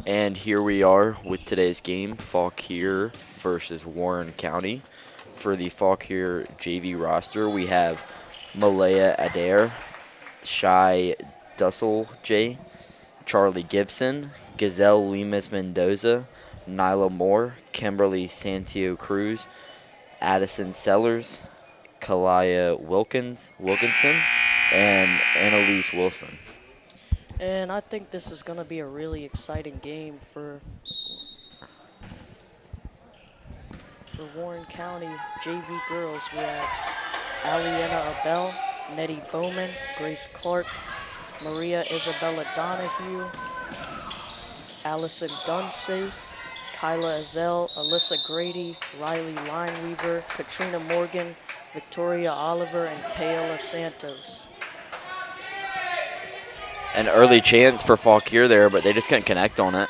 And here we are with today's game, Fauquier versus Warren County. For the Fauquier JV roster, we have Malaya Adair, Shai Dussel J, Charlie Gibson, Gazelle Lemus Mendoza, Nyla Moore, Kimberly Santio Cruz, Addison Sellers, Kalaya Wilkinson, and Annalise Wilson. And I think this is going to be a really exciting game for Warren County JV girls. We have Aliena Abel, Nettie Bowman, Grace Clark, Maria Isabella Donahue, Allison Dunsafe, Kyla Azell, Alyssa Grady, Riley Lineweaver, Katrina Morgan, Victoria Oliver, and Paola Santos. An early chance for Fauquier there, but they just couldn't connect on it.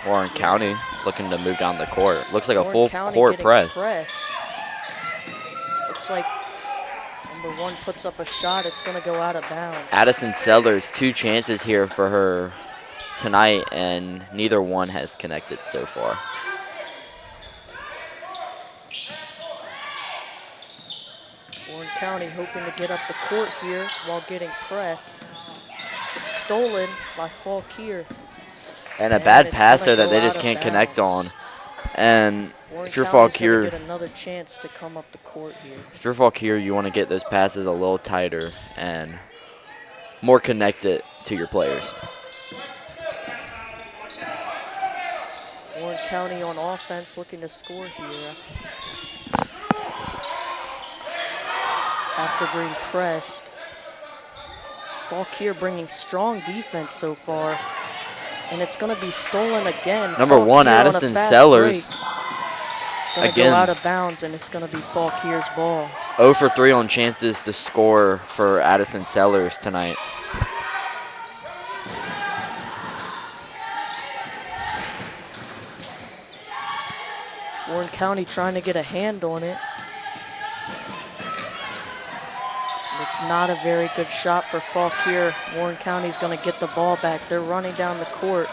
Warren County looking to move down the court. Looks like a full court press. Looks like number one puts up a shot. It's going to go out of bounds. Addison Sellers, 2 chances here for her tonight, and neither one has connected so far. Warren County hoping to get up the court here while getting pressed. It's stolen by Fauquier. And a bad pass there that they just can't connect on. And if you're Fauquier, get another chance to come up the court here. If you're Fauquier, you want to get those passes a little tighter and more connected to your players. Warren County on offense looking to score here. After being pressed. Fauquier bringing strong defense so far. And it's going to be stolen again. Number one, Addison Sellers. It's going to go out of bounds, and it's going to be Fauquier's ball. 0 for 3 on chances to score for Addison Sellers tonight. Warren County trying to get a hand on it. It's not a very good shot for Fauquier. Warren County's going to get the ball back. They're running down the court,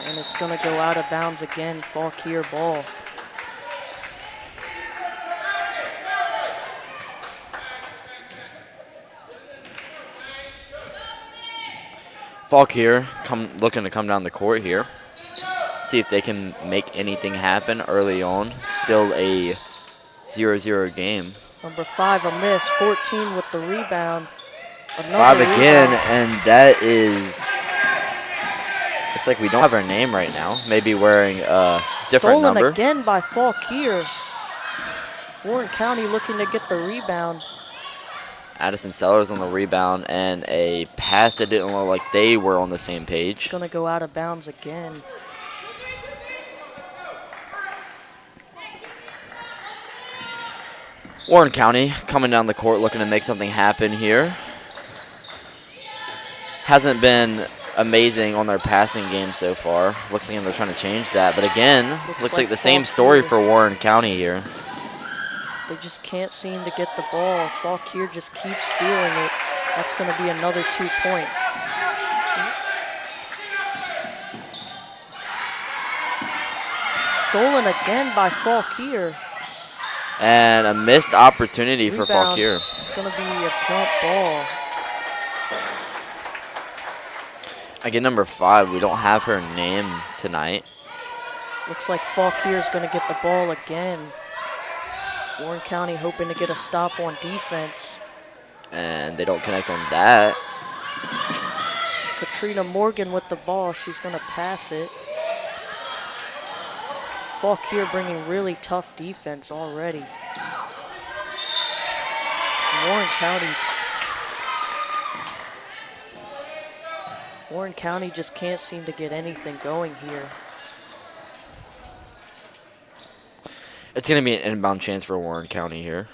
and it's going to go out of bounds again. Fauquier ball. Fauquier looking to come down the court here. See if they can make anything happen early on. Still a 0-0 game. Number 5, a miss. 14 with the rebound. 5 again, and that is, looks like we don't have her name right now. Maybe wearing a different number. Stolen again by Fauquier. Warren County looking to get the rebound. Addison Sellers on the rebound, and a pass that didn't look like they were on the same page. It's going to go out of bounds again. Warren County coming down the court looking to make something happen here. Hasn't been amazing on their passing game so far. Looks like they're trying to change that. But again, looks like the same story for Warren County here. They just can't seem to get the ball. Fauquier just keeps stealing it. That's going to be another 2 points. Stolen again by Fauquier. And a missed opportunity for Fauquier. It's going to be a jump ball. Again, number 5, we don't have her name tonight. Looks like Fauquier's going to get the ball again. Warren County hoping to get a stop on defense. And they don't connect on that. Katrina Morgan with the ball. She's going to pass it. Fauquier bringing really tough defense already. Warren County just can't seem to get anything going here. It's going to be an inbound chance for Warren County here.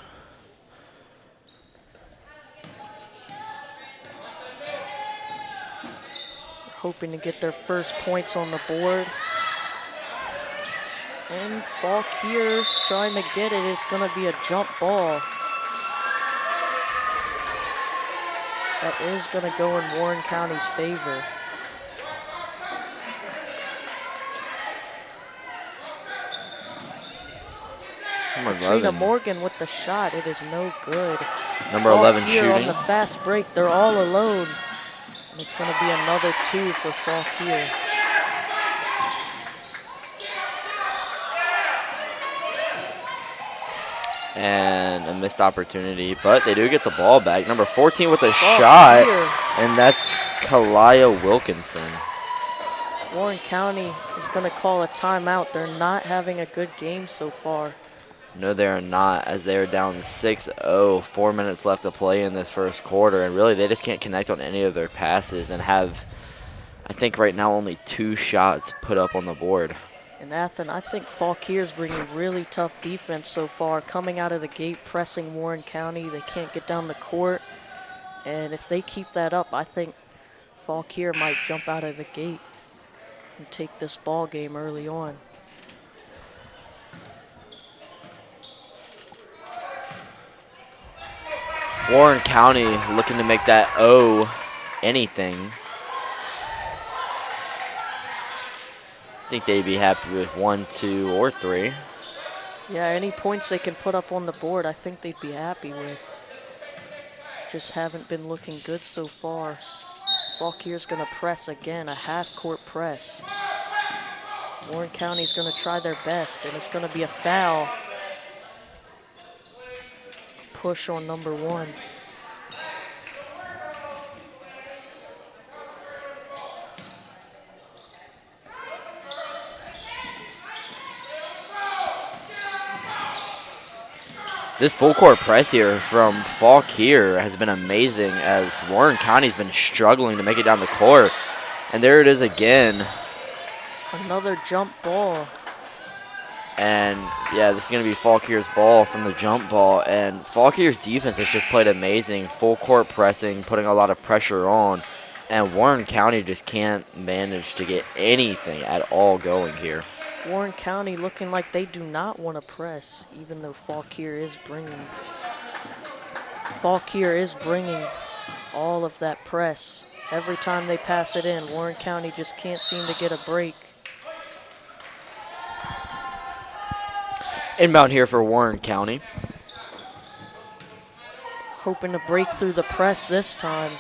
Hoping to get their first points on the board. And Fauquier's trying to get it. It's going to be a jump ball. That is going to go in Warren County's favor. Number Katrina 11. Morgan with the shot. It is no good. Number 11 Fauquier shooting. on the fast break. They're all alone. And it's going to be another 2 for Fauquier. And a missed opportunity, but they do get the ball back. Number 14 with a shot, and that's Kalia Wilkinson. Warren County is going to call a timeout. They're not having a good game so far. No, they are not, as they are down 6-0. 4 minutes left to play in this first quarter, and really they just can't connect on any of their passes and have, I think right now, only 2 shots put up on the board. And Athen, I think Fauquier is bringing really tough defense so far. Coming out of the gate, pressing Warren County. They can't get down the court. And if they keep that up, I think Fauquier might jump out of the gate and take this ball game early on. Warren County looking to make that anything. I think they'd be happy with 1, 2, or 3. Yeah, any points they can put up on the board, I think they'd be happy with. Just haven't been looking good so far. Fauquier's going to press again, a half-court press. Warren County's going to try their best, and it's going to be a foul. Push on number 1. This full court press here from Fauquier has been amazing, as Warren County's been struggling to make it down the court. And there it is again. Another jump ball. And yeah, this is going to be Fauquier's ball from the jump ball. And Fauquier's defense has just played amazing. Full court pressing, putting a lot of pressure on. And Warren County just can't manage to get anything at all going here. Warren County looking like they do not want to press, even though Fauquier is bringing all of that press. Every time they pass it in, Warren County just can't seem to get a break. Inbound here for Warren County. Hoping to break through the press this time.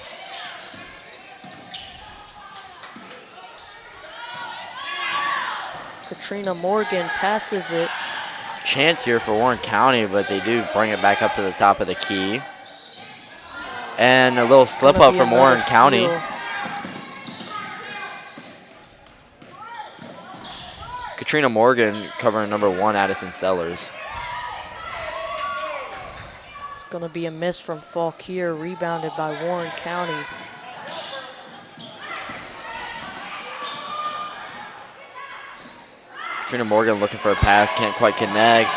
Katrina Morgan passes it. Chance here for Warren County, but they do bring it back up to the top of the key. And a little slip up from Warren County. Katrina Morgan covering number 1, Addison Sellers. It's going to be a miss from Fauquier, rebounded by Warren County. Katrina Morgan looking for a pass, can't quite connect.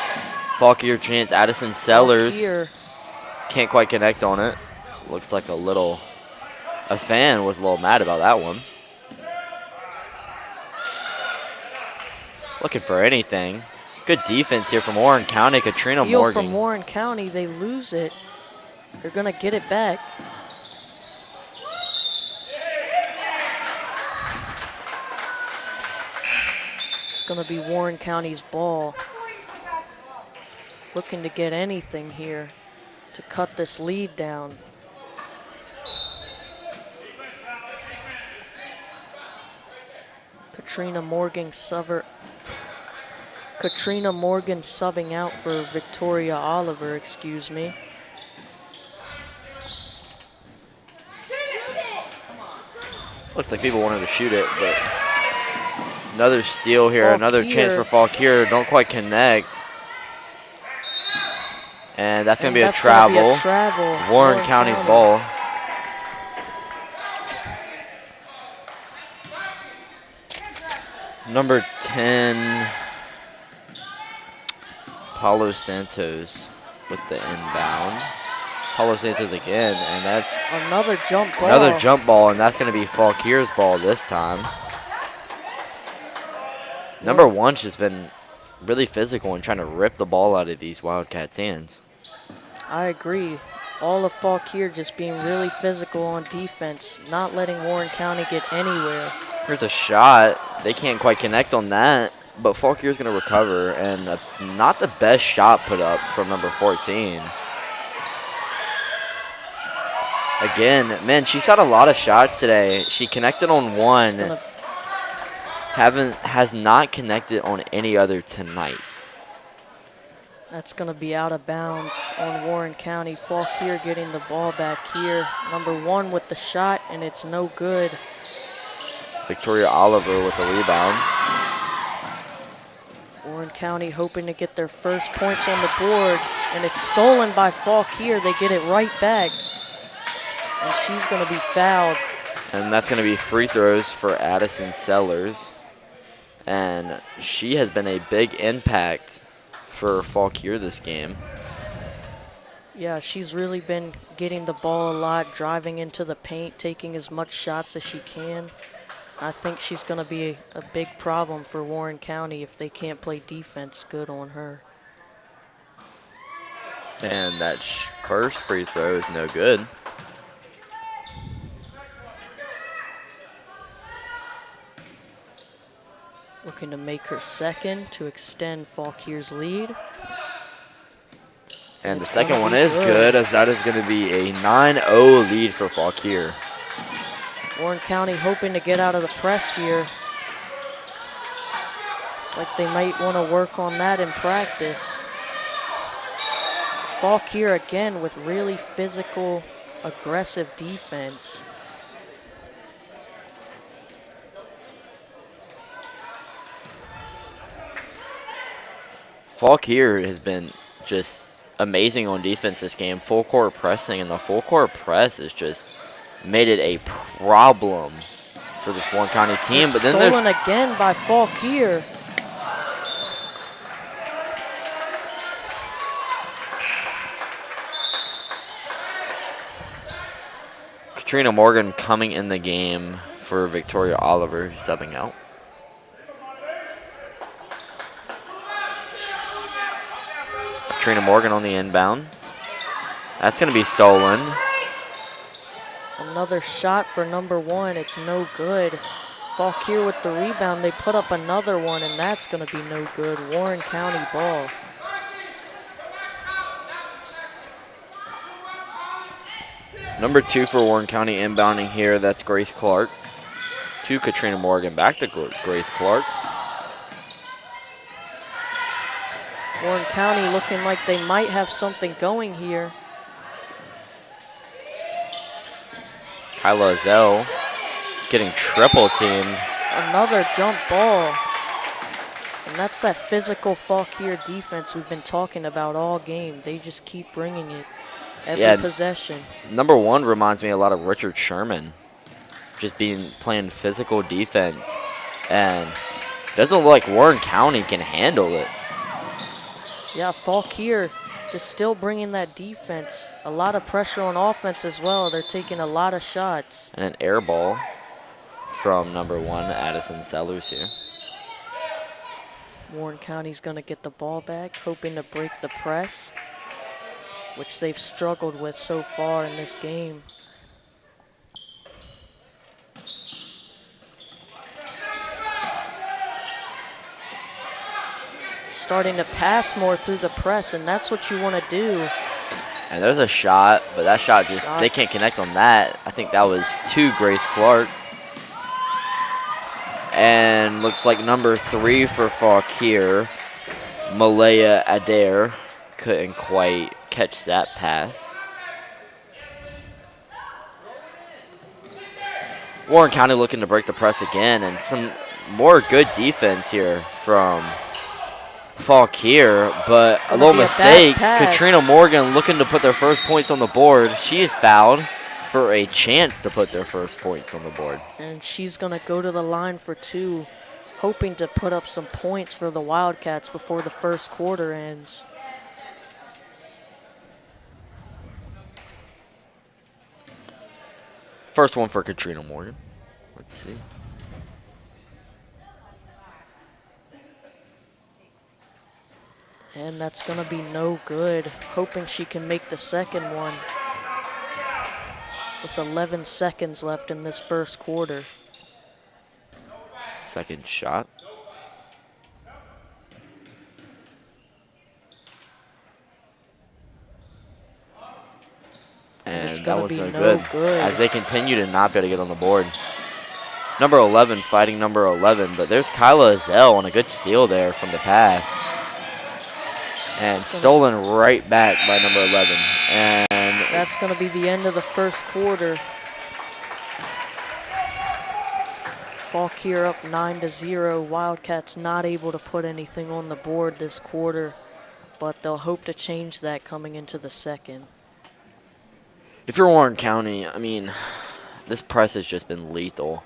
Fauquier chance, Addison Sellers. Fauquier. Can't quite connect on it. Looks like a fan was a little mad about that one. Looking for anything. Good defense here from Warren County. Katrina Steal Morgan. from Warren County, they lose it. They're gonna get it back. It's gonna be Warren County's ball. Looking to get anything here to cut this lead down. Katrina Morgan subbing out for Victoria Oliver, excuse me. Looks like people wanted to shoot it, but another steal here, Fauquier. another chance for Fauquier. Don't quite connect. And that's going to be a travel. Warren County's ball. Number 10, Paulo Santos with the inbound. Paulo Santos again, and that's another jump ball. Another jump ball, and that's going to be Fauquier's ball this time. Number 1's just been really physical and trying to rip the ball out of these Wildcats' hands. I agree. All of Fauquier just being really physical on defense, not letting Warren County get anywhere. Here's a shot. They can't quite connect on that. but Fauquier's going to recover, and not the best shot put up from number 14. Again, man, she's had a lot of shots today. She connected on one, has not connected on any other tonight. That's going to be out of bounds on Warren County. Fauquier getting the ball back here. Number 1 with the shot, and it's no good. Victoria Oliver with the rebound. Warren County hoping to get their first points on the board, and it's stolen by Fauquier. They get it right back, and she's going to be fouled. And that's going to be free throws for Addison Sellers. And she has been a big impact for Fauquier this game. Yeah, she's really been getting the ball a lot, driving into the paint, taking as much shots as she can. I think she's going to be a big problem for Warren County if they can't play defense good on her. And that first free throw is no good. Looking to make her second to extend Fauquier's lead. And the second one is good, as that is going to be a 9-0 lead for Fauquier. Warren County hoping to get out of the press here. It's like they might want to work on that in practice. Fauquier again with really physical, aggressive defense. Fauquier has been just amazing on defense this game. Full court pressing, and the full court press has just made it a problem for this Warren County team. It's but then stolen again by Fauquier. Katrina Morgan coming in the game for Victoria Oliver, subbing out. Katrina Morgan on the inbound. That's going to be stolen. Another shot for number 1. It's no good. Fauquier with the rebound. They put up another one, and that's going to be no good. Warren County ball. Number 2 for Warren County inbounding here. That's Grace Clark. To Katrina Morgan. Back to Grace Clark. Warren County looking like they might have something going here. Kyla Zell getting triple teamed. Another jump ball. And that's that physical Fauquier defense we've been talking about all game. They just keep bringing it every possession. Number 1 reminds me a lot of Richard Sherman. Just playing physical defense. And it doesn't look like Warren County can handle it. Yeah, Fauquier just still bringing that defense. A lot of pressure on offense as well. They're taking a lot of shots. And an air ball from number 1, Addison Sellers here. Warren County's going to get the ball back, hoping to break the press, which they've struggled with so far in this game. Starting to pass more through the press, and that's what you want to do. And there's a shot, but that shot just, they can't connect on that. I think that was to Grace Clark. And looks like number 3 for Fauquier, Malaya Adair, couldn't quite catch that pass. Warren County looking to break the press again, and some more good defense here from Fauquier, but a little mistake. Katrina Morgan looking to put their first points on the board. She is fouled for a chance to put their first points on the board. And she's going to go to the line for 2, hoping to put up some points for the Wildcats before the first quarter ends. First one for Katrina Morgan. Let's see. And that's going to be no good. Hoping she can make the second one with 11 seconds left in this first quarter. Second shot. and that was no no good good. as they continue to not be able to get on the board. Number 11 fighting number 11, but there's Kyla Azell on a good steal there from the pass. And stolen right back by number 11. And that's going to be the end of the first quarter. Fauquier up 9-0. Wildcats not able to put anything on the board this quarter, but they'll hope to change that coming into the second. If you're Warren County, I mean, this press has just been lethal.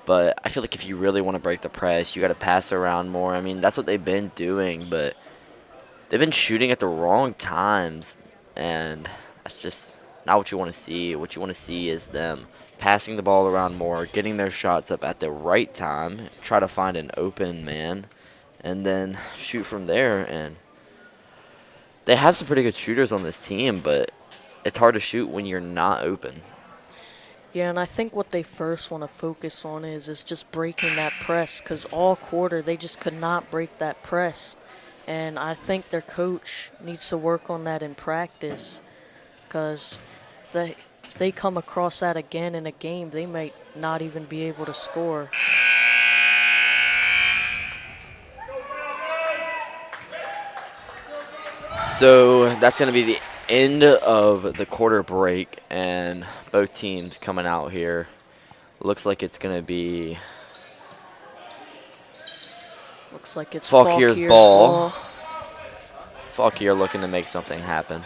But I feel like if you really want to break the press, you got to pass around more. I mean, that's what they've been doing, but they've been shooting at the wrong times, and that's just not what you want to see. What you want to see is them passing the ball around more, getting their shots up at the right time, try to find an open man, and then shoot from there. And they have some pretty good shooters on this team, but it's hard to shoot when you're not open. Yeah, and I think what they first want to focus on is just breaking that press, because all quarter they just could not break that press. And I think their coach needs to work on that in practice, because if they come across that again in a game, they might not even be able to score. So that's going to be the end of the quarter break, and both teams coming out here. Looks like it's going to be Fauquier's ball. Fauquier looking to make something happen.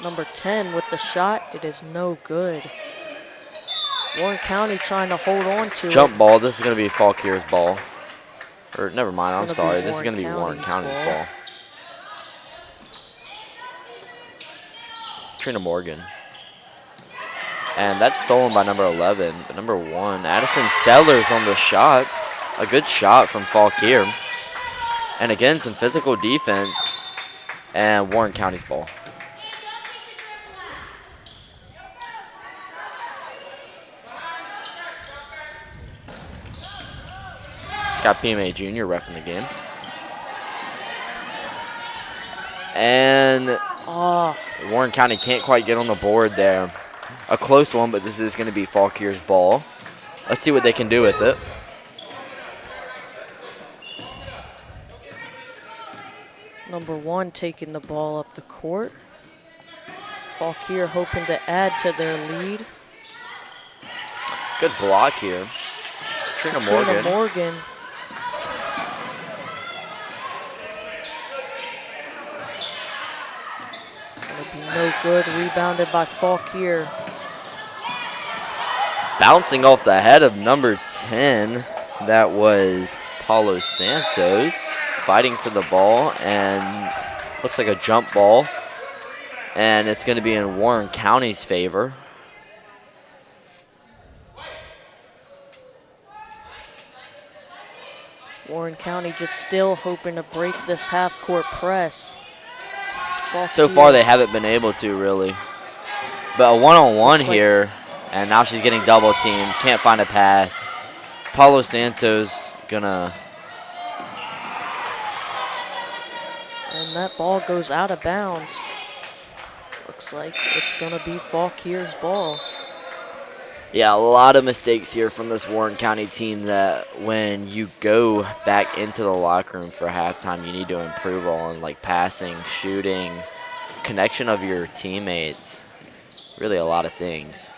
Number 10 with the shot. It is no good. Warren County trying to hold on to it. Jump ball. This is going to be Fauquier's ball. Or never mind, I'm sorry. This is going to be Warren County's ball. Trina Morgan. And that's stolen by number 11. But number 1, Addison Sellers on the shot. A good shot from Fauquier. And again, some physical defense. And Warren County's ball. Got PMA Jr. reffing the game. And Warren County can't quite get on the board there. A close one, but this is going to be Fauquier's ball. Let's see what they can do with it. Number 1 taking the ball up the court. Fauquier hoping to add to their lead. Good block here. Trina Morgan. No good, rebounded by Fauquier. Bouncing off the head of number 10, that was Paulo Santos, fighting for the ball, and looks like a jump ball. And it's going to be in Warren County's favor. Warren County just still hoping to break this half-court press. So far, they haven't been able to, really. But a one-on-one here, and now she's getting double-teamed. Can't find a pass. Paulo Santos gonna... And that ball goes out of bounds. Looks like it's going to be Fauquier's ball. Yeah, a lot of mistakes here from this Warren County team that when you go back into the locker room for halftime, you need to improve on, like passing, shooting, connection of your teammates. Really a lot of things.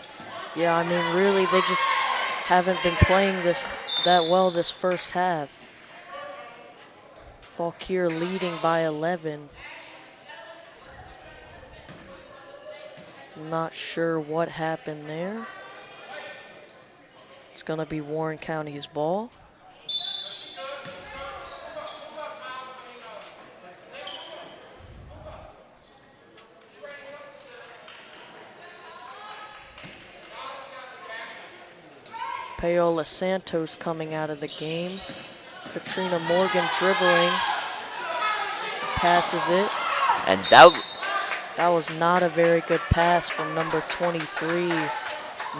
Yeah, I mean, really, they just haven't been playing that well this first half. Fauquier leading by 11. Not sure what happened there. It's going to be Warren County's ball. Paola Santos coming out of the game. Katrina Morgan dribbling. Passes it. And that was not a very good pass from number 23,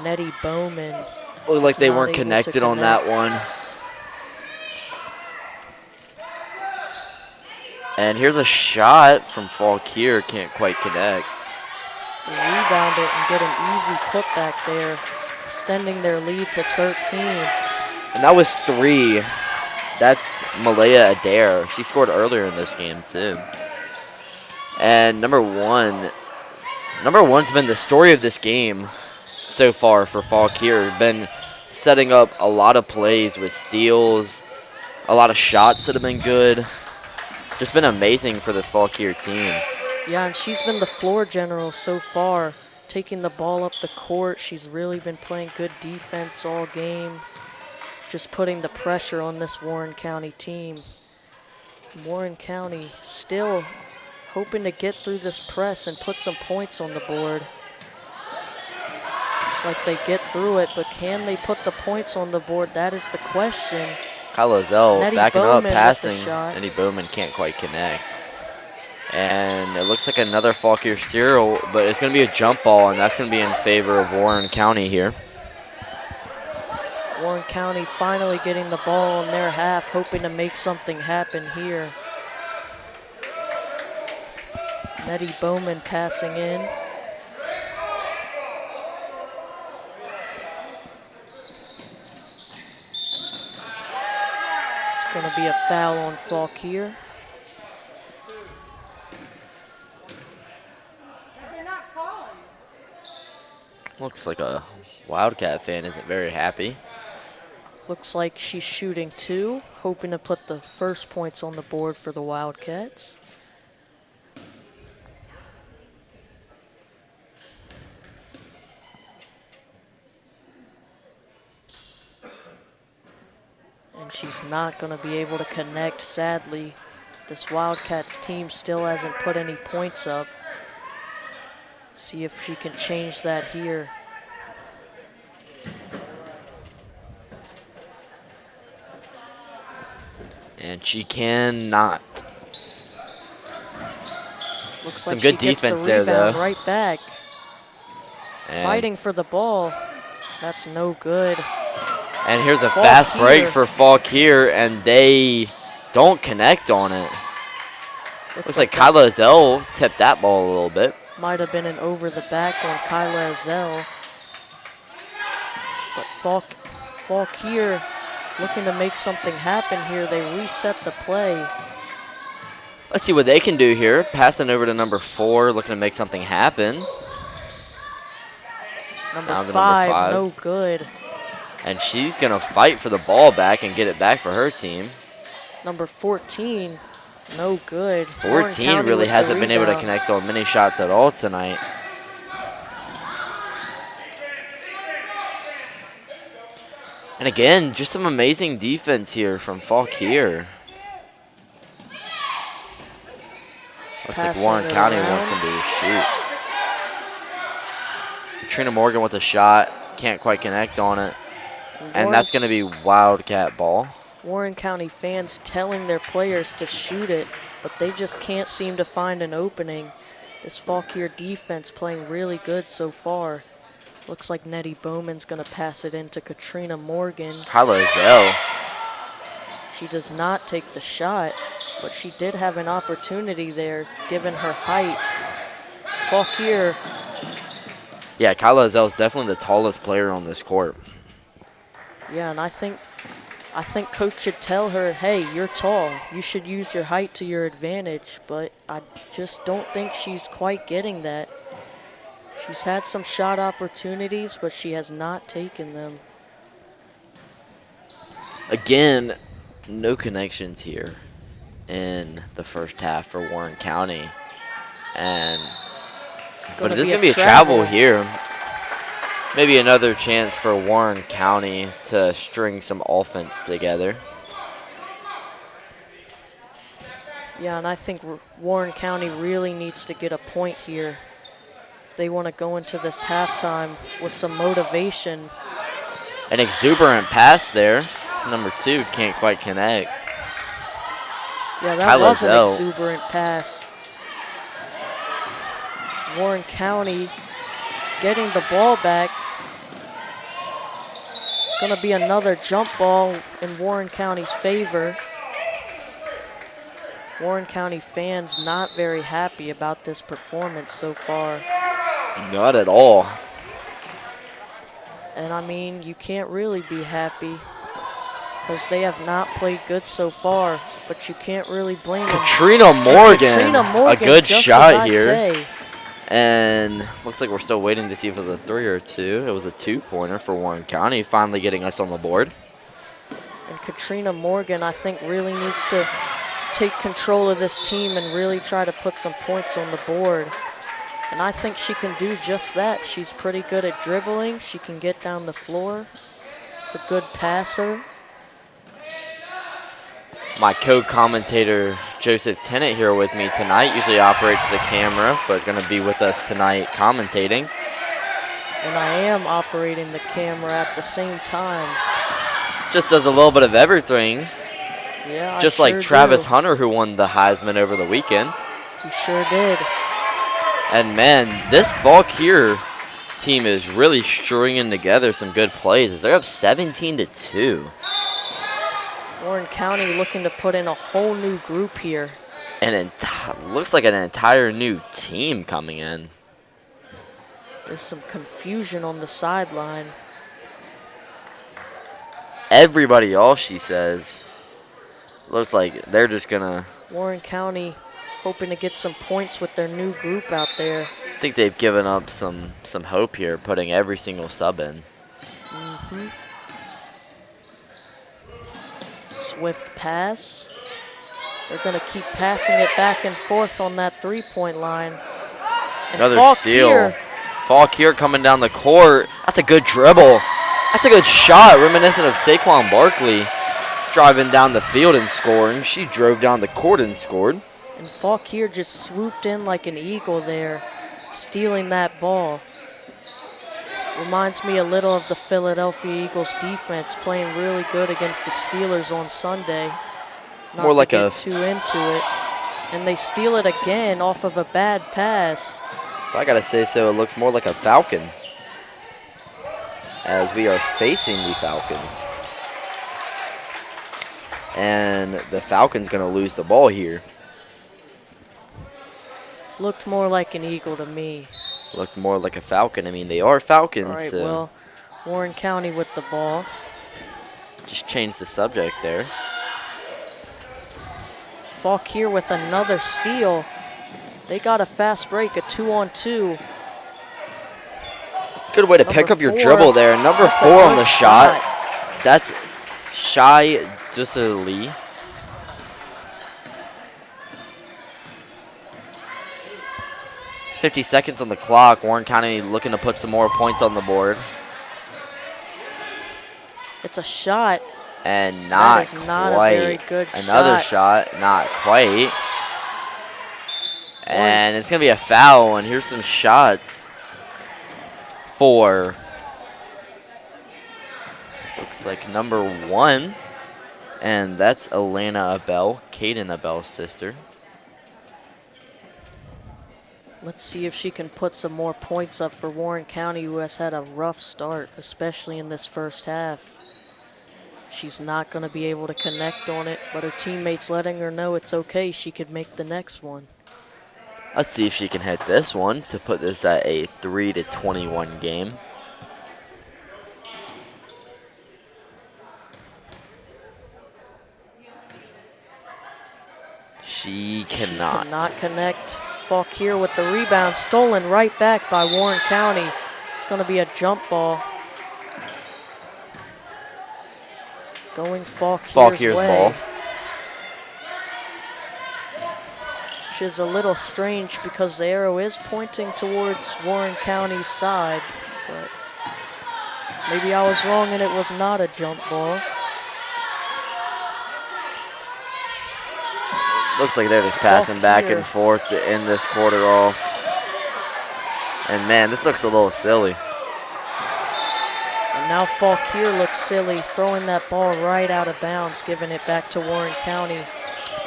Nettie Bowman. Looked like they weren't connected on that one. And here's a shot from Fauquier. Can't quite connect. They rebound it and get an easy putback there, extending their lead to 13. And that was 3. That's Malaya Adair. She scored earlier in this game, too. And number one's been the story of this game so far for Fauquier. Been setting up a lot of plays with steals, a lot of shots that have been good. Just been amazing for this Fauquier team. Yeah, and she's been the floor general so far, taking the ball up the court. She's really been playing good defense all game, just putting the pressure on this Warren County team. Warren County still hoping to get through this press and put some points on the board. Looks like they get through it, but can they put the points on the board? That is the question. Kyle Zell backing up, passing. Nettie Bowman can't quite connect. And it looks like another Fauquier steal, but it's going to be a jump ball, and that's going to be in favor of Warren County here. Warren County finally getting the ball in their half, hoping to make something happen here. Nettie Bowman passing in. It's going to be a foul on Fauquier. Looks like a Wildcat fan isn't very happy. Looks like she's shooting 2, hoping to put the first points on the board for the Wildcats. And she's not going to be able to connect, sadly. This Wildcats team still hasn't put any points up. See if she can change that here. And she cannot. Looks some like good she gets defense the there, rebound though. right back. And Fighting for the ball. That's no good. And here's a fast break for Fauquier, and they don't connect on it. Looks like Kyla Zell tipped that ball a little bit. Might have been an over the back on Kyla Zell. But Fauquier looking to make something happen here. They reset the play. Let's see what they can do here. Passing over to number 4, looking to make something happen. Number 5, no good. And she's going to fight for the ball back and get it back for her team. Number 14, no good. 14 really hasn't been able to connect on many shots at all tonight. And again, just some amazing defense here from Fauquier. Looks like Warren County wants them to shoot. Trina Morgan with a shot, can't quite connect on it. And that's going to be Wildcat ball. Warren County fans telling their players to shoot it, but they just can't seem to find an opening. This Fauquier defense playing really good so far. Looks like Nettie Bowman's going to pass it into Katrina Morgan. Kyla Zell. She does not take the shot, but she did have an opportunity there, given her height. Fauquier. Yeah, Kyla Zell is definitely the tallest player on this court. Yeah, and I think coach should tell her, hey, you're tall. You should use your height to your advantage, but I just don't think she's quite getting that. She's had some shot opportunities, but she has not taken them. Again, no connections here in the first half for Warren County. But this is going to be a travel here. Maybe another chance for Warren County to string some offense together. Yeah, and I think Warren County really needs to get a point here if they want to go into this halftime with some motivation. An exuberant pass there. Number 2 can't quite connect. Yeah, that was an exuberant pass. Warren County getting the ball back. It's going to be another jump ball in Warren County's favor. Warren County fans not very happy about this performance so far. Not at all. And I mean, you can't really be happy because they have not played good so far, but you can't really blame them. Katrina Morgan, a good just shot as I here. say. And looks like we're still waiting to see if it was a 3 or a 2. It was a 2-pointer for Warren County, finally getting us on the board. And Katrina Morgan, I think, really needs to take control of this team and really try to put some points on the board. And I think she can do just that. She's pretty good at dribbling. She can get down the floor. She's a good passer. My co-commentator, Joseph Tennant, here with me tonight. Usually operates the camera, but going to be with us tonight commentating. And I am operating the camera at the same time. Just does a little bit of everything. Yeah, just I like sure Travis do. Hunter, who won the Heisman over the weekend. He sure did. And man, this Fauquier team is really stringing together some good plays as they're up 17-2. Warren County looking to put in a whole new group here. And looks like an entire new team coming in. There's some confusion on the sideline. Everybody else, she says. Looks like they're just gonna. Warren County hoping to get some points with their new group out there. I think they've given up some hope here, putting every single sub in. Swift pass. They're going to keep passing it back and forth on that three-point line. And Another steal. Fauquier coming down the court. That's a good dribble. That's a good shot, reminiscent of Saquon Barkley driving down the field and scoring. She drove down the court and scored. And Fauquier just swooped in like an eagle there, stealing that ball. Reminds me a little of the Philadelphia Eagles defense playing really good against the Steelers on Sunday. Not More like to get too into it. And they steal it again off of a bad pass. So I gotta say, so it looks more like a Falcon as we are facing the Falcons. And the Falcons gonna lose the ball here. Looked more like an eagle to me. Looked more like a Falcon. I mean, they are Falcons. All right, so well, Warren County with the ball. just change the subject there. Fauquier with another steal. They got a fast break, a 2-on-2. Good way to pick up your four. dribble there. Number That's a 4 on good the shot. That's Shai Dusserly. .50 seconds on the clock. Warren County looking to put some more points on the board. It's a shot. And not That is not quite. a very good Another shot, not quite. And it's going to be a foul, and here's some shots for, looks like number 1. And that's Elena Abel, Kaden Abel's sister. Let's see if she can put some more points up for Warren County, who has had a rough start, especially in this first half. She's not going to be able to connect on it, but her teammates letting her know it's okay. She could make the next one. Let's see if she can hit this one to put this at a 3-21 game. She cannot. Cannot connect. Fauquier with the rebound, stolen right back by Warren County. It's going to be a jump ball. Going Fauquier's way. ball. Which is a little strange because the arrow is pointing towards Warren County's side, but maybe I was wrong and it was not a jump ball. Looks like they're just passing back and forth to end this quarter off. And man, this looks a little silly. And now Fauquier looks silly, throwing that ball right out of bounds, giving it back to Warren County.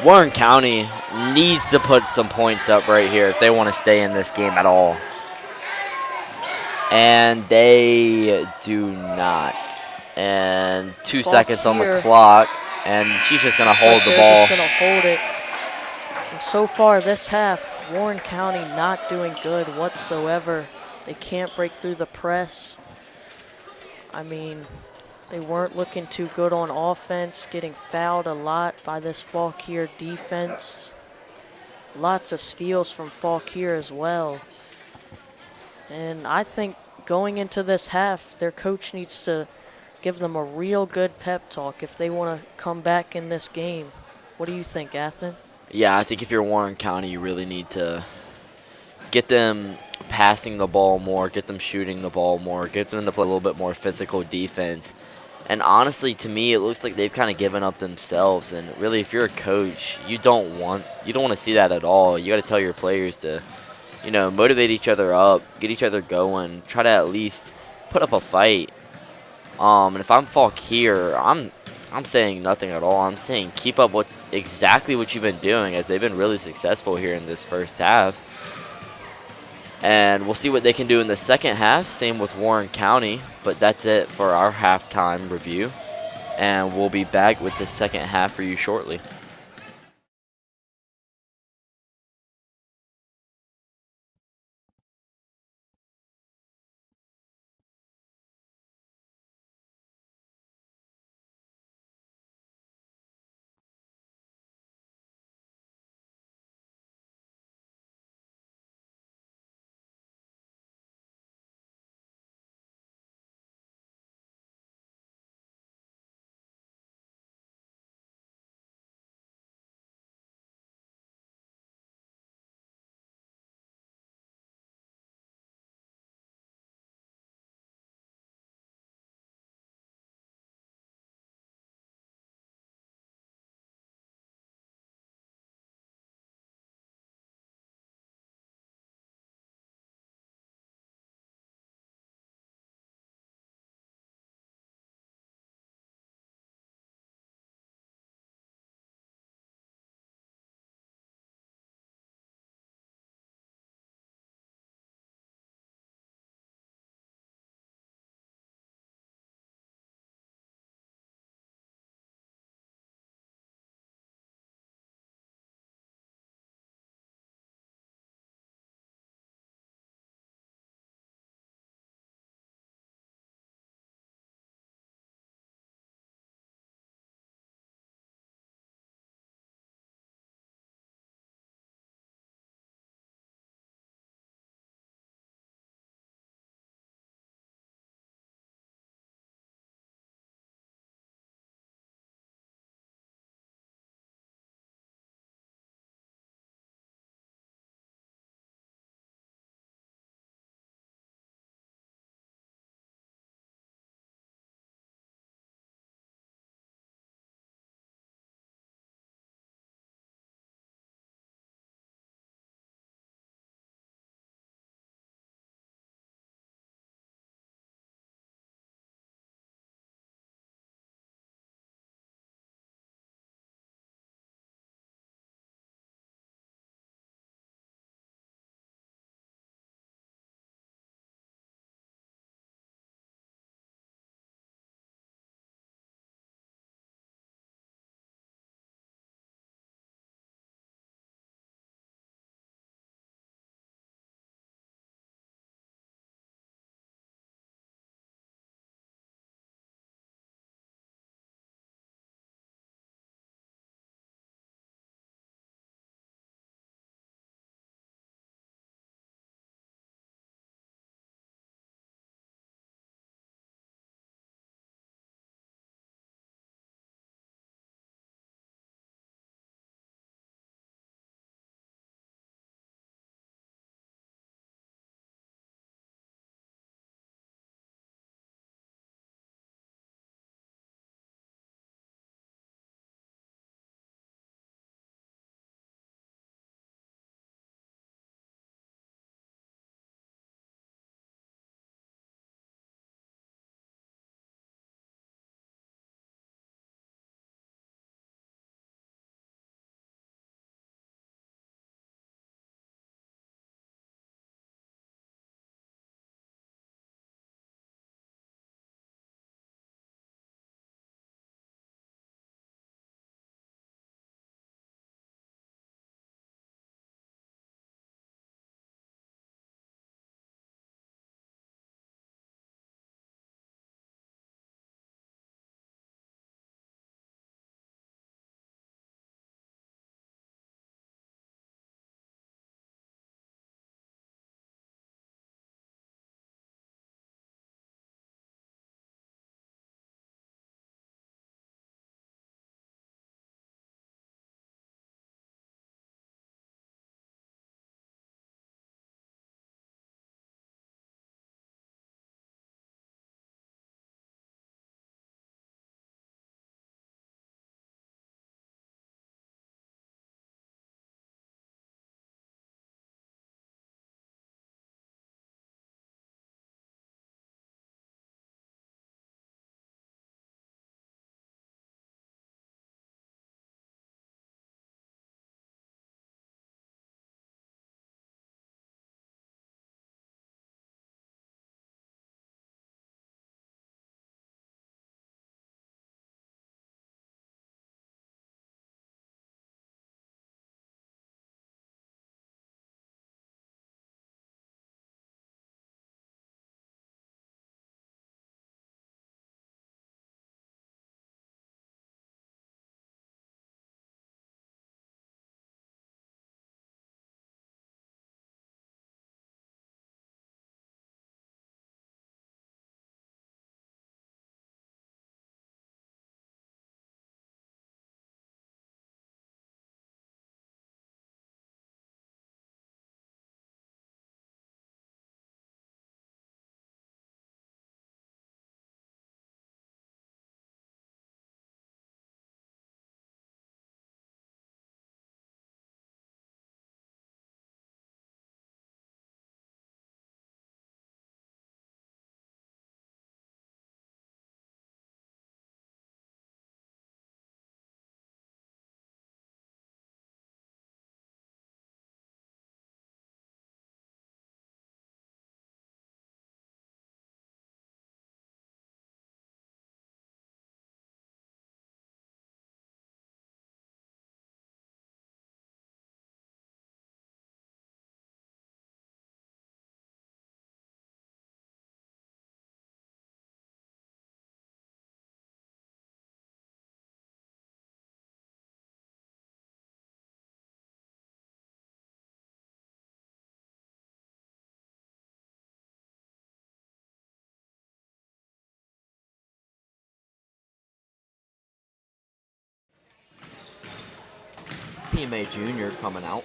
Warren County needs to put some points up right here if they want to stay in this game at all. And they do not. And 2 seconds on the clock, and she's just going to hold the ball. Just going to hold it. And so far this half, Warren County not doing good whatsoever. They can't break through the press. I mean, they weren't looking too good on offense, getting fouled a lot by this Fauquier defense. Lots of steals from Fauquier as well. And I think going into this half, their coach needs to give them a real good pep talk if they want to come back in this game. What do you think, Athen? Yeah, I think if you're Warren County, you really need to get them passing the ball more, get them shooting the ball more, get them to play a little bit more physical defense. And honestly, to me, it looks like they've kind of given up themselves. And really, if you're a coach, you don't want to see that at all. You got to tell your players to, motivate each other up, get each other going, try to at least put up a fight. And if I'm Falk here, I'm saying nothing at all. I'm saying keep up with exactly what you've been doing, as they've been really successful here in this first half. And we'll see what they can do in the second half. Same with Warren County. But that's it for our halftime review. And we'll be back with the second half for you shortly. PMA Junior coming out.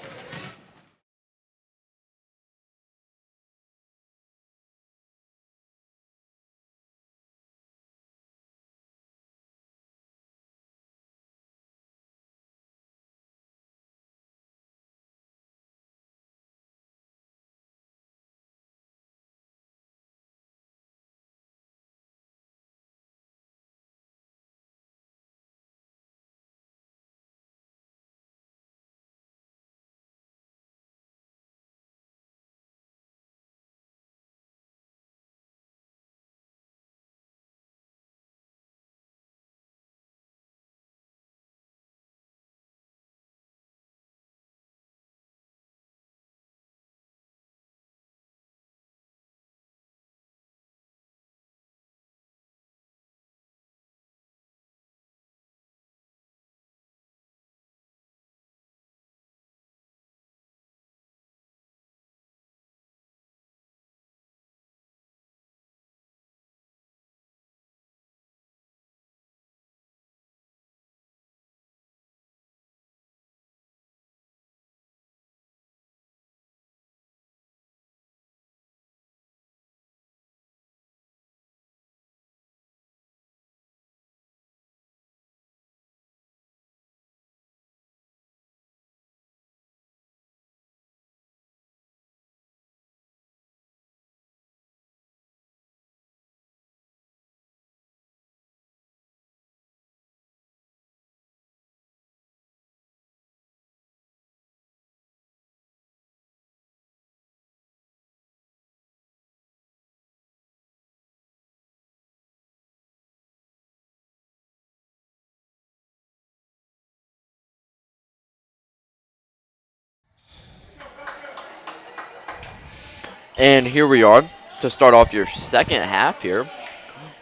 And here we are to start off your second half here.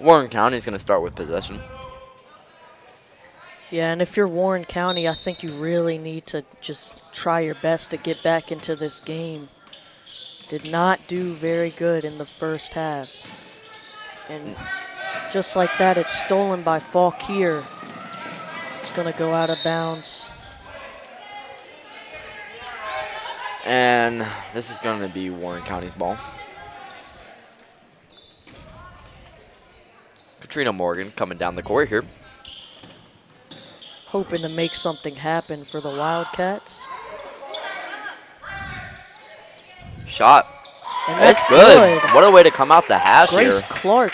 Warren County is going to start with possession. Yeah, and if you're Warren County, I think you really need to just try your best to get back into this game. Did not do very good in the first half. And just like that, it's stolen by Fauquier. It's going to go out of bounds. And this is going to be Warren County's ball. Katrina Morgan coming down the court here. Hoping to make something happen for the Wildcats. Shot. And that's good. What a way to come out the half Grace here. Clark.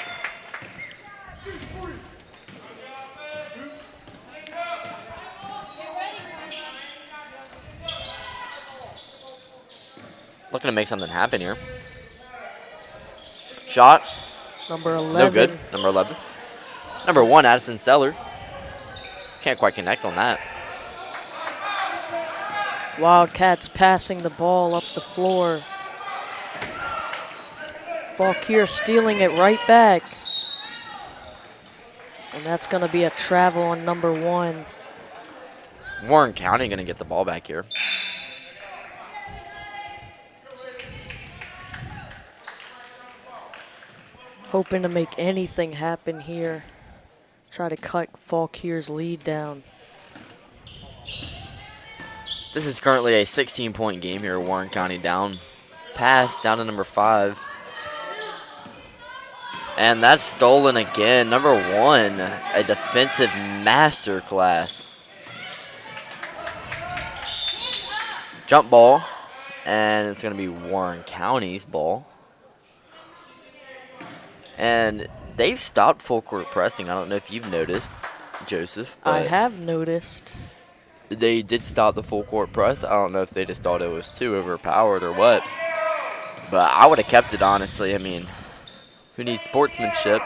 Looking to make something happen here. Shot. Number 11. No good. Number 11. Number 1, Addison Seller. Can't quite connect on that. Wildcats passing the ball up the floor. Fauquier stealing it right back. And that's going to be a travel on number 1. Warren County going to get the ball back here. Hoping to make anything happen here. Try to cut Fauquier's lead down. This is currently a 16-point game here. Warren County down. Pass down to number 5. And that's stolen again. Number 1, a defensive masterclass. Jump ball. And it's going to be Warren County's ball. And they've stopped full court pressing. I don't know if you've noticed, Joseph. I have noticed. They did stop the full court press. I don't know if they just thought it was too overpowered or what. But I would have kept it, honestly. I mean, who needs sportsmanship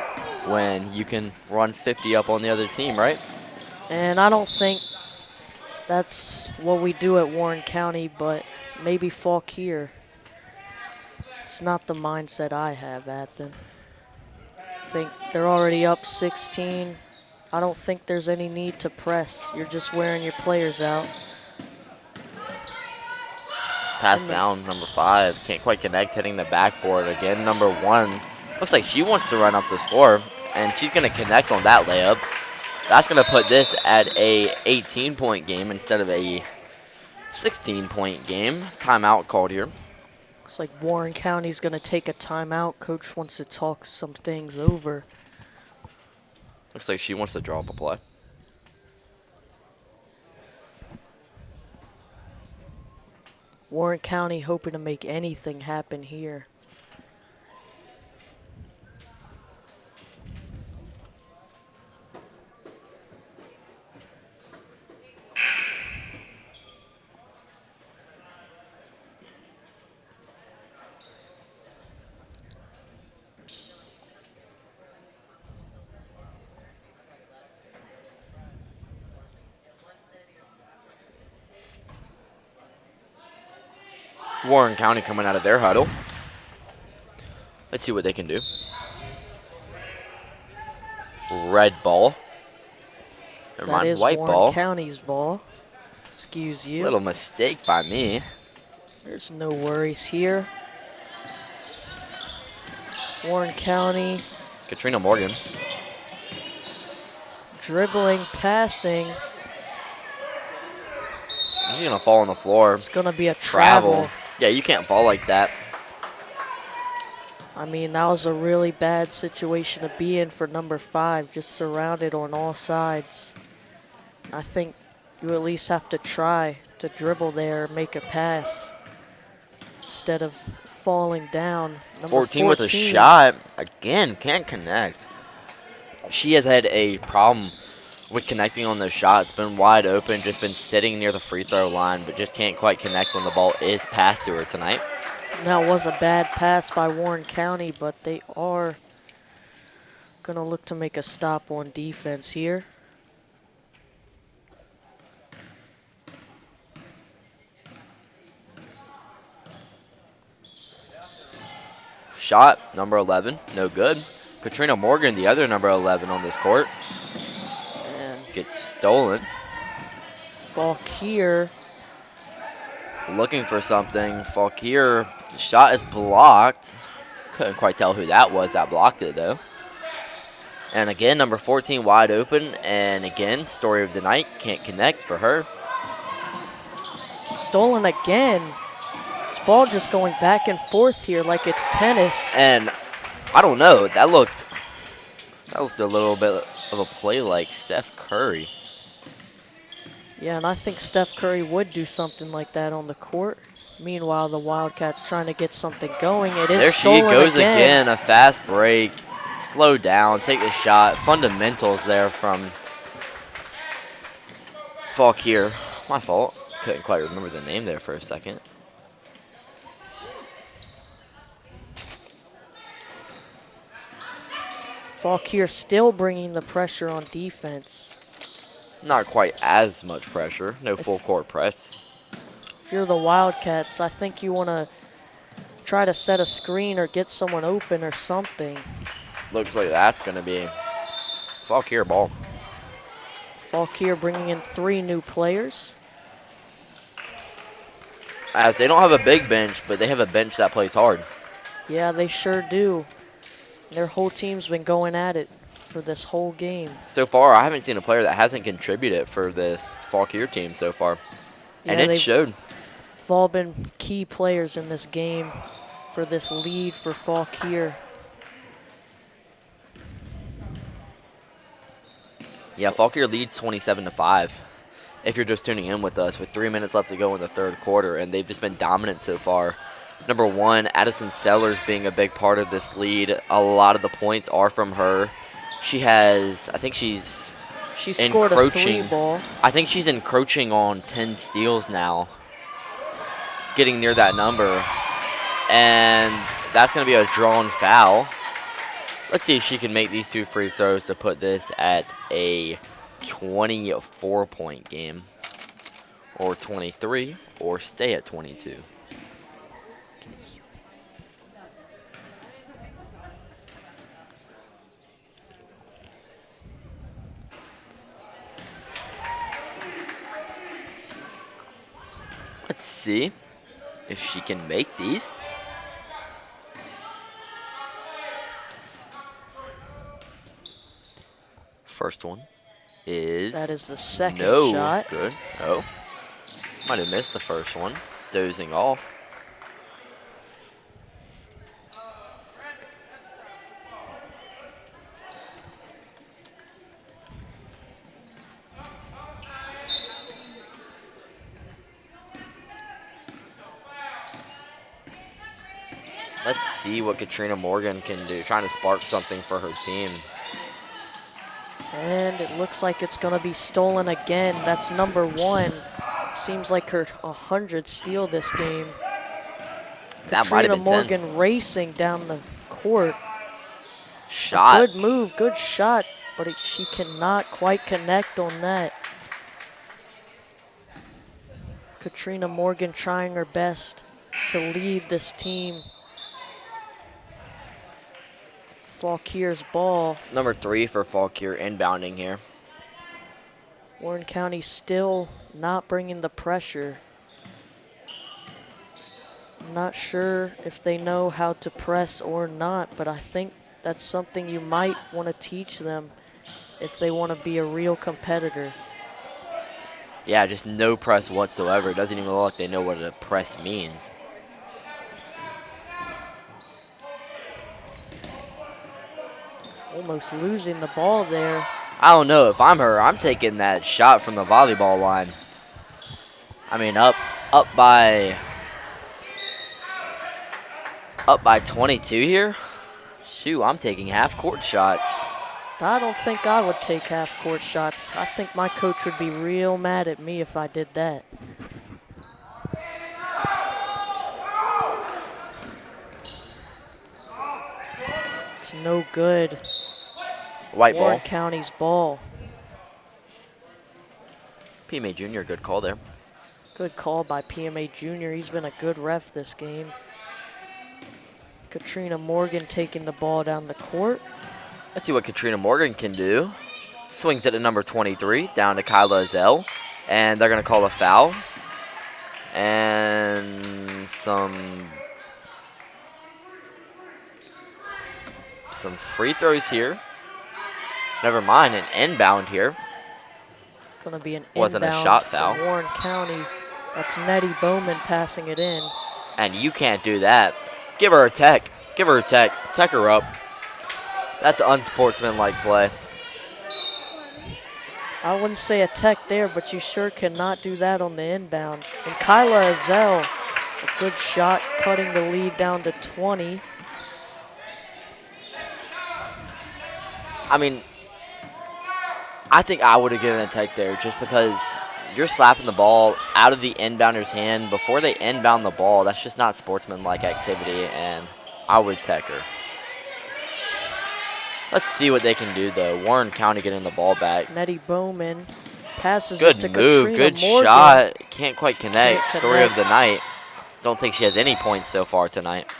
when you can run 50 up on the other team, right? And I don't think that's what we do at Warren County, but maybe Fauquier. It's not the mindset I have at them. I think they're already up 16. I don't think there's any need to press. You're just wearing your players out. Pass down, number 5. Can't quite connect, hitting the backboard again. Number 1. Looks like she wants to run up the score, and she's going to connect on that layup. That's going to put this at a 18-point game instead of a 16-point game. Timeout called here. Looks like Warren County's going to take a timeout. Coach wants to talk some things over. Looks like she wants to draw up a play. Warren County hoping to make anything happen here. Warren County coming out of their huddle. Let's see what they can do. Red ball. Never That mind, is white Warren ball. County's ball. Excuse you. Little mistake by me. There's no worries here. Warren County Katrina Morgan. dribbling, passing. She's going to fall on the floor. It's going to be a travel. Yeah, you can't fall like that. I mean, that was a really bad situation to be in for number 5, just surrounded on all sides. I think you at least have to try to dribble there, make a pass, instead of falling down. Number 14 with a shot. Again, can't connect. She has had a problem with connecting on those shots. Been wide open, just been sitting near the free throw line, but just can't quite connect when the ball is passed to her tonight. That was a bad pass by Warren County, but they are going to look to make a stop on defense here. Shot, number 11, no good. Katrina Morgan, the other number 11 on this court, And gets stolen. Fauquier, Looking for something. Fauquier, the shot is blocked. Couldn't quite tell who that was that blocked it, though. And again, number 14 wide open. And again, story of the night, can't connect for her. stolen again. This ball just going back and forth here like it's tennis. And I don't know, that looked a little bit of a play like Steph Curry. Yeah, and I think Steph Curry would do something like that on the court. Meanwhile, the Wildcats trying to get something going. It is There she stolen goes again. again, a fast break. Slow down, take the shot. Fundamentals there from Fauquier. My fault. Couldn't quite remember the name there for a second. Fauquier still bringing the pressure on defense. Not quite as much pressure. No full court press. If you're the Wildcats, I think you want to try to set a screen or get someone open or something. Looks like that's going to be Fauquier ball. Fauquier bringing in 3 new players. As they don't have a big bench, but they have a bench that plays hard. Yeah, they sure do. Their whole team's been going at it for this whole game. So far, I haven't seen a player that hasn't contributed for this Fauquier team so far. And Yeah, it showed. They've all been key players in this game for this lead for Fauquier. Yeah, Fauquier leads 27-5. If you're just tuning in with us, with 3 minutes left to go in the third quarter, and they've just been dominant so far. Number 1, Addison Sellers being a big part of this lead. A lot of the points are from her. She has, I think She scored a 3 encroaching. ball. I think she's encroaching on 10 steals now. Getting near that number. And that's going to be a drawn foul. Let's see if she can make these 2 free throws to put this at a 24-point game. Or 23, or stay at 22. Let's see if she can make these. First one is That is the second no shot. good. No. Might have missed the first one, dozing off. Let's see what Katrina Morgan can do, trying to spark something for her team. And it looks like it's going to be stolen again. That's number 1. Seems like her 100th steal this game. That might have Katrina been Morgan 10. racing down the court. Shot. Good move, good shot, but she cannot quite connect on that. Katrina Morgan trying her best to lead this team. Fauquier's ball. Number 3 for Fauquier inbounding here. Warren County still not bringing the pressure. I'm not sure if they know how to press or not, but I think that's something you might want to teach them if they want to be a real competitor. Yeah, just no press whatsoever. It doesn't even look like they know what a press means. Almost losing the ball there. I don't know. If I'm her, I'm taking that shot from the volleyball line. I mean, up by 22 here. Shoot, I'm taking half-court shots. I don't think I would take half-court shots. I think my coach would be real mad at me if I did that. It's no good. White Warren ball. County's ball. PMA Junior, good call there. Good call by PMA Junior. He's been a good ref this game. Katrina Morgan taking the ball down the court. Let's see what Katrina Morgan can do. Swings it at number 23, down to Kyla Azell. And they're going to call a foul. And some free throws here. Never mind, an inbound here. Going to be an Wasn't a inbound shot for foul. Warren County. That's Nettie Bowman passing it in. And you can't do that. Give her a tech. Give her a tech. Tech her up. That's unsportsmanlike play. I wouldn't say a tech there, but you sure cannot do that on the inbound. And Kyla Azell, a good shot, cutting the lead down to 20. I mean, I think I would have given a tech there just because you're slapping the ball out of the inbounder's hand before they inbound the ball. That's just not sportsmanlike activity, and I would tech her. Let's see what they can do, though. Warren County getting the ball back. Nettie Bowman passes Good it to move, Katrina good Morgan. shot. Can't quite connect. Can't Story of the connect. night. Don't think she has any points so far tonight.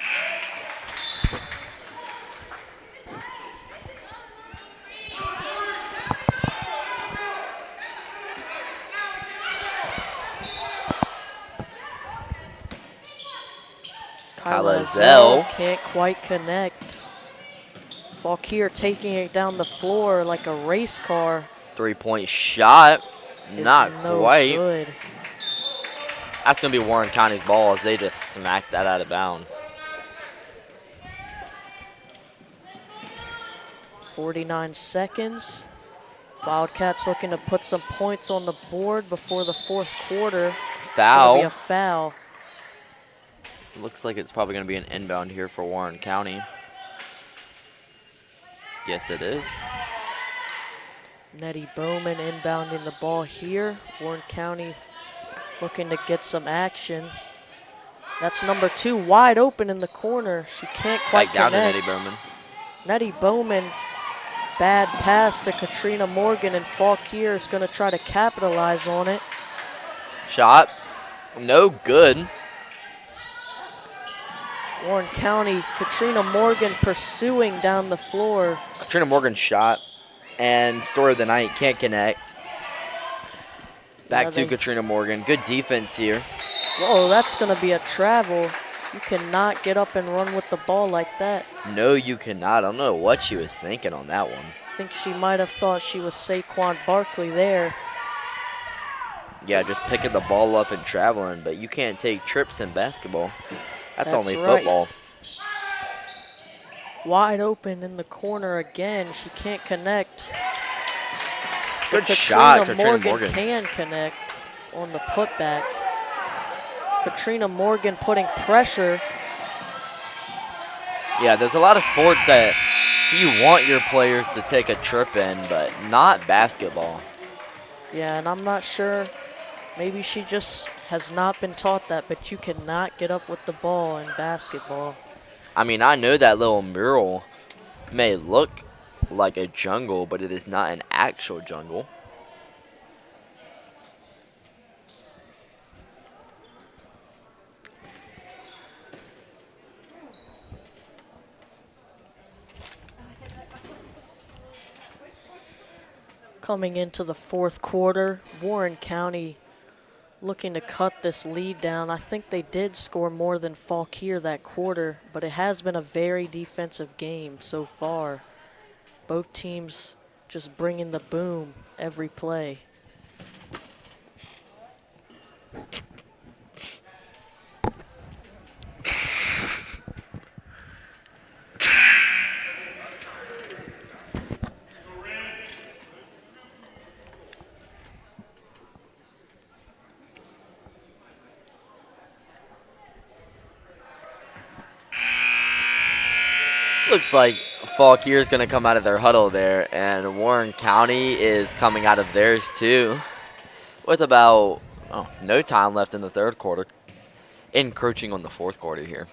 Kyla Azell. Azell can't quite connect. Fauquier taking it down the floor like a race car. Three-point shot. Is Not no quite. good. That's going to be Warren County's ball as they just smacked that out of bounds. 49 seconds. Wildcats looking to put some points on the board before the fourth quarter. It's gonna Foul. be a foul. Looks like it's probably going to be an inbound here for Warren County. Yes, it is. Nettie Bowman inbounding the ball here. Warren County looking to get some action. That's number 2 wide open in the corner. She can't quite Back down to connect. Nettie Bowman. Nettie Bowman, bad pass to Katrina Morgan, and Fauquier is going to try to capitalize on it. Shot. No good. Warren County, Katrina Morgan pursuing down the floor. Katrina Morgan shot. And story of the night, can't connect. Back Yeah, to they- Katrina Morgan. Good defense here. Whoa, that's going to be a travel. You cannot get up and run with the ball like that. No, you cannot. I don't know what she was thinking on that one. I think she might have thought she was Saquon Barkley there. Yeah, just picking the ball up and traveling, but you can't take trips in basketball. That's only right. football. Wide open in the corner again. She can't connect. Good shot, Katrina Morgan Morgan. can connect on the putback. Katrina Morgan putting pressure. Yeah, there's a lot of sports that you want your players to take a trip in, but not basketball. Yeah, and I'm not sure. Maybe she just has not been taught that, but you cannot get up with the ball in basketball. I mean, I know that little mural may look like a jungle, but it is not an actual jungle. Coming into the fourth quarter, Warren County looking to cut this lead down. I think they did score more than Fauquier that quarter, but it has been a very defensive game so far. Both teams just bringing the boom every play. Looks like Fauquier is going to come out of their huddle there, and Warren County is coming out of theirs too, with about no time left in the third quarter, encroaching on the fourth quarter here.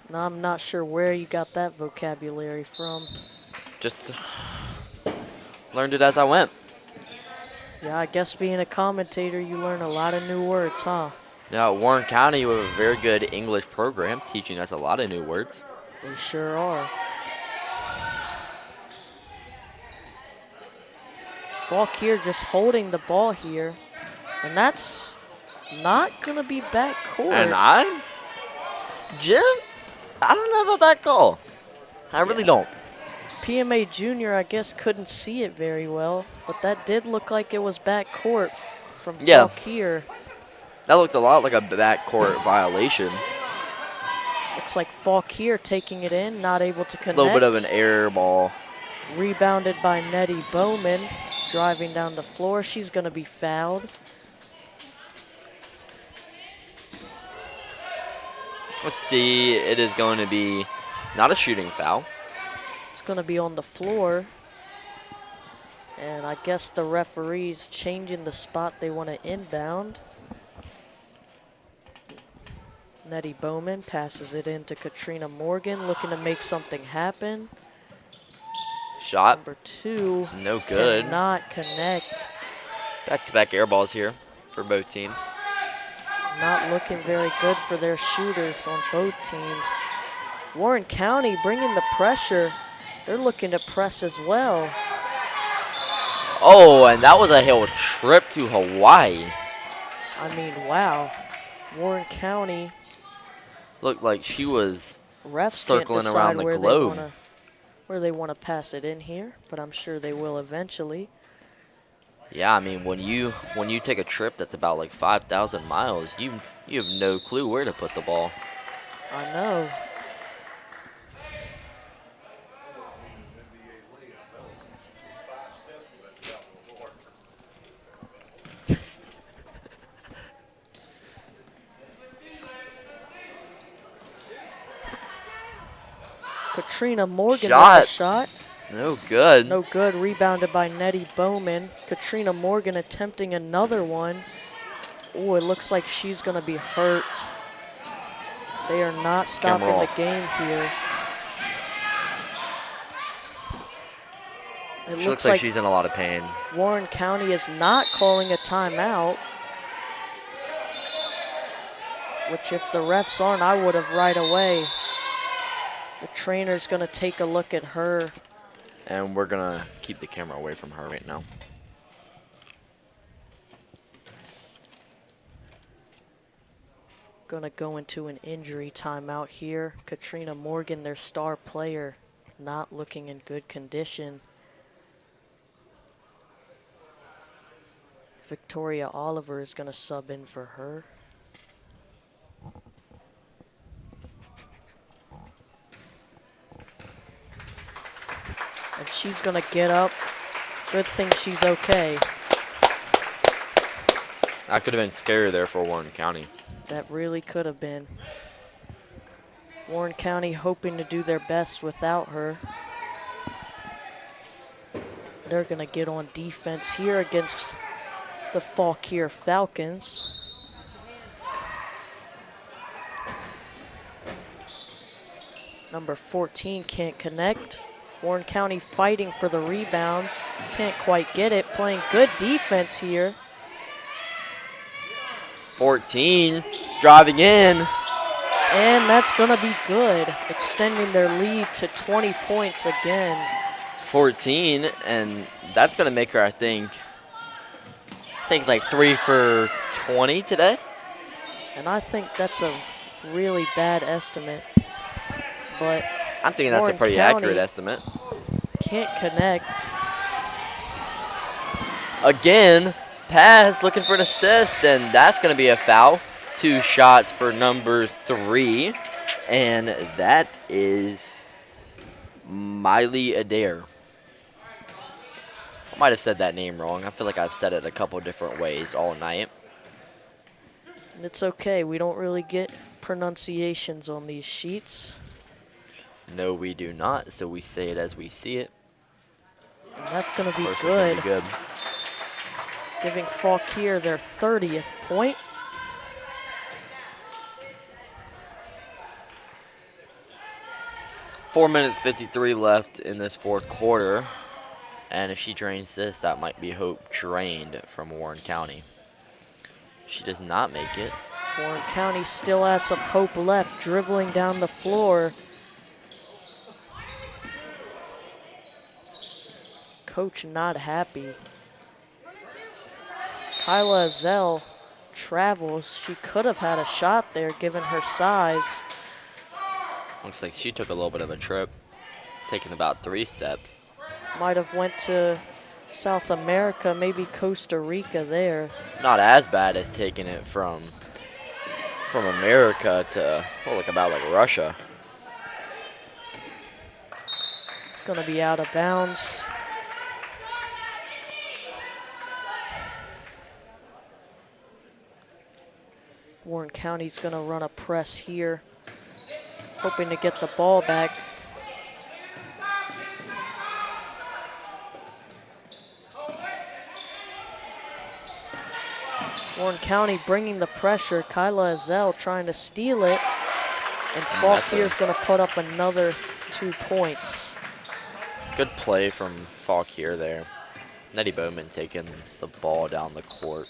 Now, I'm not sure where you got that vocabulary from. Just learned it as I went. Yeah, I guess being a commentator, you learn a lot of new words, huh? Now, Warren County with a very good English program, teaching us a lot of new words. They sure are. Fauquier just holding the ball here, and that's not going to be backcourt. And Jim, I don't know about that call. I really don't. PMA Junior, I guess, couldn't see it very well, but that did look like it was backcourt from Fauquier. That looked a lot like a backcourt violation. Looks like Fauquier taking it in, not able to connect. A little bit of an air ball. Rebounded by Nettie Bowman, driving down the floor. She's going to be fouled. Let's see, it is going to be not a shooting foul. It's going to be on the floor. And I guess the referee's changing the spot they want to inbound. Nettie Bowman passes it in to Katrina Morgan, looking to make something happen. Shot. Number 2. No good. Cannot connect. Back-to-back air balls here for both teams. Not looking very good for their shooters on both teams. Warren County bringing the pressure. They're looking to press as well. Oh, and that was a whole trip to Hawaii. I mean, wow. Warren County. Looked like she was refs circling around the globe. Where they want to pass it in here, but I'm sure they will eventually. Yeah, I mean, when you take a trip that's about like 5,000 miles, you have no clue where to put the ball. I know. Katrina Morgan with the shot. No good. No good. Rebounded by Nettie Bowman. Katrina Morgan attempting another one. Oh, it looks like she's going to be hurt. They are not stopping the game here. It looks like she's in a lot of pain. Warren County is not calling a timeout, which if the refs aren't, I would have right away. The trainer's going to take a look at her. And we're going to keep the camera away from her right now. Going to go into an injury timeout here. Katrina Morgan, their star player, not looking in good condition. Victoria Oliver is going to sub in for her. And she's going to get up. Good thing she's okay. That could have been scary there for Warren County. That really could have been. Warren County hoping to do their best without her. They're going to get on defense here against the Fauquier Falcons. Number 14 can't connect. Warren County fighting for the rebound. Can't quite get it. Playing good defense here. 14 driving in. And that's going to be good. Extending their lead to 20 points again. 14, and that's going to make her, I think like 3 for 20 today. And I think that's a really bad estimate. But I'm thinking that's a pretty accurate estimate. Can't connect. Again, pass, looking for an assist, and that's going to be a foul. 2 shots for number 3, and that is Miley Adair. I might have said that name wrong. I feel like I've said it a couple different ways all night. It's okay. We don't really get pronunciations on these sheets. No, we do not, so we say it as we see it. And that's going to be First good. one's gonna be good. Giving Fauquier their 30th point. Four minutes 53 left in this fourth quarter. And if she drains this, that might be hope drained from Warren County. She does not make it. Warren County still has some hope left, dribbling down the floor. Coach not happy. Kyla Azell travels. She could have had a shot there given her size. Looks like she took a little bit of a trip, taking about 3 steps. Might have went to South America, maybe Costa Rica there. Not as bad as taking it from America to, well, about like Russia. It's going to be out of bounds. Warren County's going to run a press here, hoping to get the ball back. Warren County bringing the pressure. Kyla Azell trying to steal it. And Faukier's going to put up another 2 points. Good play from Fauquier there. Nettie Bowman taking the ball down the court.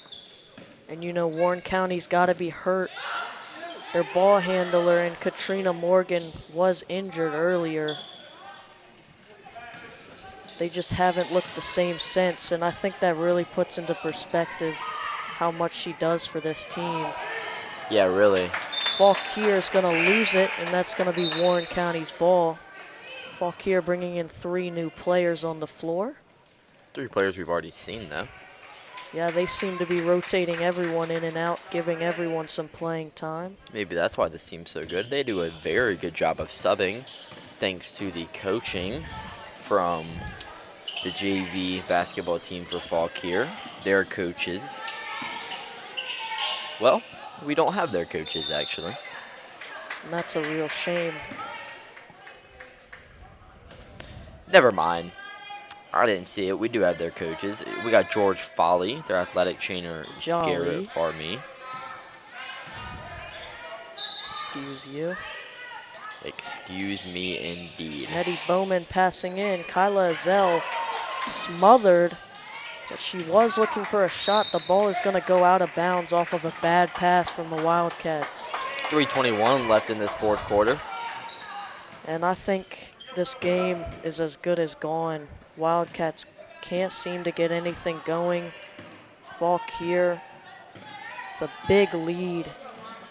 And you know, Warren County's got to be hurt. Their ball handler and Katrina Morgan was injured earlier. They just haven't looked the same since, and I think that really puts into perspective how much she does for this team. Yeah, really. Fauquier is going to lose it, and that's going to be Warren County's ball. Fauquier bringing in 3 new players on the floor. 3 players we've already seen, though. Yeah, they seem to be rotating everyone in and out, giving everyone some playing time. Maybe that's why this team's so good. They do a very good job of subbing, thanks to the coaching from the JV basketball team for Fauquier. Their coaches. Well, we don't have their coaches, actually. And that's a real shame. Never mind. I didn't see it. We do have their coaches. We got George Foley, their athletic trainer, Jolly. Garrett Farmy. Excuse you. Excuse me, indeed. Nettie Bowman passing in. Kyla Azell smothered, but she was looking for a shot. The ball is going to go out of bounds off of a bad pass from the Wildcats. 3:21 left in this fourth quarter. And I think this game is as good as gone. Wildcats can't seem to get anything going. Fauquier, the big lead.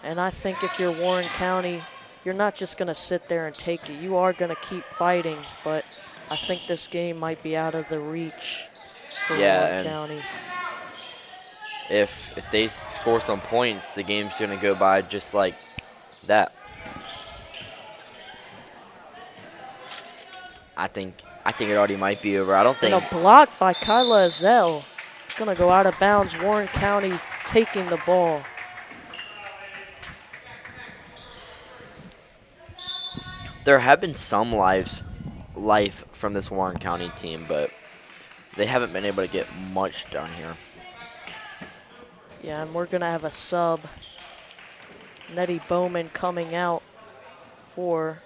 And I think if you're Warren County, you're not just going to sit there and take it. You are going to keep fighting, but I think this game might be out of the reach for Warren County. if they score some points, the game's going to go by just like that. I think it already might be over. I don't And think. a block by Kyla Azell. It's going to go out of bounds. Warren County taking the ball. There have been some life from this Warren County team, but they haven't been able to get much done here. Yeah, and we're going to have a sub. Nettie Bowman coming out for,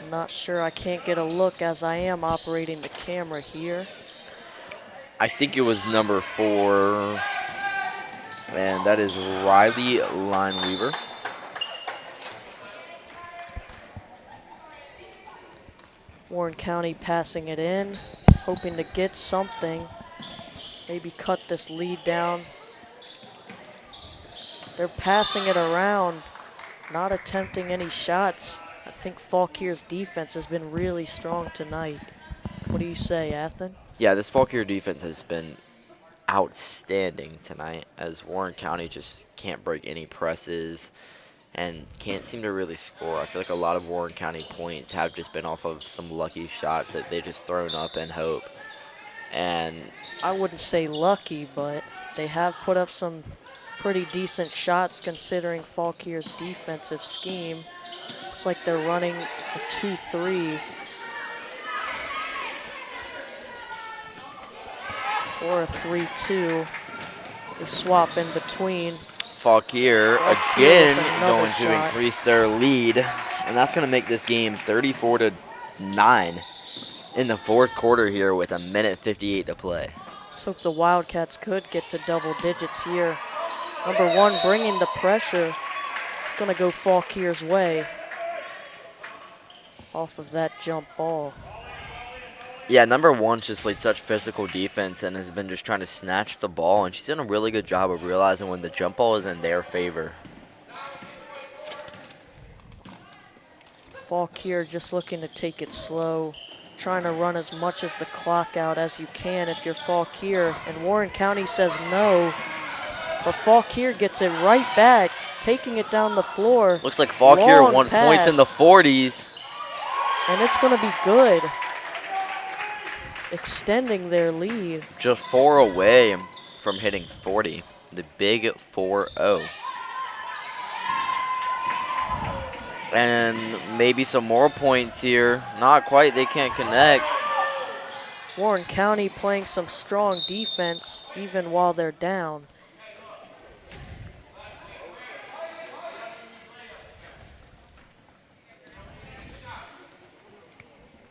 I'm not sure, I can't get a look as I am operating the camera here. I think it was number 4, and that is Riley Lineweaver. Warren County passing it in, hoping to get something, maybe cut this lead down. They're passing it around, not attempting any shots. I think Fauquier's defense has been really strong tonight. What do you say, Athen? Yeah, this Fauquier defense has been outstanding tonight, as Warren County just can't break any presses and can't seem to really score. I feel like a lot of Warren County points have just been off of some lucky shots that they just thrown up and hope. And I wouldn't say lucky, but they have put up some pretty decent shots considering Fauquier's defensive scheme. Looks like they're running a 2-3. Or a 3-2. They swap in between. Fauquier again going to shot. increase their lead, and that's going to make this game 34-9 in the fourth quarter here with 1:58 to play. Let's hope the Wildcats could get to double digits here. Number 1 bringing the pressure. It's going to go Fauquier's way off of that jump ball. Yeah, number 1's just played such physical defense and has been just trying to snatch the ball, and she's done a really good job of realizing when the jump ball is in their favor. Fauquier just looking to take it slow, trying to run as much as the clock out as you can if you're Fauquier. And Warren County says no, but Fauquier gets it right back, taking it down the floor. Looks like Fauquier Long won points in the pass. 40s. And it's going to be good. Extending their lead. Just 4 away from hitting 40. The big 4-0. And maybe some more points here. Not quite. They can't connect. Warren County playing some strong defense even while they're down.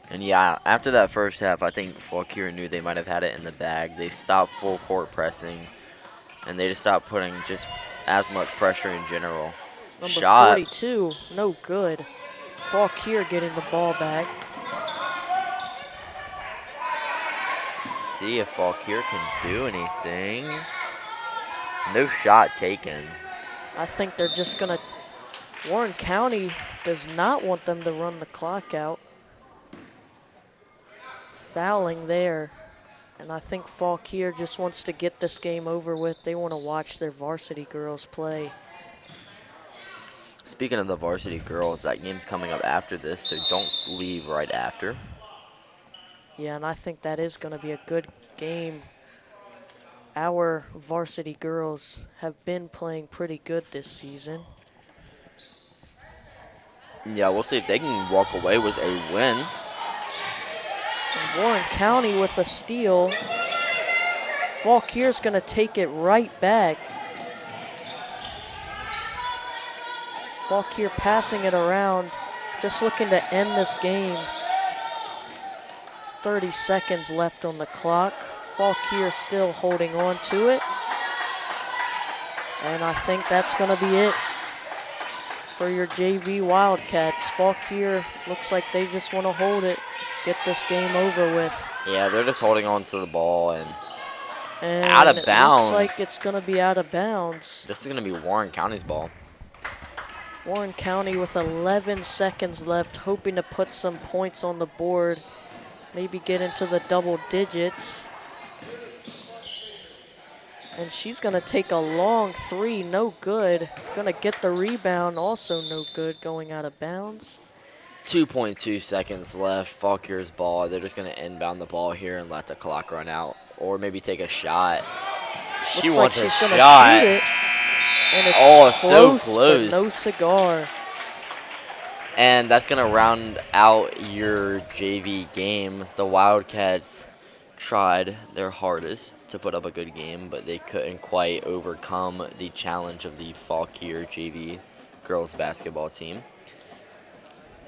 And yeah, after that first half, I think Fauquier knew they might have had it in the bag. They stopped full court pressing, and they just stopped putting just as much pressure in general. Number Shot. 42, no good. Fauquier getting the ball back. Let's see if Fauquier can do anything. No shot taken. I think they're just gonna, Warren County does not want them to run the clock out. Fouling there. And I think Fauquier just wants to get this game over with. They want to watch their varsity girls play. Speaking of the varsity girls, that game's coming up after this, so don't leave right after. Yeah, and I think that is going to be a good game. Our varsity girls have been playing pretty good this season. Yeah, we'll see if they can walk away with a win. And Warren County with a steal. Fauquier's going to take it right back. Fauquier passing it around, just looking to end this game. 30 seconds left on the clock. Fauquier still holding on to it. And I think that's going to be it for your JV Wildcats. Fauquier looks like they just want to hold it, get this game over with. Yeah, they're just holding on to the ball and And out of bounds. Looks like it's going to be out of bounds. This is going to be Warren County's ball. Warren County with 11 seconds left, hoping to put some points on the board, maybe get into the double digits. And she's going to take a long three, no good. Going to get the rebound, also no good, going out of bounds. 2.2 seconds left. Fauquier's ball. They're just going to inbound the ball here and let the clock run out. Or maybe take a shot. She Looks like wants a she's gonna shot. shoot it. And it's Oh, close, so close. but no cigar. And that's going to round out your JV game. The Wildcats tried their hardest to put up a good game, but they couldn't quite overcome the challenge of the Fauquier JV girls basketball team.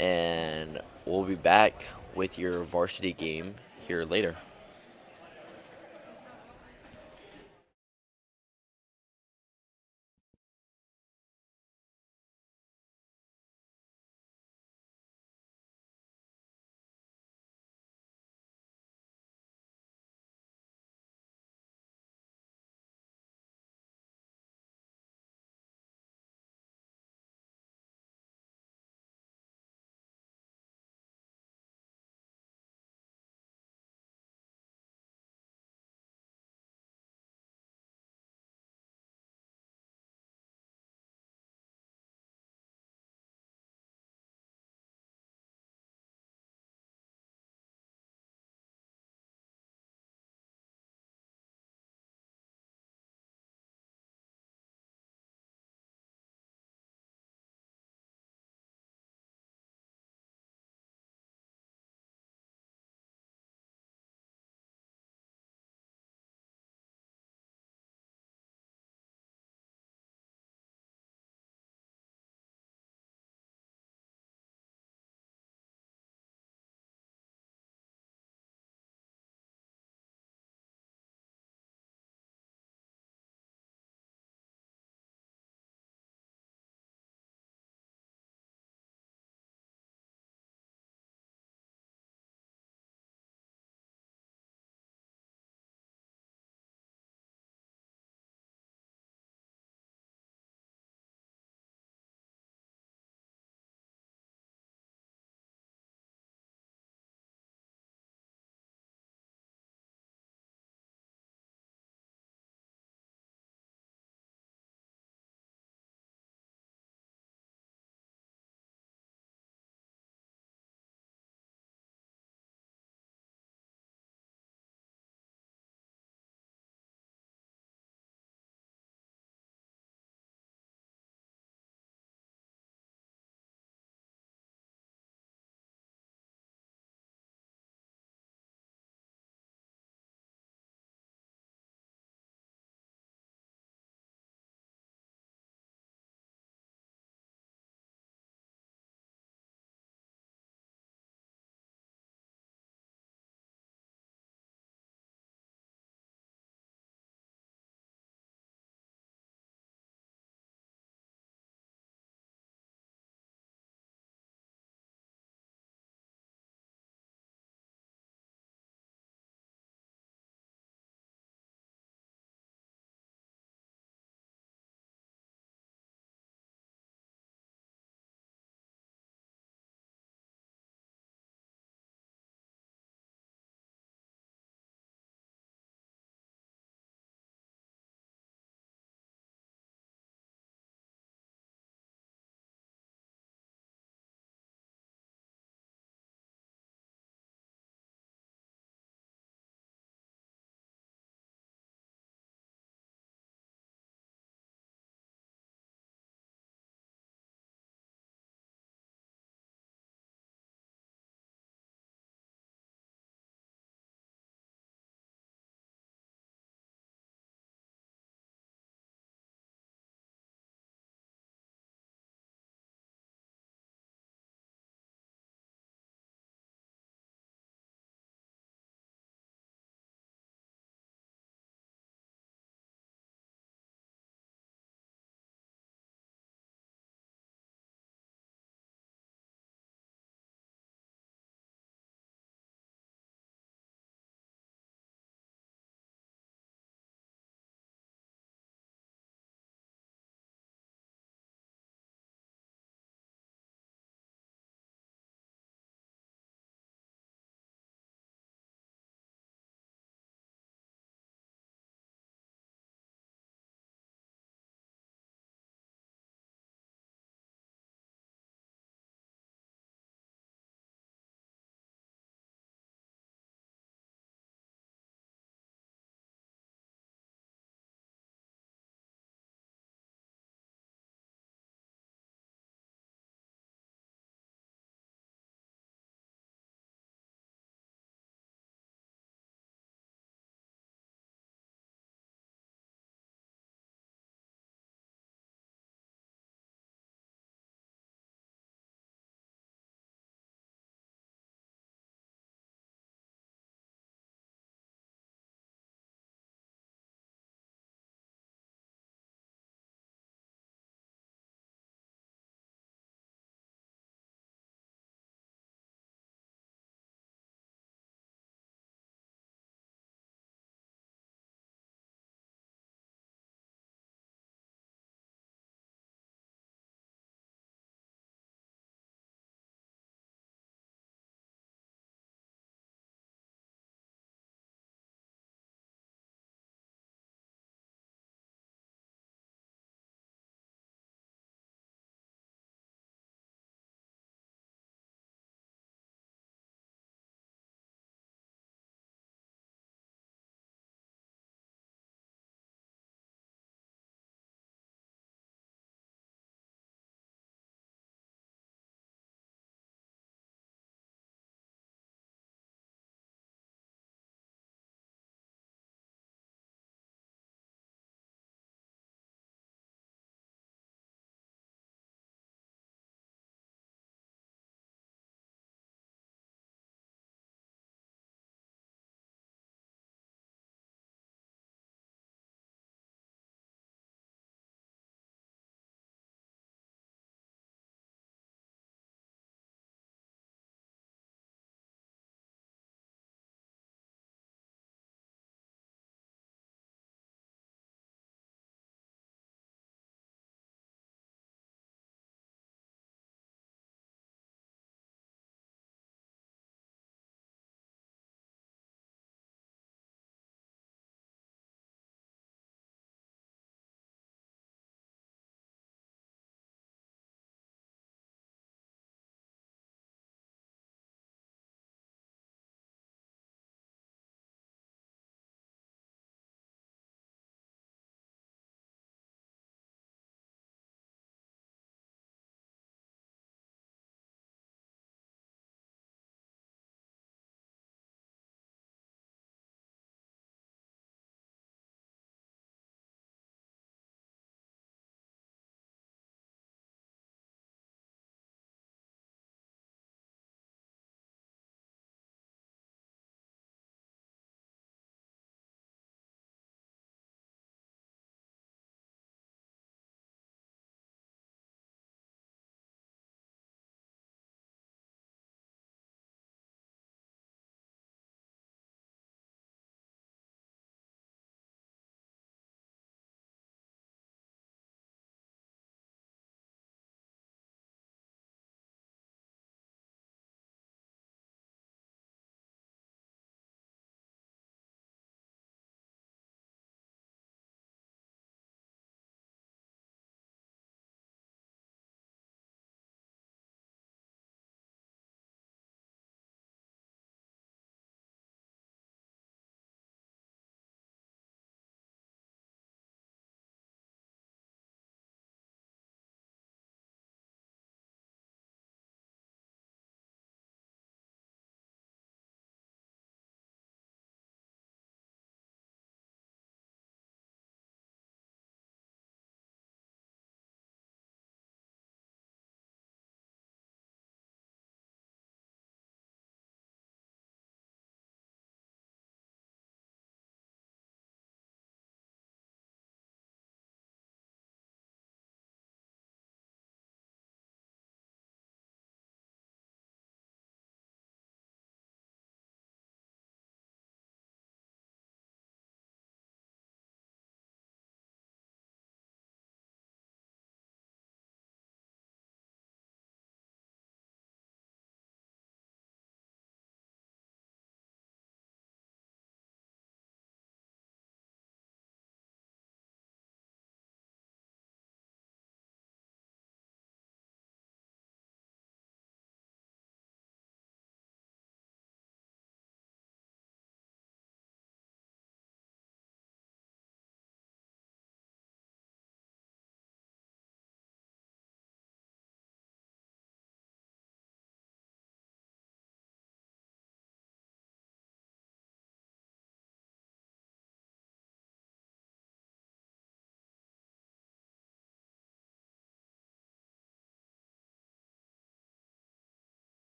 And we'll be back with your varsity game here later.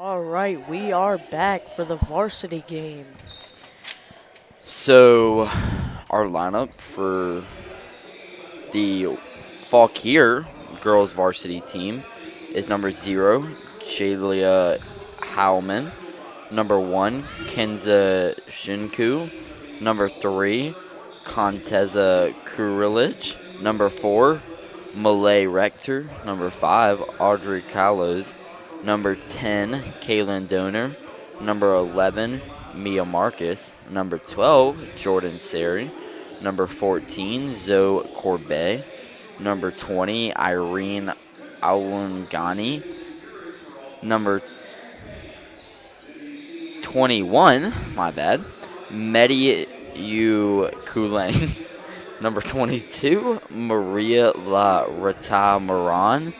All right, we are back for the varsity game. So, our lineup for the Fauquier girls varsity team is number 0, Jalia Howman. Number 1, Kenza Shinku. Number 3, Conteza Kurilich. Number 4, Malay Rector. Number 5, Audrey Kalos. Number 10, Kaylin Donor. Number 11, Mia Marcus. Number 12, Jordan Sari. Number 14, Zoe Corbet. Number 20, Irene Aulungani. Number 21, my bad, Medi Kuleng. Number 22, Maria La Rata Moran.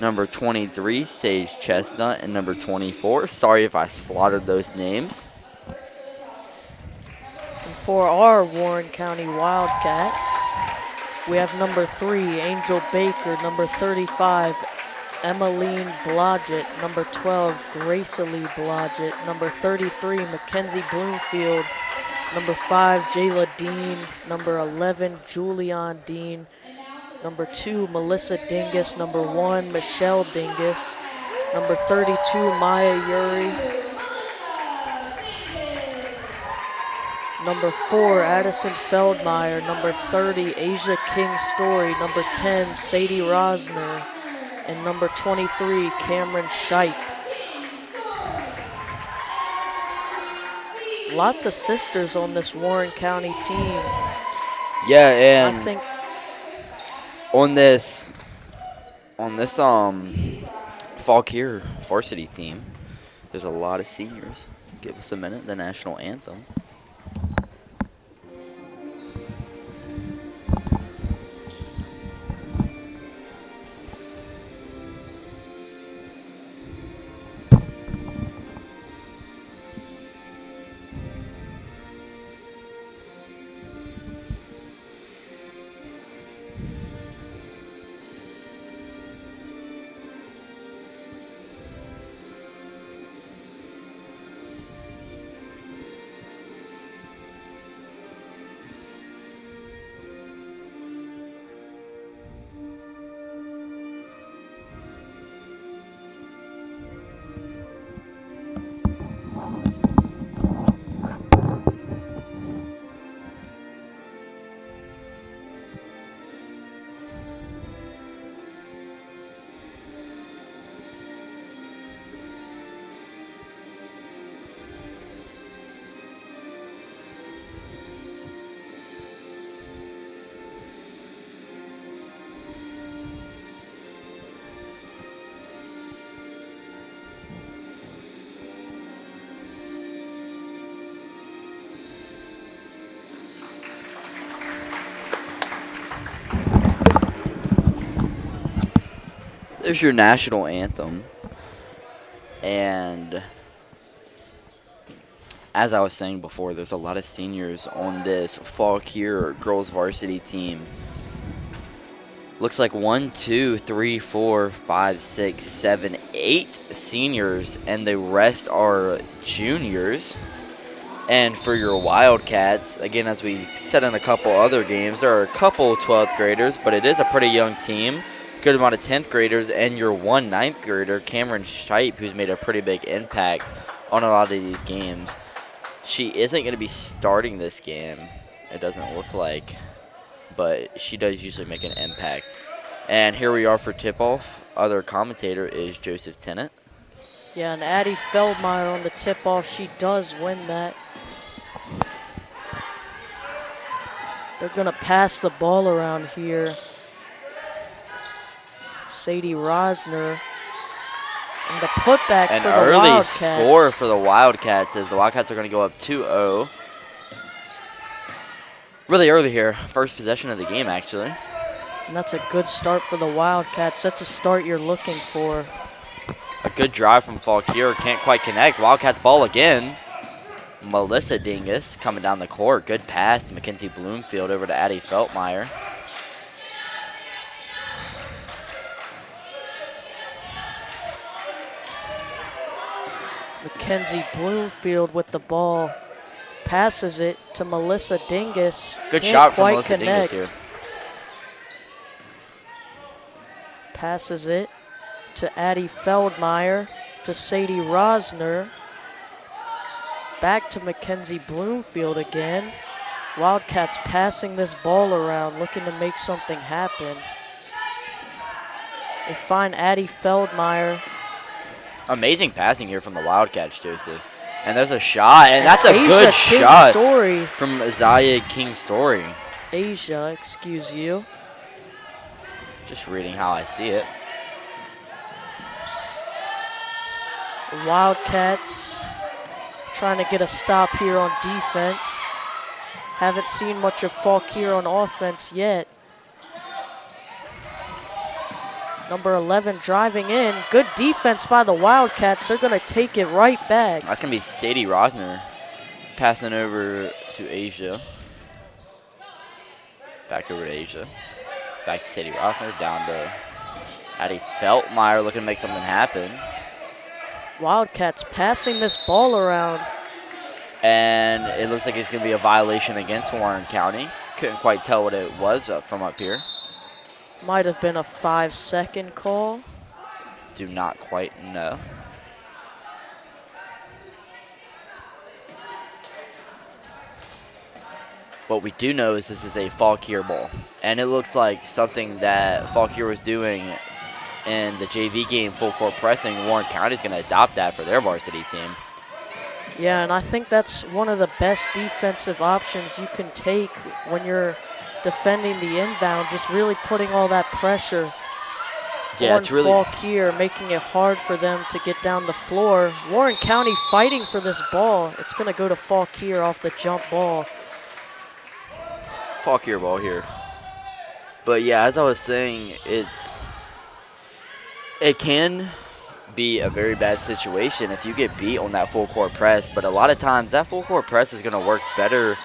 Number 23, Sage Chestnut. And number 24, sorry if I slaughtered those names. And for our Warren County Wildcats, we have number 3, Angel Baker. Number 35, Emmeline Blodgett. Number 12, Gracelie Blodgett. Number 33, Mackenzie Bloomfield. Number 5, Jayla Dean. Number 11, Julian Dean. Number 2, Melissa Dingus. Number 1, Michelle Dingus. Number 32, Maya Yuri. Number 4, Addison Feldmeyer. Number 30, Asia King Story. Number 10, Sadie Rosner. And number 23, Cameron Shipe. Lots of sisters on this Warren County team. Yeah, and I think on this Fauquier varsity team, there's a lot of seniors. Give us a minute, the national anthem. There's your national anthem. And as I was saying before, there's a lot of seniors on this Fauquier girls varsity team. Looks like 1, 2, 3, 4, 5, 6, 7, 8 seniors, and the rest are juniors. And for your Wildcats, again, as we said in a couple other games, there are a couple 12th graders, but it is a pretty young team. Good amount of 10th graders, and your 1 9th grader, Cameron Shipe, who's made a pretty big impact on a lot of these games. She isn't going to be starting this game, it doesn't look like, but she does usually make an impact. And here we are for tip-off. Other commentator is Joseph Tennant. Yeah, and Addie Feldmeyer on the tip-off. She does win that. They're going to pass the ball around here. Sadie Rosner. And the putback An for the early Wildcats. score for the Wildcats as the Wildcats are going to go up 2-0. Really early here. First possession of the game, actually. And that's a good start for the Wildcats. That's a start you're looking for. A good drive from Fauquier. Can't quite connect. Wildcats ball again. Melissa Dingus coming down the court. Good pass to Mackenzie Bloomfield over to Addie Feldmeyer. Mackenzie Bloomfield with the ball. Passes it to Melissa Dingus. Good Can't shot from quite Melissa Dingus connect. here. Passes it to Addie Feldmeyer, to Sadie Rosner. Back to Mackenzie Bloomfield again. Wildcats passing this ball around, looking to make something happen. They find Addie Feldmeyer. Amazing passing here from the Wildcats, Joseph. And there's a shot, and that's a Asia good shot King-Story. from Isaiah King-Story. Asia, excuse you. Just reading how I see it. The Wildcats trying to get a stop here on defense. Haven't seen much of Fauquier on offense yet. Number 11 driving in. Good defense by the Wildcats. They're going to take it right back. That's going to be Sadie Rosner passing over to Asia. Back over to Asia. Back to Sadie Rosner. Down to Addie Feldmeyer looking to make something happen. Wildcats passing this ball around. And it looks like it's going to be a violation against Warren County. Couldn't quite tell what it was from up here. Might have been a 5-second call. Do not quite know. What we do know is this is a Fauquier ball. And it looks like something that Fauquier was doing in the JV game, full court pressing. Warren County is going to adopt that for their varsity team. Yeah, and I think that's one of the best defensive options you can take when you're defending the inbound, just really putting all that pressure on it's really Fauquier, making it hard for them to get down the floor. Warren County fighting for this ball. It's going to go to Fauquier off the jump ball. Fauquier ball here. But yeah, as I was saying, it can be a very bad situation if you get beat on that full court press, but a lot of times that full court press is going to work better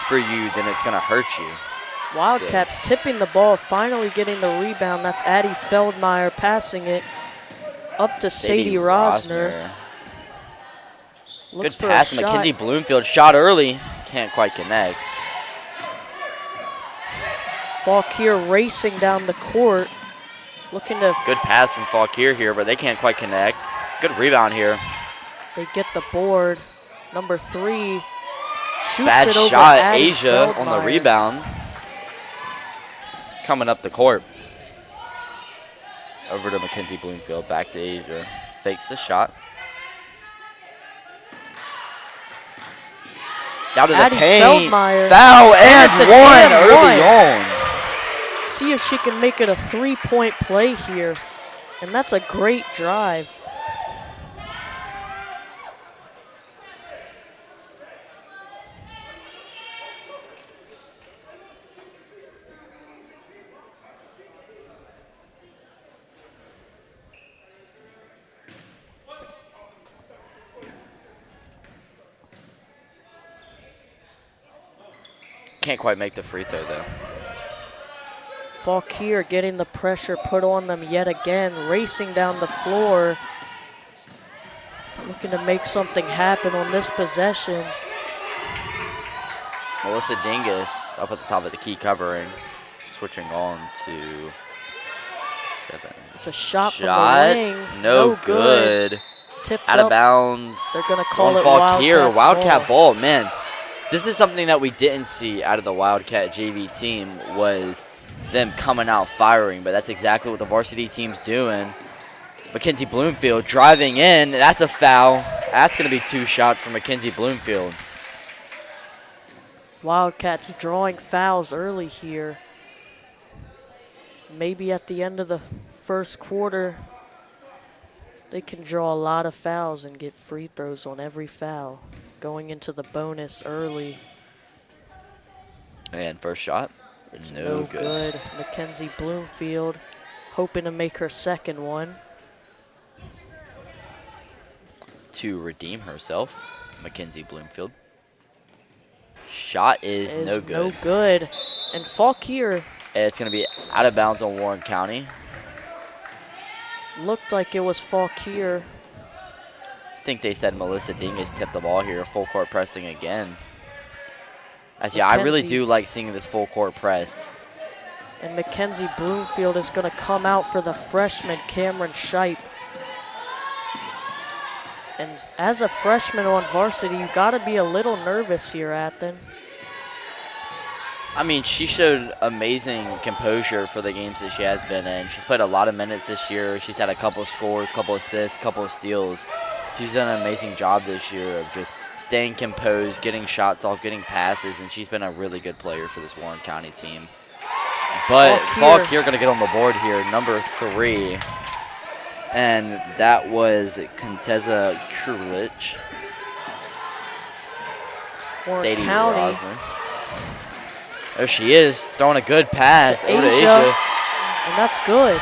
for you than it's going to hurt you. Wildcats tipping the ball, finally getting the rebound. That's Addie Feldmeyer passing it up to Sadie Rosner. Good pass from Mackenzie Bloomfield. Shot early. Can't quite connect. Fauquier racing down the court. Looking to... Good pass from Fauquier here, but they can't quite connect. Good rebound here. They get the board. Number 3 shoots Bad it over shot, Addie Asia Feldmeyer. on the rebound. Coming up the court. Over to Mackenzie Bloomfield, back to Asia. Fakes the shot. Down to the Addie paint. Feldmeyer. Foul and That's a one damn early one. on. See if she can make it a 3-point play here. And that's a great drive. Can't quite make the free throw though. Fauquier getting the pressure put on them yet again, racing down the floor. Looking to make something happen on this possession. Melissa Dingus up at the top of the key covering. Switching on to 7. It's a shot from the wing. No good. Tipped Out of up. bounds. They're going to call it Fauquier. Wildcat ball. ball. Man, this is something that we didn't see out of the Wildcat JV team was them coming out firing, but that's exactly what the varsity team's doing. Mackenzie Bloomfield driving in. That's a foul. That's going to be 2 shots for Mackenzie Bloomfield. Wildcats drawing fouls early here. Maybe at the end of the first quarter, they can draw a lot of fouls and get free throws on every foul. Going into the bonus early. And first shot. It's no good. Mackenzie Bloomfield hoping to make her second one. To redeem herself, Mackenzie Bloomfield. Shot is no good. No good. And Fauquier. It's going to be out of bounds on Warren County. Looked like it was Fauquier. think they said Melissa Dingus tipped the ball here, full court pressing again. Yeah, I really do like seeing this full court press. And Mackenzie Bloomfield is going to come out for the freshman, Cameron Shipe. And as a freshman on varsity, you got to be a little nervous here, Athen. I mean, she showed amazing composure for the games that she has been in. She's played a lot of minutes this year. She's had a couple scores, couple assists, couple of steals. She's done an amazing job this year of just staying composed, getting shots off, getting passes, and she's been a really good player for this Warren County team. But Fauquier going to get on the board here, number 3. And that was Contessa Kurlich. Sadie County. Rosner. There she is, throwing a good pass over to Asia. And that's good.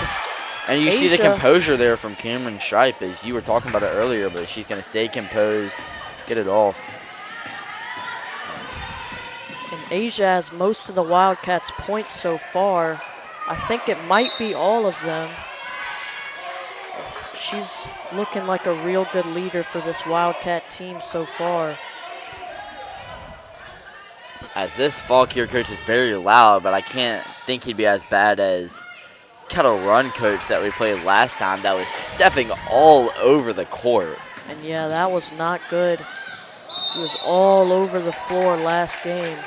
And you see the composure there from Cameron Shipe, as you were talking about it earlier, but she's going to stay composed, get it off. And Asia has most of the Wildcats' points so far. I think it might be all of them. She's looking like a real good leader for this Wildcat team so far. As this Fauquier coach is very loud, but I can't think he'd be as bad as Kettle Run coach that we played last time that was stepping all over the court. And yeah, that was not good. He was all over the floor last game.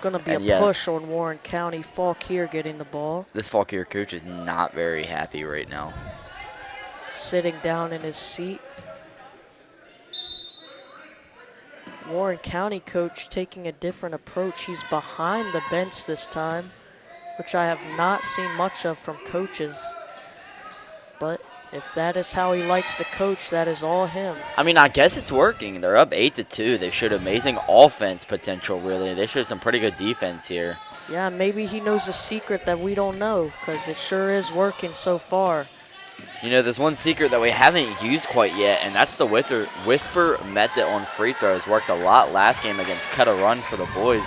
Gonna be a push on Warren County. Fauquier getting the ball. This Fauquier coach is not very happy right now. Sitting down in his seat. Warren County coach taking a different approach. He's behind the bench this time, which I have not seen much of from coaches. But if that is how he likes to coach, that is all him. I mean, I guess it's working. They're up 8-2. They showed amazing offense potential, really. They showed some pretty good defense here. Yeah, maybe he knows a secret that we don't know, because it sure is working so far. You know, there's one secret that we haven't used quite yet, and that's the whisper method on free throws. Worked a lot last game against Cut a Run for the boys.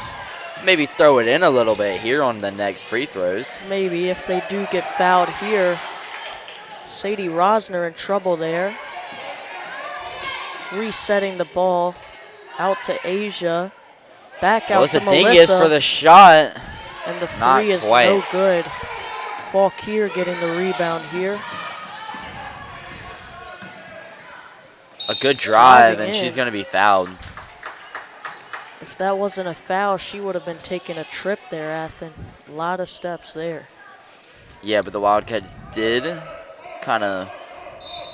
Maybe throw it in a little bit here on the next free throws. Maybe if they do get fouled here. Sadie Rosner in trouble there. Resetting the ball out to Asia. Back out to Melissa. Dingus for the shot. And the three is no good. Fauquier getting the rebound here. A good drive, and she's going to be fouled. If that wasn't a foul, she would have been taking a trip there, Athen. A lot of steps there. Yeah, but the Wildcats did kind of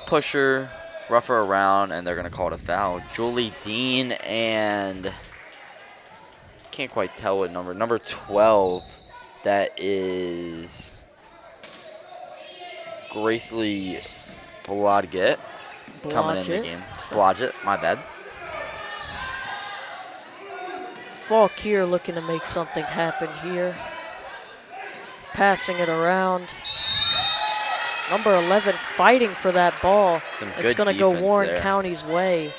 push her, rough her around, and they're going to call it a foul. Julie Dean and can't quite tell what number. Number 12, that is Gracely Blodgett coming in the game. Blodgett, my bad. Fauquier looking to make something happen here. Passing it around. Number 11 fighting for that ball. It's going to go Warren County's way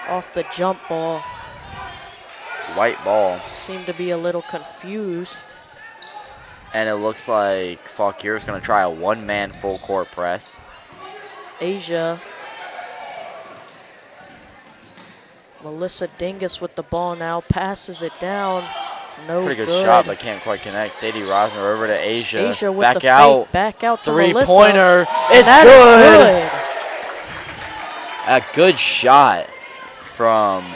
off the jump ball. White ball. Seemed to be a little confused. And it looks like Fauquier is going to try a one-man full court press. Asia. Melissa Dingus with the ball now, passes it down. No good. Pretty good shot, but can't quite connect. Sadie Rosner over to Asia. Asia with the fake, back out to Melissa. Three-pointer. It's good. A good shot from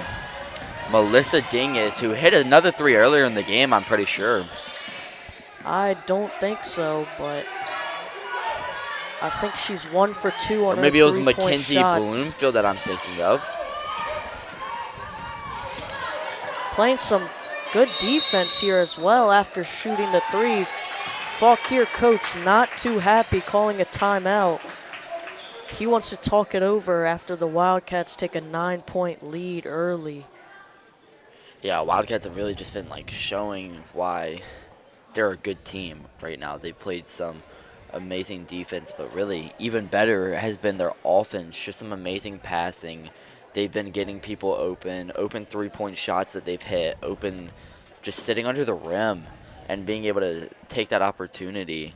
Melissa Dingus, who hit another three earlier in the game, I'm pretty sure. I don't think so, but I think she's 1 for 2 on her 3-point shots. Maybe it was Mackenzie Bloomfield that I'm thinking of. Playing some good defense here as well after shooting the three. Fauquier coach not too happy, calling a timeout. He wants to talk it over after the Wildcats take a 9-point lead early. Yeah, Wildcats have really just been like showing why they're a good team right now. They played some amazing defense, but really even better has been their offense. Just some amazing passing. They've been getting people open 3-point shots that they've hit, open just sitting under the rim and being able to take that opportunity.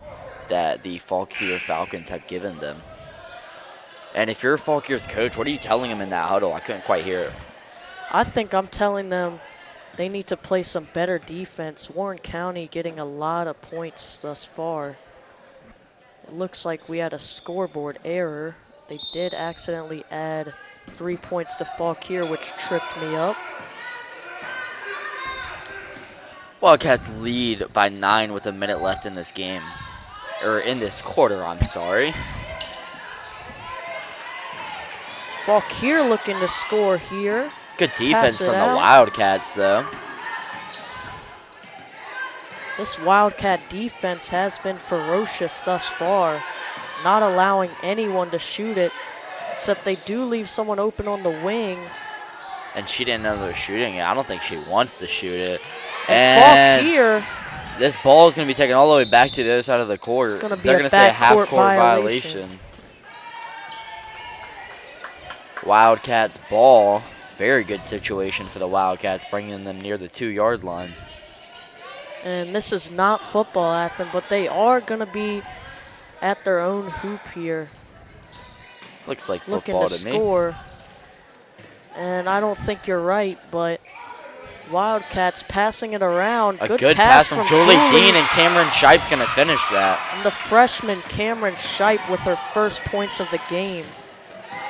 that the Fauquier Falcons have given them. And if you're Fauquier's coach, what are you telling him in that huddle? I couldn't quite hear it. I think I'm telling them they need to play some better defense. Warren County getting a lot of points thus far. It looks like we had a scoreboard error. They did accidentally add 3 points to Fauquier, which tripped me up. Wildcats lead by 9 with a minute left in this game. Or in this quarter, I'm sorry. Fauquier looking to score here. Good defense from the out. Wildcats, though. This Wildcat defense has been ferocious thus far, not allowing anyone to shoot it, except they do leave someone open on the wing. And she didn't know they were shooting it. I don't think she wants to shoot it. And Fauquier, this ball is going to be taken all the way back to the other side of the court. It's gonna be They're a going to say a half-court violation. Wildcats ball. Very good situation for the Wildcats, bringing them near the 2-yard line. And this is not football, Athen, but they are going to be at their own hoop here. Looks like looking football to to me. Score. And I don't think you're right, but Wildcats passing it around. A good pass from Julie Dean, and Cameron Shipe's going to finish that. And the freshman Cameron Shipe with her first points of the game.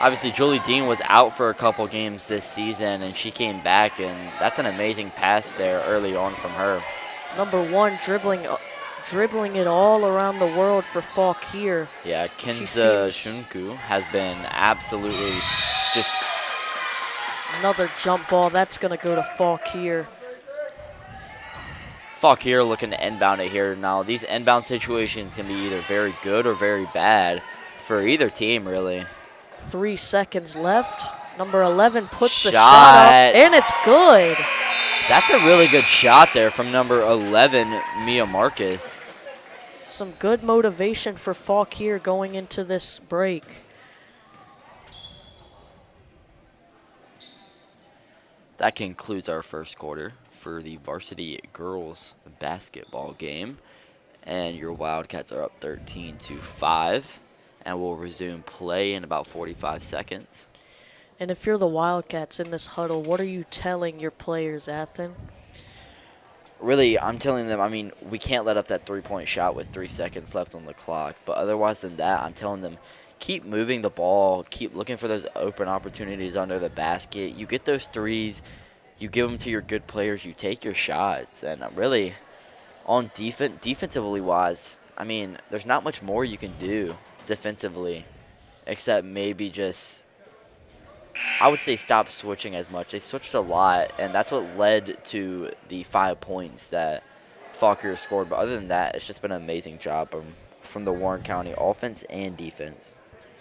Obviously, Julie Dean was out for a couple games this season, and she came back, and that's an amazing pass there early on from her. Number 1, dribbling it all around the world for Fauquier. Yeah, Kinza Shunku has been absolutely just... Another jump ball. That's going to go to Fauquier. Fauquier looking to inbound it here. Now, these inbound situations can be either very good or very bad for either team, really. 3 seconds left. Number 11 puts the shot up, and it's good. That's a really good shot there from number 11, Mia Marcus. Some good motivation for Fauquier going into this break. That concludes our first quarter for the varsity girls basketball game. And your Wildcats are up 13-5. And we'll resume play in about 45 seconds. And if you're the Wildcats in this huddle, what are you telling your players, Athen? Really, I'm telling them, I mean, we can't let up that three-point shot with 3 seconds left on the clock. But otherwise than that, I'm telling them, keep moving the ball, keep looking for those open opportunities under the basket. You get those threes, you give them to your good players, you take your shots. And really, on defensively wise, I mean, there's not much more you can do defensively, except maybe just, I would say, stop switching as much. They switched a lot, and that's what led to the 5 points that Fauquier scored. But other than that, it's just been an amazing job from the Warren County offense and defense.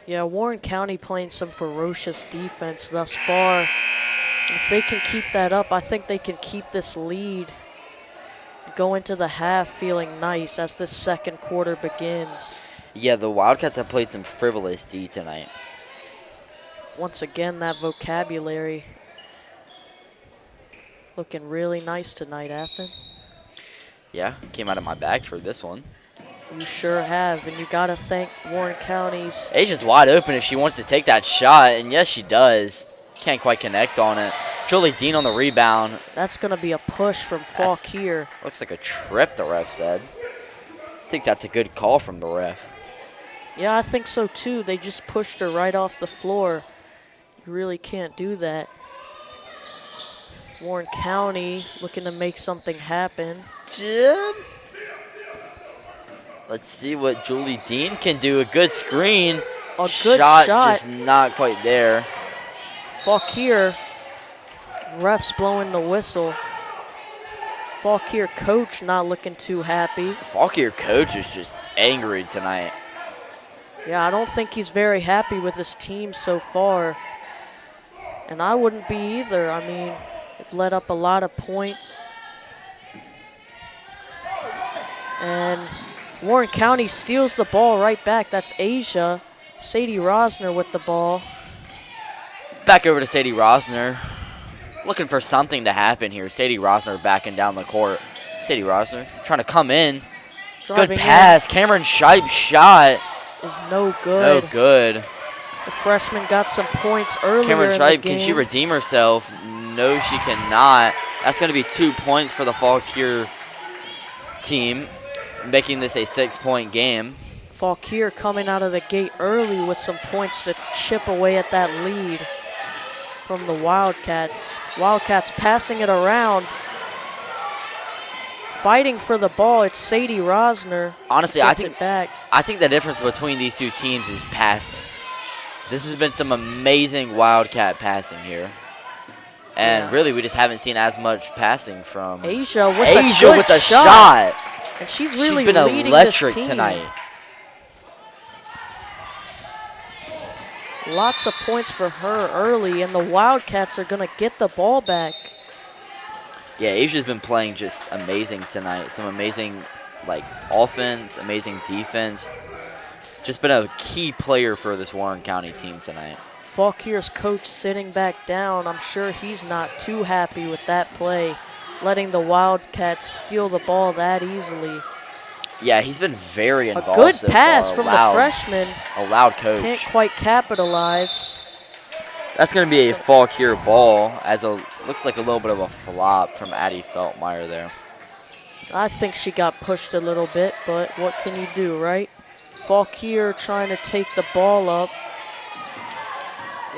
Yeah, Warren County playing some ferocious defense thus far. If they can keep that up, I think they can keep this lead, go into the half feeling nice as this second quarter begins. Yeah, the Wildcats have played some frivolous D tonight. Once again, that vocabulary looking really nice tonight, Athen. Yeah, came out of my bag for this one. You sure have, and you got to thank Warren County's. Asia's wide open if she wants to take that shot, and yes, she does. Can't quite connect on it. Julie Dean on the rebound. That's going to be a push from Fauquier. Looks like a trip, the ref said. I think that's a good call from the ref. Yeah, I think so too. They just pushed her right off the floor. You really can't do that. Warren County looking to make something happen. Jim. Let's see what Julie Dean can do. A good screen. A good shot. Just not quite there. Fauquier, refs blowing the whistle. Fauquier coach not looking too happy. Fauquier coach is just angry tonight. Yeah, I don't think he's very happy with his team so far. And I wouldn't be either. I mean, they've let up a lot of points. And Warren County steals the ball right back. That's Asia. Sadie Rosner with the ball. Back over to Sadie Rosner. Looking for something to happen here. Sadie Rosner backing down the court. Sadie Rosner trying to come in. Driving Good pass. Cameron Shipe shot. is no good. No good. The freshman got some points earlier Cameron in the Shipe, game. can she redeem herself? No, she cannot. That's going to be 2 points for the Fauquier team, making this a 6-point game. Fauquier coming out of the gate early with some points to chip away at that lead from the Wildcats. Wildcats passing it around, fighting for the ball. It's Sadie Rosner. Honestly, gets it back. I think the difference between these two teams is passing. This has been some amazing Wildcat passing here. And really, we just haven't seen as much passing from Asia with a shot. And she's really been leading electric this team tonight. Lots of points for her early, and the Wildcats are going to get the ball back. Yeah, Asia's been playing just amazing tonight. Some amazing, offense, amazing defense. Just been a key player for this Warren County team tonight. Fauquier's coach sitting back down. I'm sure he's not too happy with that play, letting the Wildcats steal the ball that easily. Yeah, he's been very involved. A good so pass far. from the freshman. A loud coach. Can't quite capitalize. That's going to be a Fauquier ball, as looks like a little bit of a flop from Addie Feltmeyer there. I think she got pushed a little bit, but what can you do, right? Fauquier trying to take the ball up.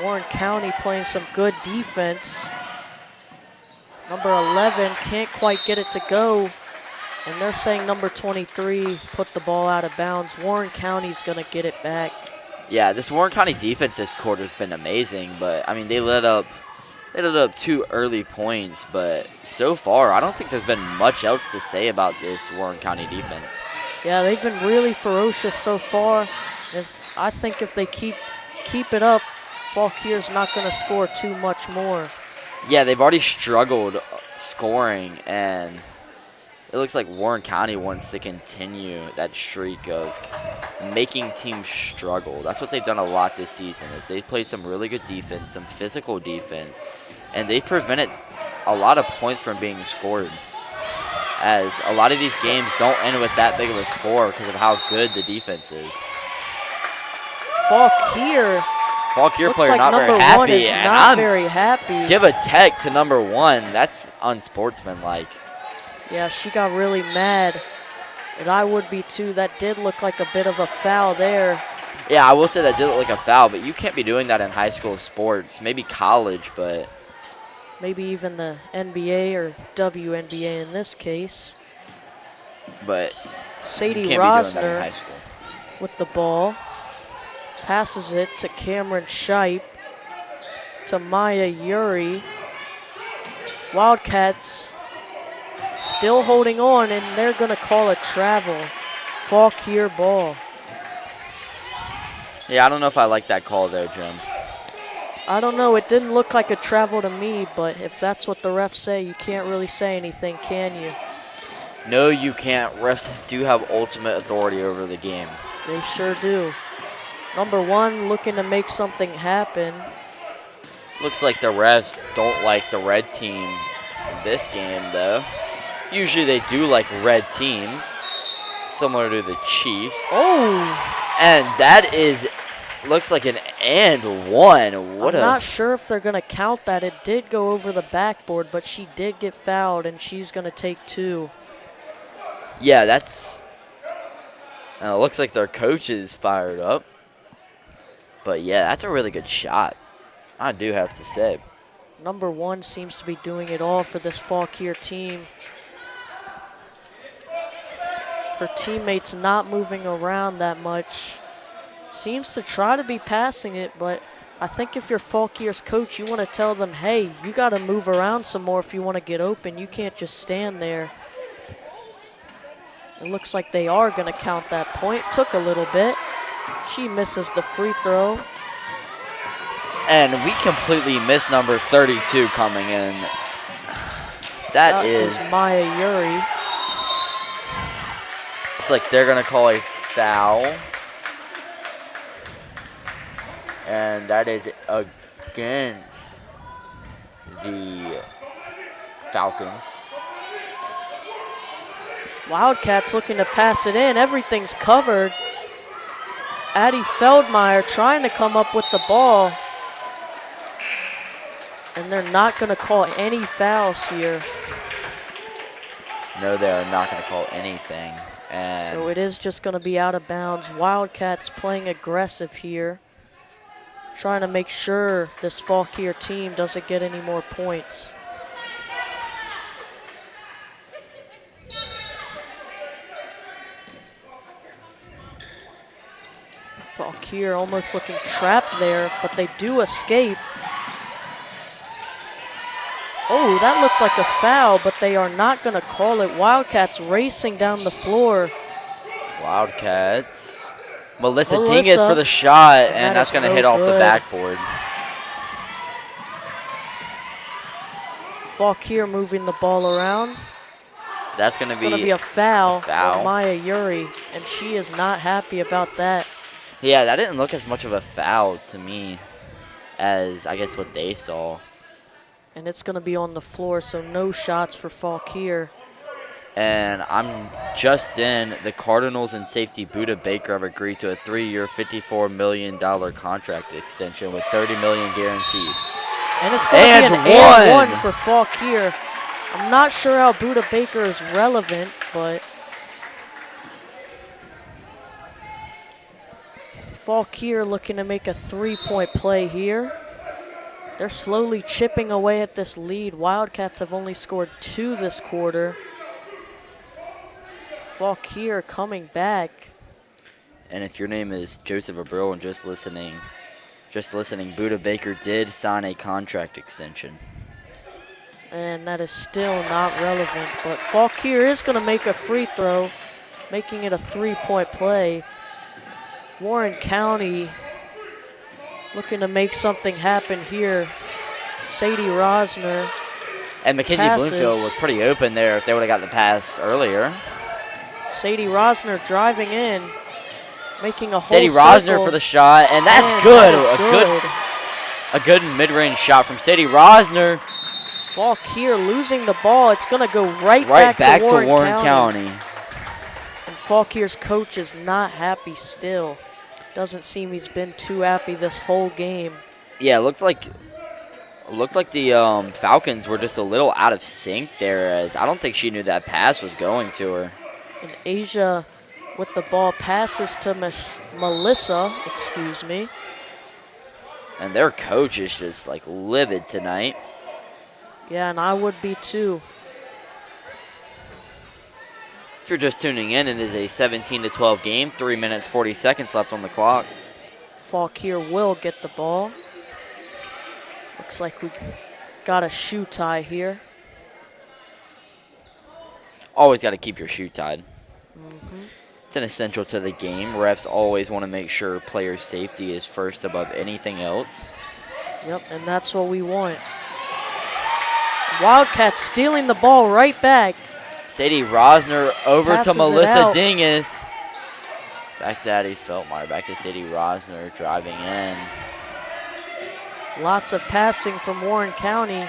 Warren County playing some good defense. Number 11 can't quite get it to go. And they're saying number 23 put the ball out of bounds. Warren County's going to get it back. Yeah, this Warren County defense this quarter has been amazing, but I mean they let up 2 early points, but so far I don't think there's been much else to say about this Warren County defense. Yeah, they've been really ferocious so far. I think if they keep it up, Fauquier's not going to score too much more. Yeah, they've already struggled scoring, and it looks like Warren County wants to continue that streak of making teams struggle. That's what they've done a lot this season, is they've played some really good defense, some physical defense, and they've prevented a lot of points from being scored, as a lot of these games don't end with that big of a score because of how good the defense is. Fauquier looks player like not number very happy. one is and not I'm very happy. Give a tech to number 1. That's unsportsmanlike. Yeah, she got really mad. And I would be too. That did look like a bit of a foul there. Yeah, I will say that did look like a foul, but you can't be doing that in high school sports. Maybe college, but maybe even the NBA or WNBA in this case. But Sadie you can't be doing that in Rosner high school. with the ball. Passes it to Cameron Shipe, to Maya Uri. Wildcats still holding on, and they're going to call a travel. Fauquier ball. Yeah, I don't know if I like that call there, Jim. I don't know. It didn't look like a travel to me, but if that's what the refs say, you can't really say anything, can you? No, you can't. Refs do have ultimate authority over the game. They sure do. Number 1 looking to make something happen. Looks like the refs don't like the red team in this game, though. Usually they do like red teams, similar to the Chiefs. Oh! And that looks like an and 1. I'm not sure if they're going to count that. It did go over the backboard, but she did get fouled, and she's going to take 2. Yeah, that's... And it looks like their coach is fired up. But, yeah, that's a really good shot, I do have to say. Number 1 seems to be doing it all for this Fauquier team. Her teammates not moving around that much. Seems to try to be passing it, but I think if you're Fauquier's coach, you want to tell them, hey, you got to move around some more if you want to get open. You can't just stand there. It looks like they are going to count that point. Took a little bit. She misses the free throw. And we completely missed number 32 coming in. That is Maya Uri. Looks like they're going to call a foul. And that is against the Falcons. Wildcats looking to pass it in. Everything's covered. Addie Feldmeyer trying to come up with the ball. And they're not going to call any fouls here. No, they are not going to call anything. And So it is just going to be out of bounds. Wildcats playing aggressive here. Trying to make sure this Fauquier team doesn't get any more points. Fauquier almost looking trapped there, but they do escape. Oh, that looked like a foul, but they are not going to call it. Wildcats racing down the floor. Wildcats. Melissa Dingus for the shot, and that's going to hit off the backboard. Fauquier moving the ball around. That's going to be a foul on Maya Yuri, and she is not happy about that. Yeah, that didn't look as much of a foul to me as I guess what they saw. And it's going to be on the floor, so no shots for Fauquier. And I'm just in. The Cardinals and safety Buda Baker have agreed to a 3-year, $54 million contract extension with $30 million guaranteed. And it's going to be an and one for Fauquier. I'm not sure how Buda Baker is relevant, but Fauquier looking to make a three-point play here. They're slowly chipping away at this lead. Wildcats have only scored 2 this quarter. Fauquier coming back. And if your name is Joseph Abril and just listening, Buda Baker did sign a contract extension. And that is still not relevant. But Fauquier is going to make a free throw, making it a three-point play. Warren County looking to make something happen here. Sadie Rosner. And Mackenzie Bloomfield was pretty open there if they would have got the pass earlier. Sadie Rosner driving in, making a whole Sadie Rosner for the shot, and that's good. A good mid-range shot from Sadie Rosner. Fauquier losing the ball. It's going to go right back to Warren County. And Faukier's coach is not happy still. Doesn't seem he's been too happy this whole game. Yeah, it looked like the Falcons were just a little out of sync there, as I don't think she knew that pass was going to her. And Asia with the ball passes to Melissa, And their coach is just like livid tonight. Yeah, and I would be too. If you're just tuning in, it is a 17-12 game, 3 minutes, 40 seconds left on the clock. Fauquier will get the ball. Looks like we got a shoe tie here. Always got to keep your shoe tied. It's an essential to the game. Refs always want to make sure player safety is first above anything else. Yep, and that's what we want. Wildcats stealing the ball right back. Sadie Rosner over Passes to Melissa Dingus. Back to Addie Feldmeyer, back to Sadie Rosner driving in. Lots of passing from Warren County.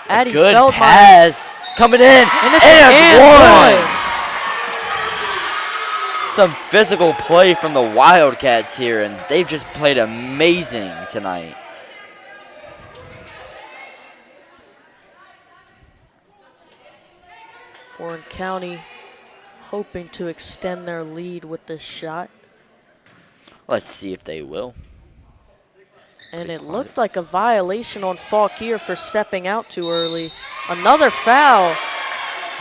Addie good Feldmeyer pass coming in, and it's and one. Some physical play from the Wildcats here, and they've just played amazing tonight. Warren County hoping to extend their lead with this shot. Let's see if they will. And it looked like a violation on Fauquier for stepping out too early. Another foul.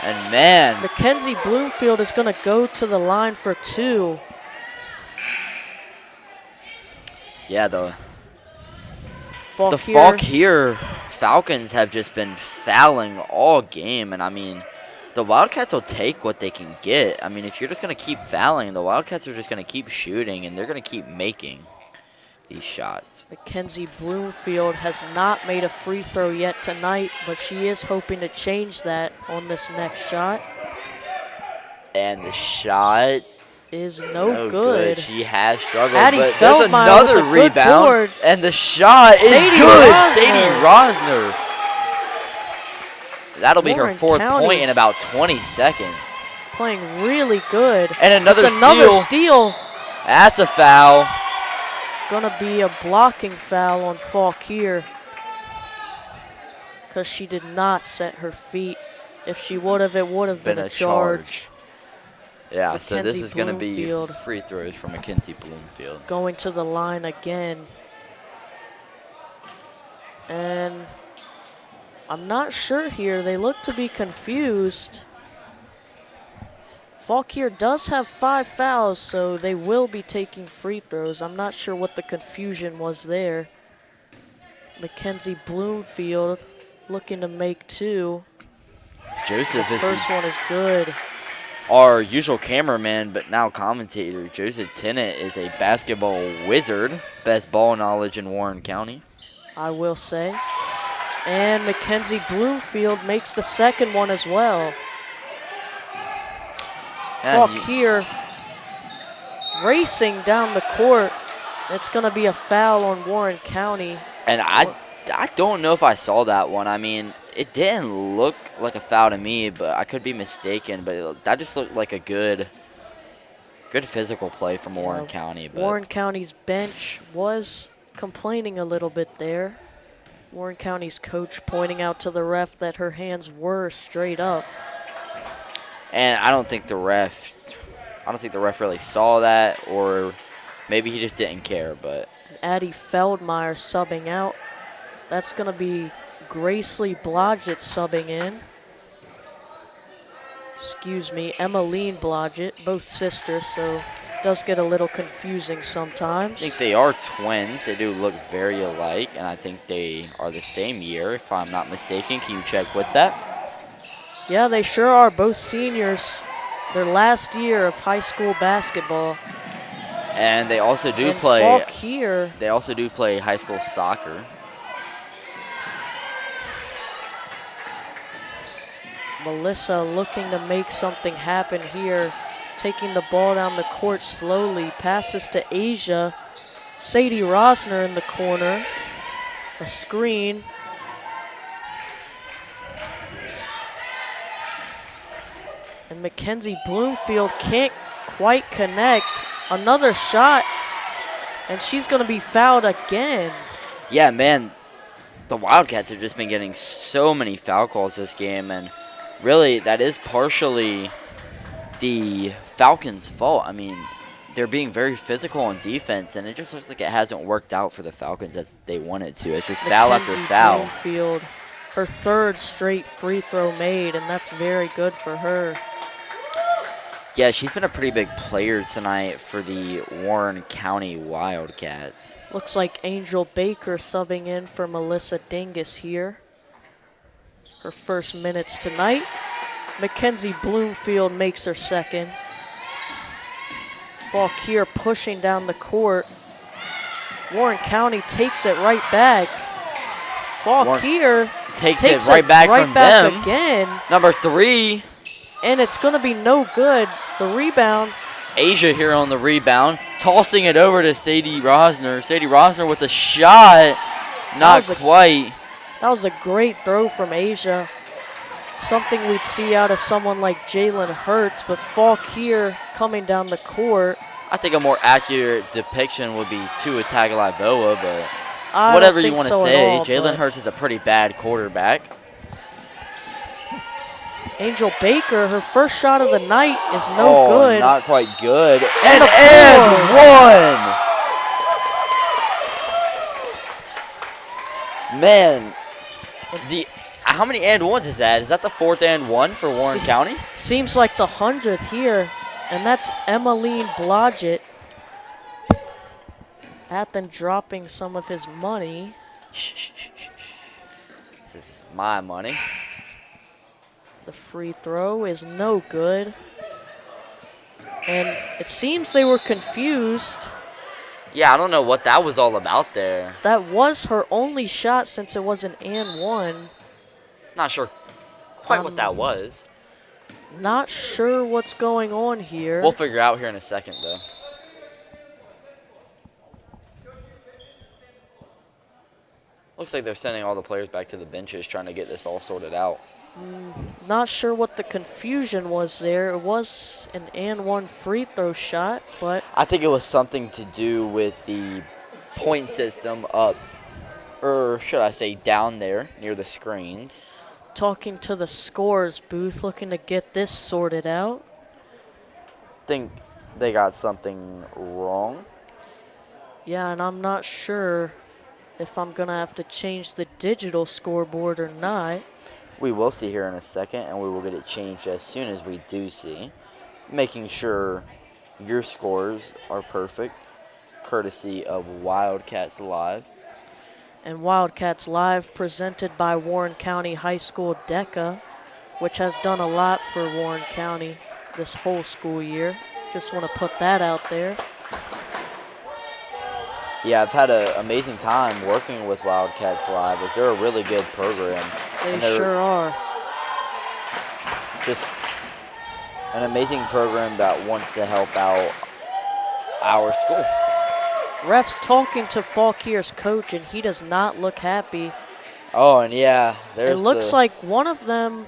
And man, Mackenzie Bloomfield is going to go to the line for 2. Yeah, the Fauquier Falcons have just been fouling all game, and I mean, the Wildcats will take what they can get. I mean, if you're just going to keep fouling, the Wildcats are just going to keep shooting, and they're going to keep making these shots. Mackenzie Bloomfield has not made a free throw yet tonight, but she is hoping to change that on this next shot. And the shot is no good. She has struggled, Addie but there's another rebound, and the shot is good. Sadie Rosner. That'll be her 4th point in about 20 seconds. playing really good. And another it's another steal. steal. That's a foul. Gonna be a blocking foul on Fauquier because she did not set her feet. If she would have, it would have been a charge. Yeah, so this Mackenzie is going to be Bloomfield free throws for Mackenzie Bloomfield. going to the line again. And I'm not sure here. They look to be confused. Fauquier does have 5 fouls, so they will be taking free throws. I'm not sure what the confusion was there. Mackenzie Bloomfield looking to make 2. Joseph The is first one is good. our usual cameraman, but now commentator. Joseph Tennant is a basketball wizard. Best ball knowledge in Warren County. I will say. And Mackenzie Bloomfield makes the second one as well. Fauquier racing down the court. It's going to be a foul on Warren County. And I don't know if I saw that one. I mean, it didn't look like a foul to me, but I could be mistaken. But that just looked like a good physical play from Warren County. But Warren County's bench was complaining a little bit there. Warren County's coach pointing out to the ref that her hands were straight up. And I don't think the ref really saw that, or maybe he just didn't care. But Addie Feldmeyer subbing out. That's going to be Gracely Blodgett subbing in. Excuse me, Emmeline Blodgett, both sisters, so it does get a little confusing sometimes. I think they are twins. They do look very alike, and I think they are the same year, if I'm not mistaken. Can you check with that? Yeah, they sure are. Both seniors, their last year of high school basketball. And they also do play. Fauquier. They also do play high school soccer. Melissa looking to make something happen here. Taking the ball down the court slowly. Passes to Asia. Sadie Rosner in the corner. A screen. And Mackenzie Bloomfield can't quite connect. Another shot. And she's going to be fouled again. Yeah, man. The Wildcats have just been getting so many foul calls this game, and really that is partially the Falcons' fault. I mean, they're being very physical on defense, and it just looks like it hasn't worked out for the Falcons as they wanted to. It's just foul after foul. Bloomfield, her 3rd straight free throw made, and that's very good for her. Yeah, she's been a pretty big player tonight for the Warren County Wildcats. Looks like Angel Baker subbing in for Melissa Dingus here. Her first minutes tonight. Mackenzie Bloomfield makes her second. Fauquier pushing down the court. Warren County takes it right back. Fauquier takes it right back from them. Again. Number 3. And it's going to be no good. The rebound. Asia here on the rebound. Tossing it over to Sadie Rosner. Sadie Rosner with a shot. Not quite. That was a great throw from Asia. Something we'd see out of someone like Jalen Hurts, but Fauquier coming down the court. I think a more accurate depiction would be Tua Tagovailoa, but whatever you want to say. Jalen Hurts is a pretty bad quarterback. Angel Baker, her first shot of the night is no good. Not quite good. And one! Man, how many and ones is that? Is that the 4th and 1 for Warren County? Seems like the 100th here, and that's Emmeline Blodgett. Athen dropping some of his money. This is my money. The free throw is no good. And it seems they were confused. Yeah, I don't know what that was all about there. That was her only shot since it was an and 1. Not sure quite what that was. Not sure what's going on here. We'll figure out here in a second, though. Looks like they're sending all the players back to the benches trying to get this all sorted out. Not sure what the confusion was there. It was an and one free throw shot, but I think it was something to do with the point system up, or should I say down there near the screens. talking to the scores booth, looking to get this sorted out. Think they got something wrong. Yeah, and I'm not sure if I'm going to have to change the digital scoreboard or not. We will see here in a second, and we will get it changed as soon as we do see. Making sure your scores are perfect, courtesy of Wildcats Live. And Wildcats Live presented by Warren County High School DECA, which has done a lot for Warren County this whole school year. Just want to put that out there. Yeah, I've had an amazing time working with Wildcats Live, as they're a really good program. They sure are. Just an amazing program that wants to help out our school. Ref's talking to Fauquier's coach, and he does not look happy. Oh, and yeah, there's it looks like one of the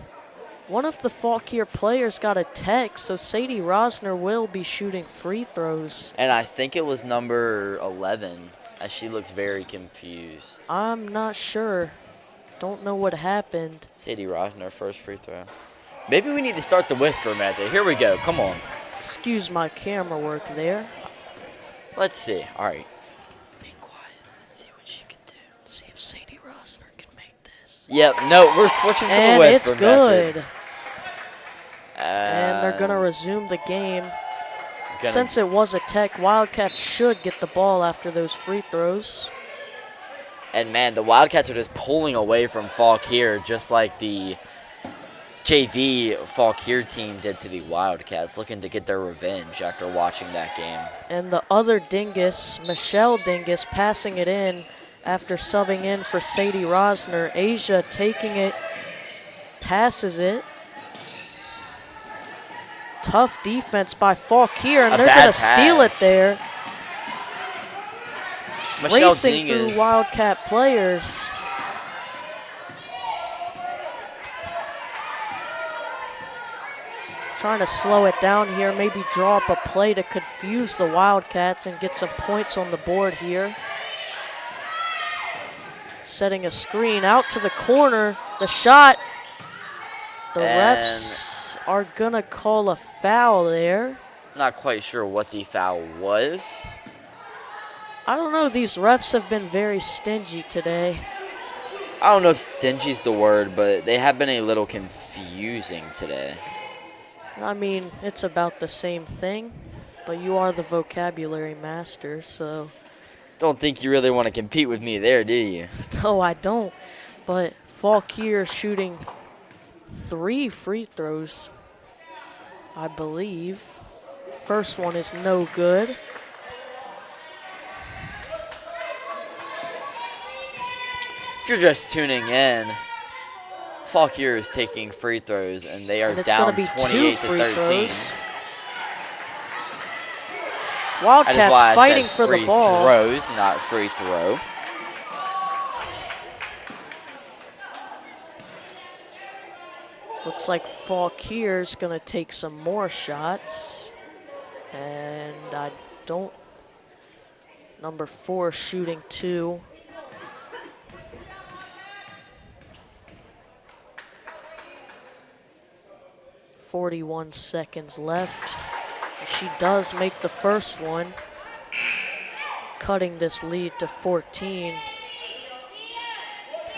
Fauquier players got a text, so Sadie Rosner will be shooting free throws. And I think it was number 11, as she looks very confused. I'm not sure. Don't know what happened. Sadie Rosner, first free throw. Maybe we need to start the whisper method. Here we go. Come on. Excuse my camera work there. Let's see. All right. Be quiet. Let's see what she can do. See if Sadie Rosner can make this. Yep. No, we're switching to the whisper method. And it's good. And they're going to resume the game. Since it was a tech, Wildcats should get the ball after those free throws. And, man, the Wildcats are just pulling away from Fauquier, just like the JV Fauquier team did to the Wildcats, looking to get their revenge after watching that game. And the other Dingus, Michelle Dingus, passing it in after subbing in for Sadie Rosner. Asia taking it, passes it. Tough defense by Fauquier, and they're going to steal it there. Michelle Racing Dingus. through Wildcat players. Trying to slow it down here, maybe draw up a play to confuse the Wildcats and get some points on the board here. Setting a screen out to the corner. The shot. The refs are going to call a foul there. Not quite sure what the foul was. I don't know. These refs have been very stingy today. I don't know if stingy is the word, but they have been a little confusing today. I mean, it's about the same thing, but you are the vocabulary master, so. Don't think you really want to compete with me there, do you? No, I don't. But Fauquier shooting 3 free throws, I believe. First one is no good. If you're just tuning in, Fauquier is taking free throws, and they are down 28 to 13. Wildcats fighting for the ball. Free throws, not free throw. Looks like Fauquier's going to take some more shots. And I don't. Number 4 shooting 2. .41 seconds left. She does make the first one, cutting this lead to 14.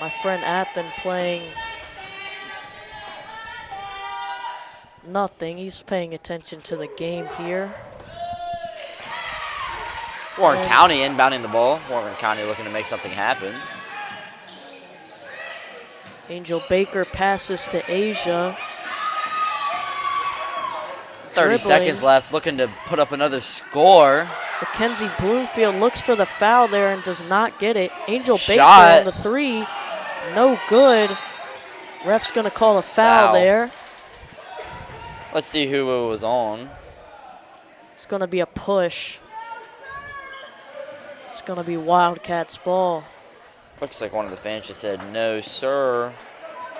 My friend Athen playing nothing. He's paying attention to the game here. Warren County inbounding the ball. Warren County looking to make something happen. Angel Baker passes to Asia. 30 seconds left, looking to put up another score. Mackenzie Bloomfield looks for the foul there and does not get it. Angel Baker on the 3, no good. Ref's going to call a foul there. Let's see who it was on. It's going to be a push. It's going to be Wildcats ball. Looks like one of the fans just said, no, sir.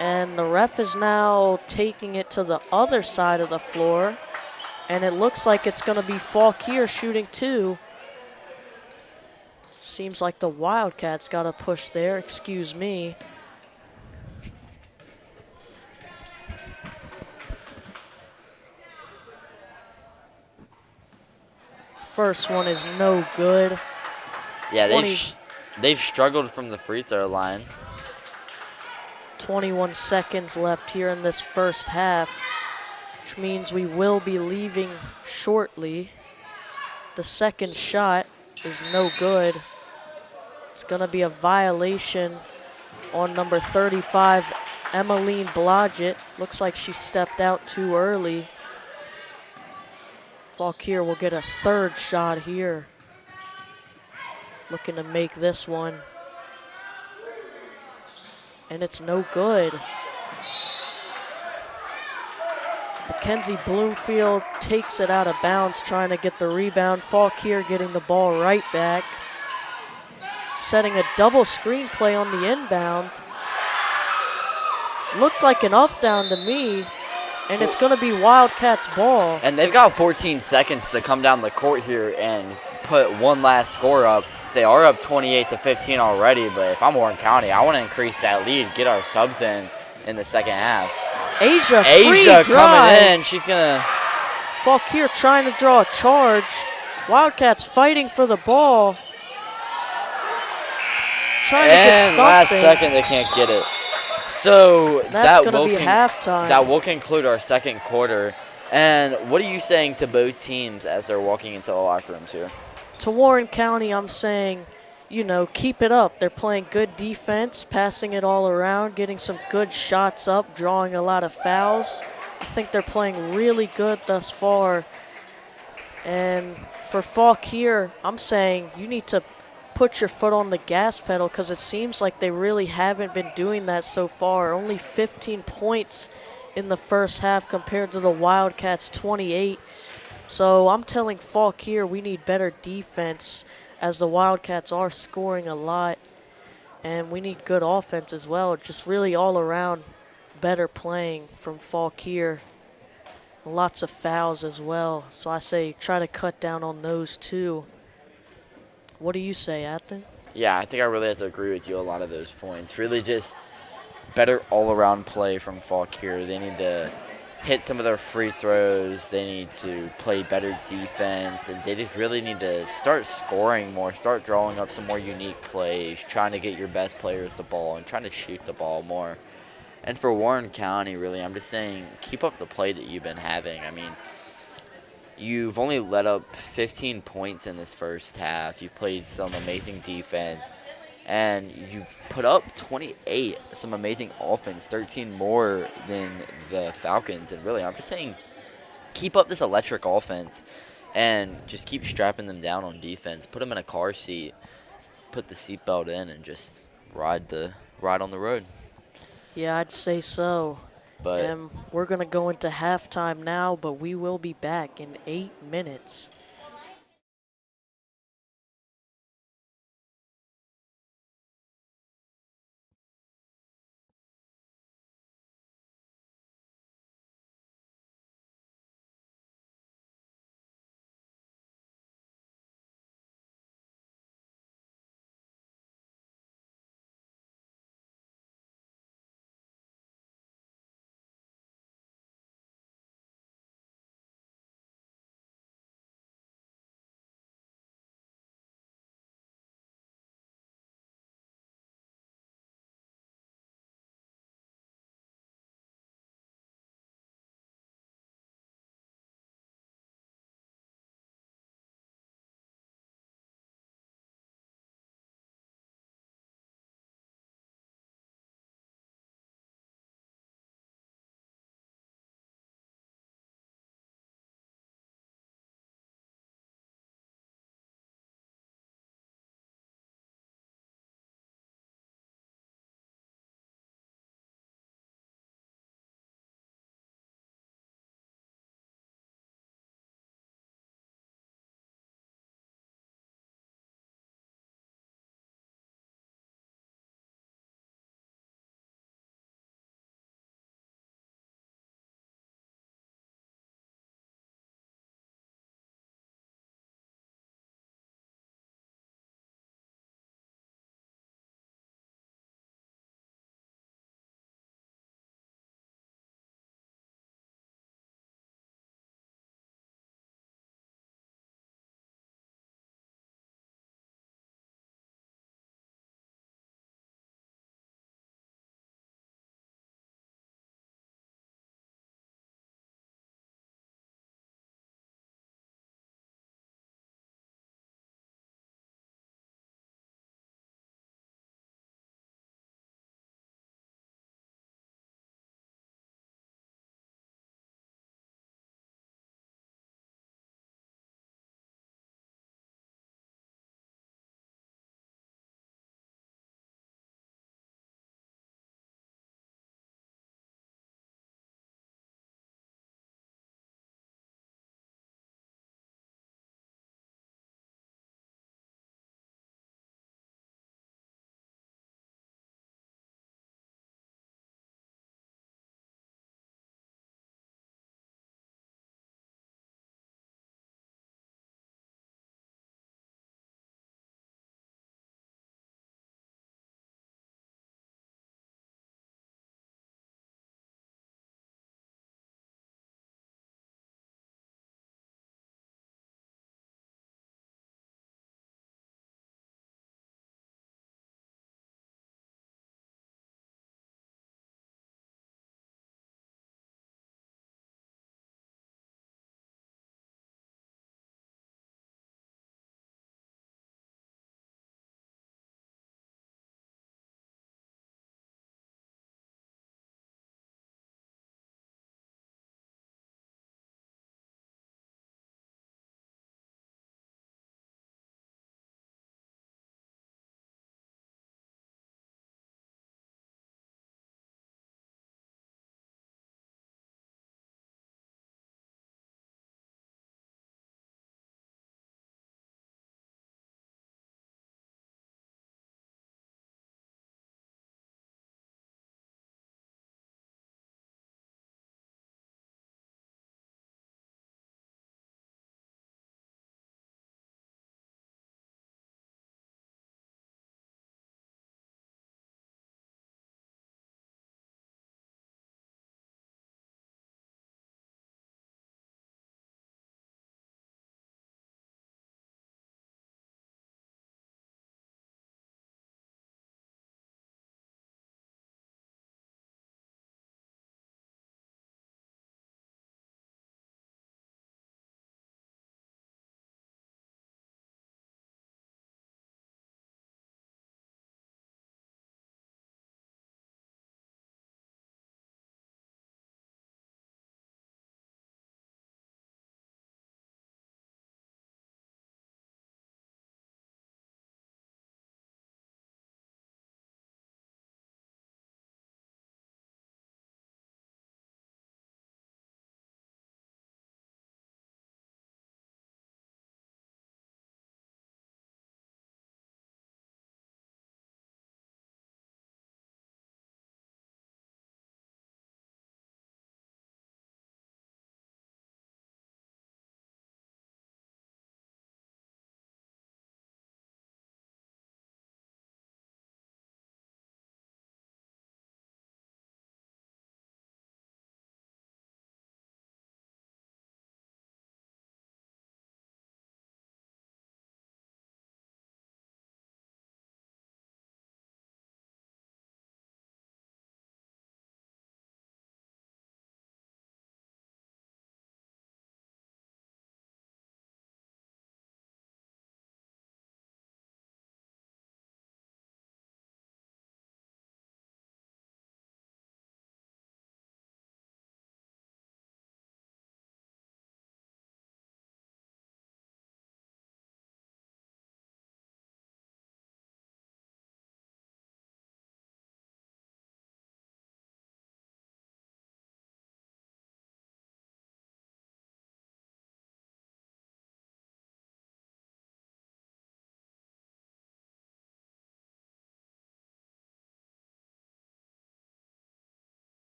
And the ref is now taking it to the other side of the floor. And it looks like it's going to be Fauquier shooting 2. Seems like the Wildcats got a push there, excuse me. First one is no good. Yeah, they've struggled from the free throw line. 21 seconds left here in this first half, which means we will be leaving shortly. The second shot is no good. It's going to be a violation on number 35, Emmeline Blodgett. Looks like she stepped out too early. Fauquier will get a third shot here. Looking to make this one. And it's no good. Mackenzie Bloomfield takes it out of bounds, trying to get the rebound. Fauquier getting the ball right back. Setting a double screen play on the inbound. Looked like an up-down to me, and it's going to be Wildcats ball. And they've got 14 seconds to come down the court here and put one last score up. They are up 28-15 already, but if I'm Warren County, I want to increase that lead, get our subs in the second half. Asia drive. Coming in. She's going to... Fauquier trying to draw a charge. Wildcats fighting for the ball. Trying to get something. Last second, they can't get it. So that's going to be halftime. That will conclude our second quarter. And what are you saying to both teams as they're walking into the locker rooms here? To Warren County, I'm saying, you know, keep it up. They're playing good defense, passing it all around, getting some good shots up, drawing a lot of fouls. I think they're playing really good thus far. And for Fauquier, I'm saying you need to put your foot on the gas pedal, because it seems like they really haven't been doing that so far. Only 15 points in the first half compared to the Wildcats' 28. So I'm telling Fauquier we need better defense, as the Wildcats are scoring a lot. And we need good offense as well. Just really all around better playing from Fauquier. Lots of fouls as well. So I say try to cut down on those too. What do you say, Athen? Yeah, I think I really have to agree with you a lot of those points. Really just better all-around play from Fauquier. They need to hit some of their free throws. They need to play better defense. And they just really need to start scoring more, start drawing up some more unique plays, trying to get your best players the ball and trying to shoot the ball more. And for Warren County, really, I'm just saying keep up the play that you've been having. I mean, you've only let up 15 points in this first half. You've played some amazing defense. And you've put up 28, some amazing offense, 13 more than the Falcons. And really, I'm just saying keep up this electric offense and just keep strapping them down on defense. Put them in a car seat, put the seatbelt in, and just ride on the road. Yeah, I'd say so. But we're going to go into halftime now, but we will be back in 8 minutes.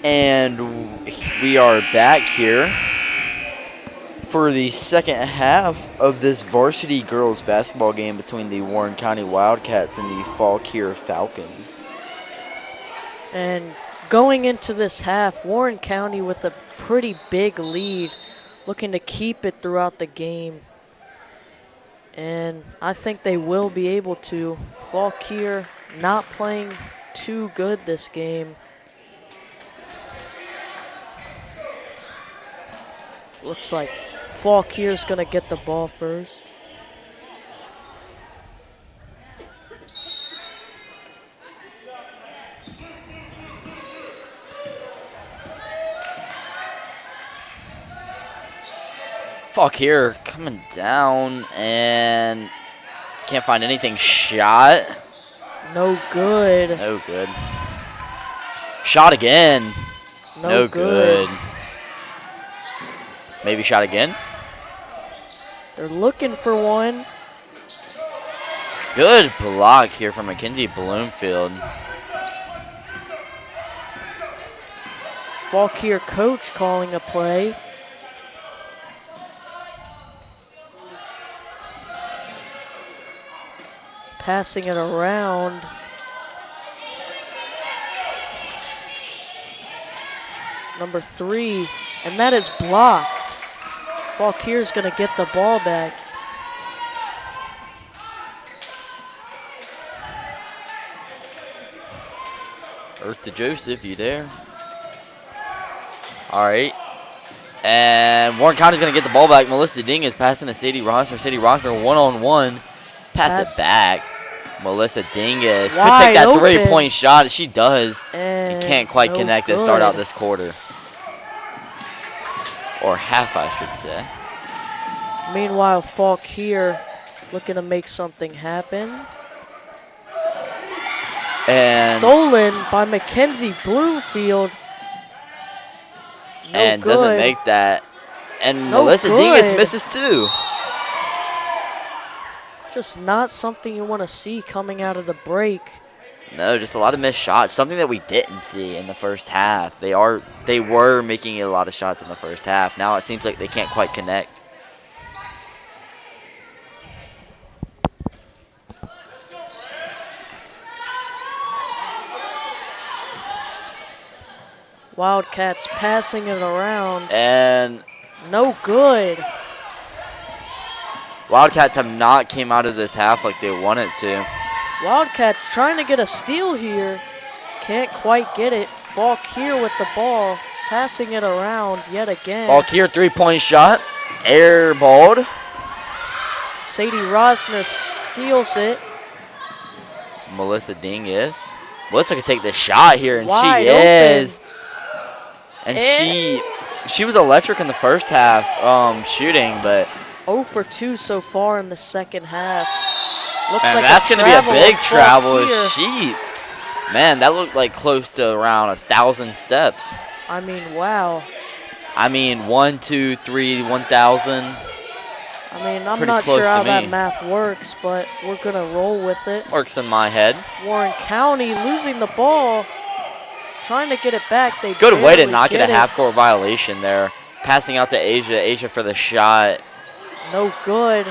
And we are back here for the second half of this varsity girls basketball game between the Warren County Wildcats and the Fauquier Falcons. And going into this half, Warren County with a pretty big lead, looking to keep it throughout the game. And I think they will be able to. Fauquier not playing too good this game. Looks like Faukier's going to get the ball first. Fauquier coming down and can't find anything. Shot. No good. No good. Shot again. No good. Maybe shot again. They're looking for one. Good block here from Mackenzie Bloomfield. Fauquier coach calling a play. Passing it around. Number 3, and that is blocked. Faukier's going to get the ball back. Earth to Joseph, you there? All right. And Warren County's going to get the ball back. Melissa Ding is passing to Sadie Rosner. Sadie Rosner one-on-one. Pass it back. Melissa Dingus could take that three-point shot. She does. And you can't quite connect to start out this quarter. Or half, I should say. Meanwhile, Fauquier looking to make something happen. And stolen by Mackenzie Bloomfield. And doesn't make that. And Melissa Dingus misses too. Just not something you want to see coming out of the break. No, just a lot of missed shots. Something that we didn't see in the first half. They were making a lot of shots in the first half. Now it seems like they can't quite connect. Wildcats passing it around. And no good. Wildcats have not came out of this half like they wanted to. Wildcats trying to get a steal here. Can't quite get it. Fauquier with the ball. Passing it around yet again. Fauquier three-point shot. Airballed. Sadie Rosner steals it. Melissa Dingus. Melissa could take the shot here, and wide she is. And she was electric in the first half shooting, but 0 for 2 so far in the second half. Looks man, like that's going to be a big travel. Sheep. Man, that looked like close to around 1,000 steps. I mean, wow. I mean, 1, 2, 3, 1,000. I mean, I'm not sure how that math works, but we're going to roll with it. Works in my head. Warren County losing the ball. Trying to get it back. They good way to not get a half-court violation there. Passing out to Asia. Asia for the shot. No good.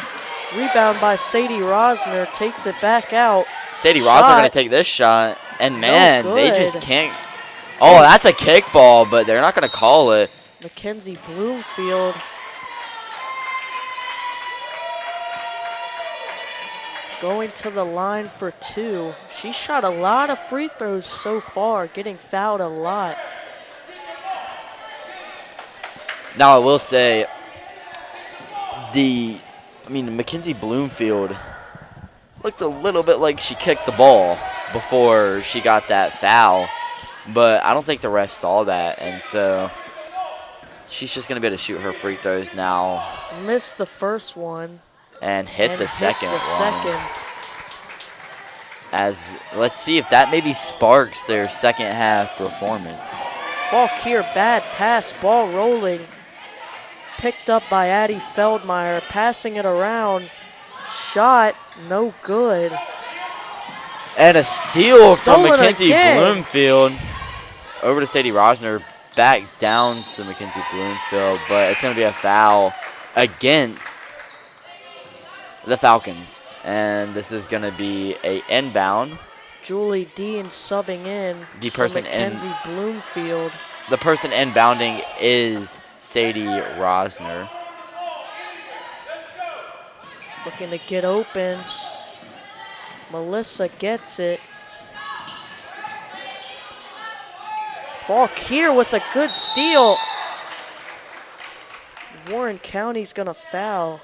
Rebound by Sadie Rosner. Takes it back out. Sadie Rosner going to take this shot. And, man, they just can't. Oh, that's a kickball, but they're not going to call it. Mackenzie Bloomfield. Going to the line for 2. She shot a lot of free throws so far, getting fouled a lot. Now, I will say, Mackenzie Bloomfield looked a little bit like she kicked the ball before she got that foul, but I don't think the ref saw that, and so she's just going to be able to shoot her free throws now. Missed the first one. And hit the second one. As let's see if that maybe sparks their second half performance. Fauquier, bad pass, ball rolling. Picked up by Addie Feldmeyer, passing it around. Shot, no good. And a steal from Mackenzie Bloomfield. over to Sadie Rosner, back down to Mackenzie Bloomfield, but it's going to be a foul against the Falcons. And this is going to be a inbound. Julie Dean subbing in The for person Mackenzie Bloomfield. The person inbounding is Sadie Rosner. Looking to get open. Melissa gets it. Fauquier with a good steal. Warren County's gonna foul.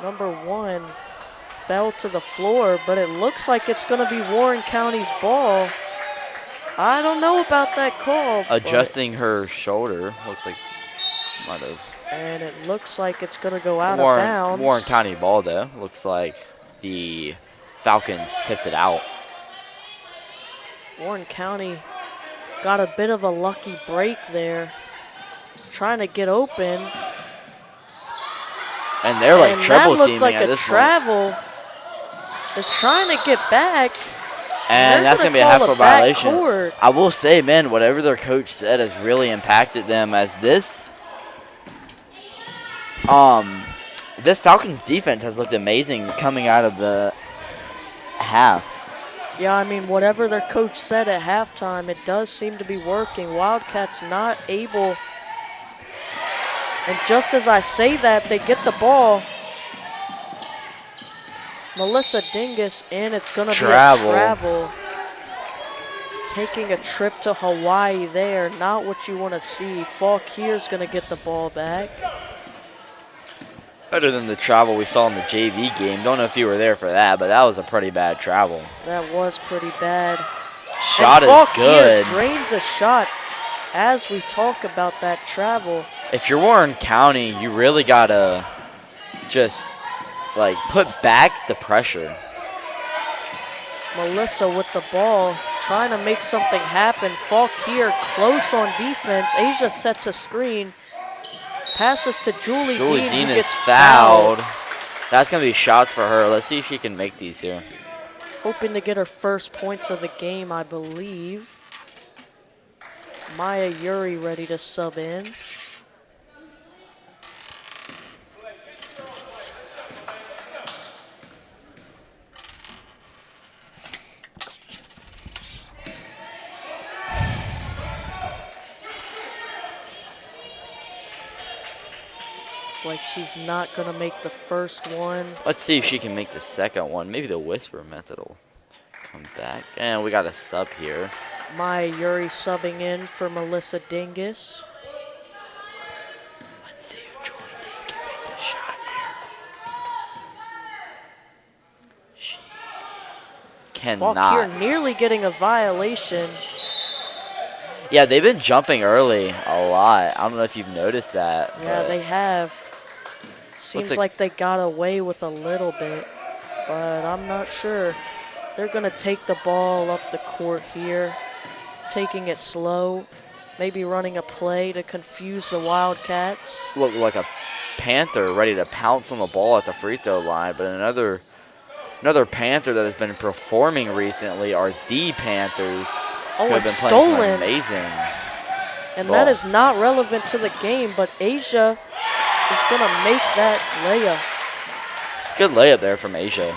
Number 1 fell to the floor, but it looks like it's gonna be Warren County's ball. I don't know about that call. Adjusting her shoulder, looks like might have. And it looks like it's gonna go out of bounds. Warren County ball though. Looks like the Falcons tipped it out. Warren County got a bit of a lucky break there. Trying to get open. And they're like triple teaming like at this travel. point. They're trying to get back. And that's going to be a half-court violation. Court. I will say, man, whatever their coach said has really impacted them as this Falcons defense has looked amazing coming out of the half. Yeah, I mean, whatever their coach said at halftime, it does seem to be working. Wildcats not able. And just as I say that, they get the ball. Melissa Dingus, and it's going to be a travel. Taking a trip to Hawaii there, not what you want to see. Fauquier's going to get the ball back. Better than the travel we saw in the JV game. Don't know if you were there for that, but that was a pretty bad travel. That was pretty bad. Shot is good. Drains a shot as we talk about that travel. If you're Warren County, you really got to just like put back the pressure. Melissa with the ball, trying to make something happen. Fauquier close on defense. Asia sets a screen. Passes to Julie Dean. Julie Dean is fouled. That's going to be shots for her. Let's see if she can make these here. Hoping to get her first points of the game, I believe. Maya Yuri ready to sub in. Like she's not gonna make the first one. Let's see if she can make the second one. Maybe the whisper method will come back. And we got a sub here. Maya Yuri subbing in for Melissa Dingus. Let's see if Julie Dean can make the shot here. She cannot. Fauquier nearly getting a violation. Yeah, they've been jumping early a lot. I don't know if you've noticed that. Yeah, they have. Seems like they got away with a little bit, but I'm not sure. They're going to take the ball up the court here, taking it slow, maybe running a play to confuse the Wildcats. Look like a Panther ready to pounce on the ball at the free throw line, but another Panther that has been performing recently are the Panthers. Oh, who have it's been playing stolen. Amazing. And ball. that is not relevant to the game, but Asia is going to make that layup. Good layup there from Asia.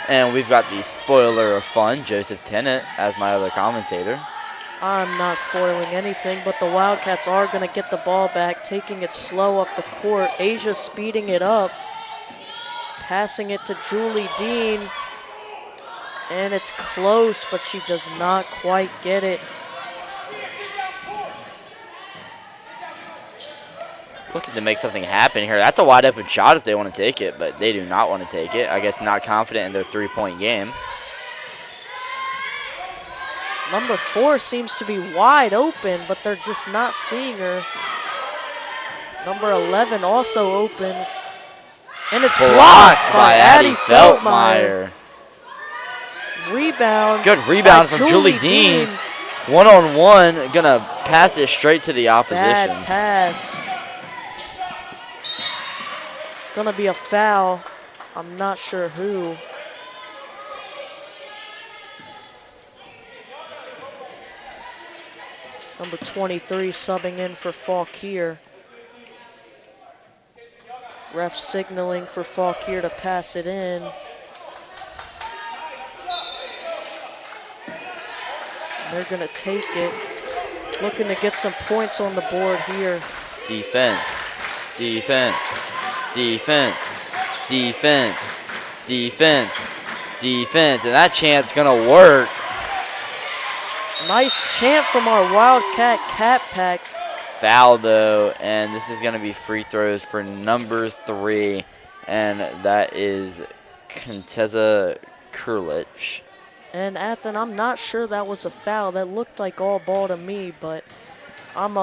And we've got the spoiler of fun, Joseph Tennant, as my other commentator. I'm not spoiling anything, but the Wildcats are going to get the ball back, taking it slow up the court. Asia speeding it up, passing it to Julie Dean. And it's close, but she does not quite get it. Looking to make something happen here. That's a wide open shot if they want to take it, but they do not want to take it. I guess not confident in their three-point game. Number 4 seems to be wide open, but they're just not seeing her. Number 11 also open. And it's blocked by Addie Feldmeyer. Rebound. Good rebound from Julie Dean. One-on-one, gonna pass it straight to the opposition. Bad pass. Gonna be a foul. I'm not sure who. Number 23 subbing in for Fauquier. Ref signaling for Fauquier to pass it in. They're going to take it. Looking to get some points on the board here. Defense, defense, defense, defense, defense, defense. And that chant's going to work. Nice chant from our Wildcat Cat Pack. Foul, though, and this is going to be free throws for number 3, and that is Contessa Kurlich. And Athen, I'm not sure that was a foul. That looked like all ball to me, but I'm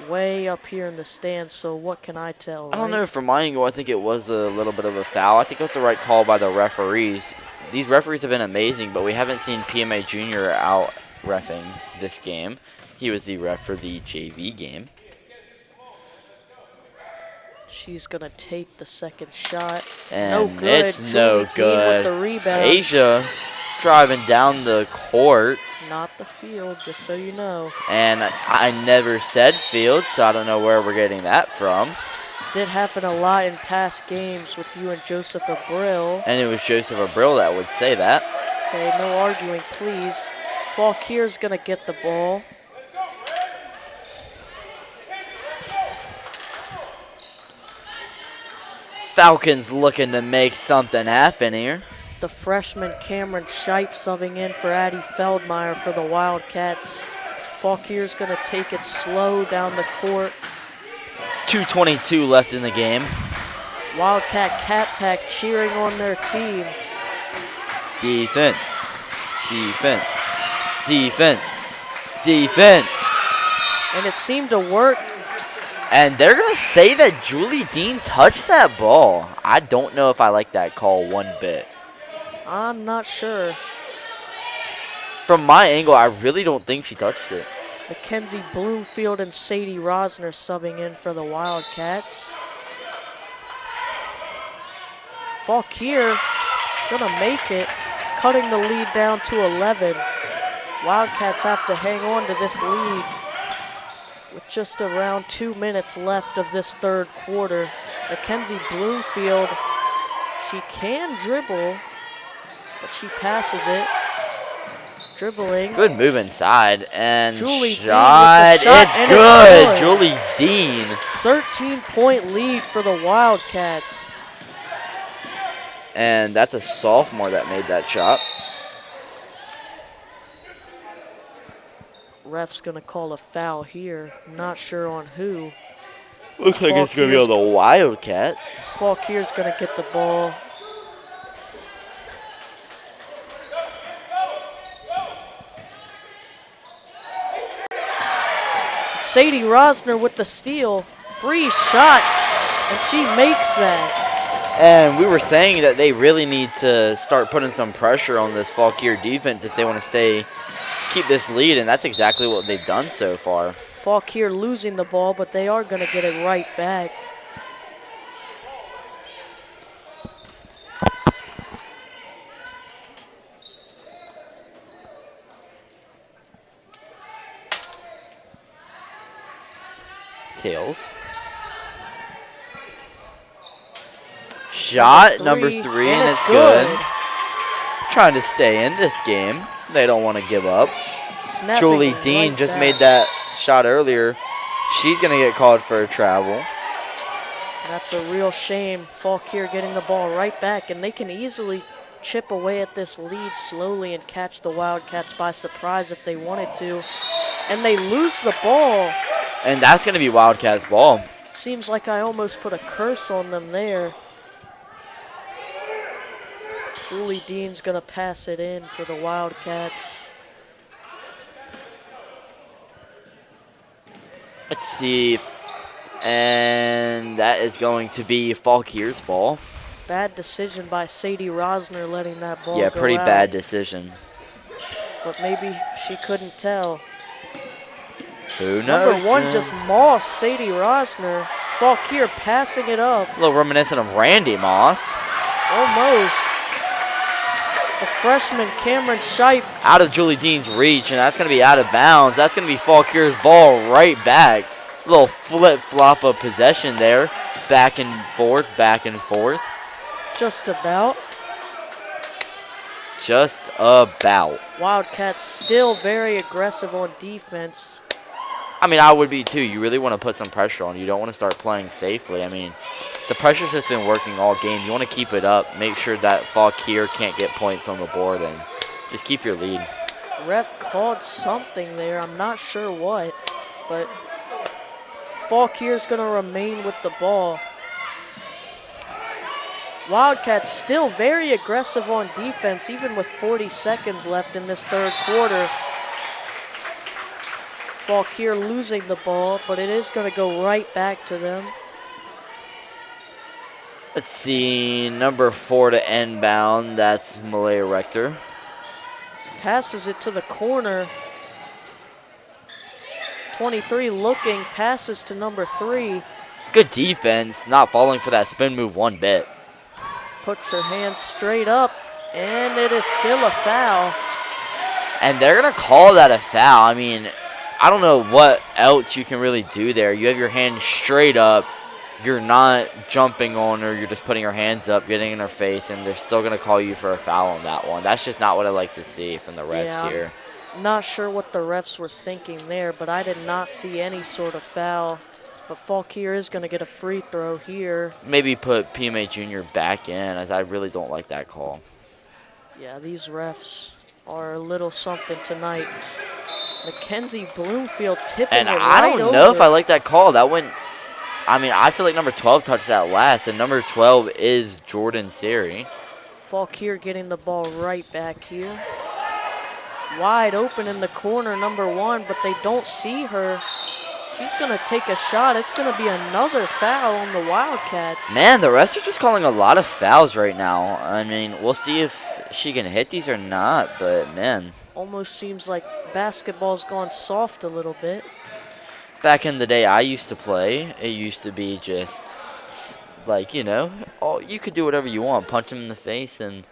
way up here in the stands, so what can I tell, right? I don't know. From my angle, I think it was a little bit of a foul. I think it was the right call by the referees. These referees have been amazing, but we haven't seen PMA Jr. out reffing this game. He was the ref for the JV game. She's going to take the second shot. And no good. It's no Julie good. Dean with the rebound. Asia driving down the court. Not the field, just so you know. And I never said field, so I don't know where we're getting that from. Did happen a lot in past games with you and Joseph Abril. And it was Joseph Abril that would say that. Okay, no arguing, please. Fauquier's going to get the ball. Falcons looking to make something happen here. The freshman Cameron Shipe subbing in for Addie Feldmeyer for the Wildcats. Fauquier's going to take it slow down the court. 2:22 left in the game. Wildcat Cat Pack cheering on their team. Defense, defense, defense, defense. And it seemed to work. And they're going to say that Julie Dean touched that ball. I don't know if I like that call one bit. I'm not sure. From my angle, I really don't think she touched it. Mackenzie Bloomfield and Sadie Rosner subbing in for the Wildcats. Fauquier is going to make it, cutting the lead down to 11. Wildcats have to hang on to this lead with just around 2 minutes left of this third quarter. Mackenzie Bloomfield, she can dribble, but she passes it. Dribbling. Good move inside and Julie shot. Dean with the shot, It's and good. it's Julie Dean. 13-point lead for the Wildcats. And that's a sophomore that made that shot. Ref's going to call a foul here. Not sure on who. Looks like it's going to be on the Wildcats. Fauquier's going to get the ball. Sadie Rosner with the steal. Free shot, and she makes that. And we were saying that they really need to start putting some pressure on this Fauquier defense if they want to keep this lead, and that's exactly what they've done so far. Fauquier losing the ball, but they are going to get it right back. Tails. Shot number three, and it's good. Trying to stay in this game. They don't want to give up. Snapping Julie Dean right just back. made that shot earlier. She's going to get called for a travel. That's a real shame. Fauquier getting the ball right back, and they can easily chip away at this lead slowly and catch the Wildcats by surprise if they wanted to. And they lose the ball. And that's going to be Wildcats ball. Seems like I almost put a curse on them there. Julie Dean's going to pass it in for the Wildcats. Let's see. And that is going to be Fauquier's ball. Bad decision by Sadie Rosner letting that ball Yeah, go pretty out. bad decision. But maybe she couldn't tell. Who knows? Number one just mossed Sadie Rosner. Fauquier passing it up. A little reminiscent of Randy Moss. Almost. The freshman Cameron Shipe. Out of Julie Dean's reach, and that's going to be out of bounds. That's going to be Fauquier's ball right back. Little flip-flop of possession there. Back and forth, back and forth. Just about. Just about. Wildcats still very aggressive on defense. I mean, I would be too. You really want to put some pressure on. You don't want to start playing safely. I mean, the pressure's just been working all game. You want to keep it up. Make sure that Fauquier can't get points on the board, and just keep your lead. Ref called something there. I'm not sure what, but Fauquier's going to remain with the ball. Wildcats still very aggressive on defense, even with 40 seconds left in this third quarter. Fauquier losing the ball, but it is going to go right back to them. Let's see, number 4 to inbound. That's Malaya Rector. Passes it to the corner. 23 looking, passes to number 3. Good defense, not falling for that spin move one bit. Puts her hands straight up, and it is still a foul. And they're going to call that a foul. I mean, I don't know what else you can really do there. You have your hand straight up. You're not jumping on her. You're just putting your hands up, getting in her face, and they're still going to call you for a foul on that one. That's just not what I like to see from the refs here. I'm not sure what the refs were thinking there, but I did not see any sort of foul. But Fauquier is going to get a free throw here. Maybe put PMA Jr. back in, as I really don't like that call. Yeah, these refs are a little something tonight. Mackenzie Bloomfield tipping And it I right don't know if over. I like that call. That went, I mean, I feel like number 12 touched that last, and number 12 is Jordan Seri. Fauquier getting the ball right back here. Wide open in the corner, number 1, but they don't see her. She's going to take a shot. It's going to be another foul on the Wildcats. Man, the refs are just calling a lot of fouls right now. I mean, we'll see if she can hit these or not, but man. Almost seems like basketball's gone soft a little bit. Back in the day I used to play, it used to be just like, you know, you could do whatever you want, punch them in the face, and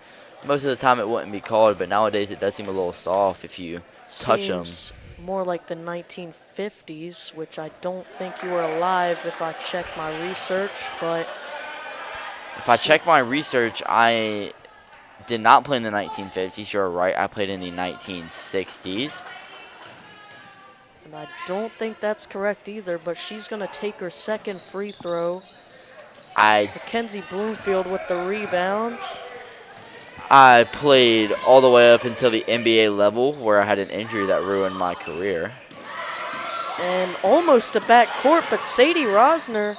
most of the time it wouldn't be called, but nowadays it does seem a little soft if you touch them. More like the 1950s, which I don't think you were alive if I check my research, but... If I check my research, I did not play in the 1950s. You're right, I played in the 1960s. And I don't think that's correct either, but she's going to take her second free throw. Mackenzie Bloomfield with the rebound. I played all the way up until the NBA level, where I had an injury that ruined my career. And almost a backcourt, but Sadie Rosner.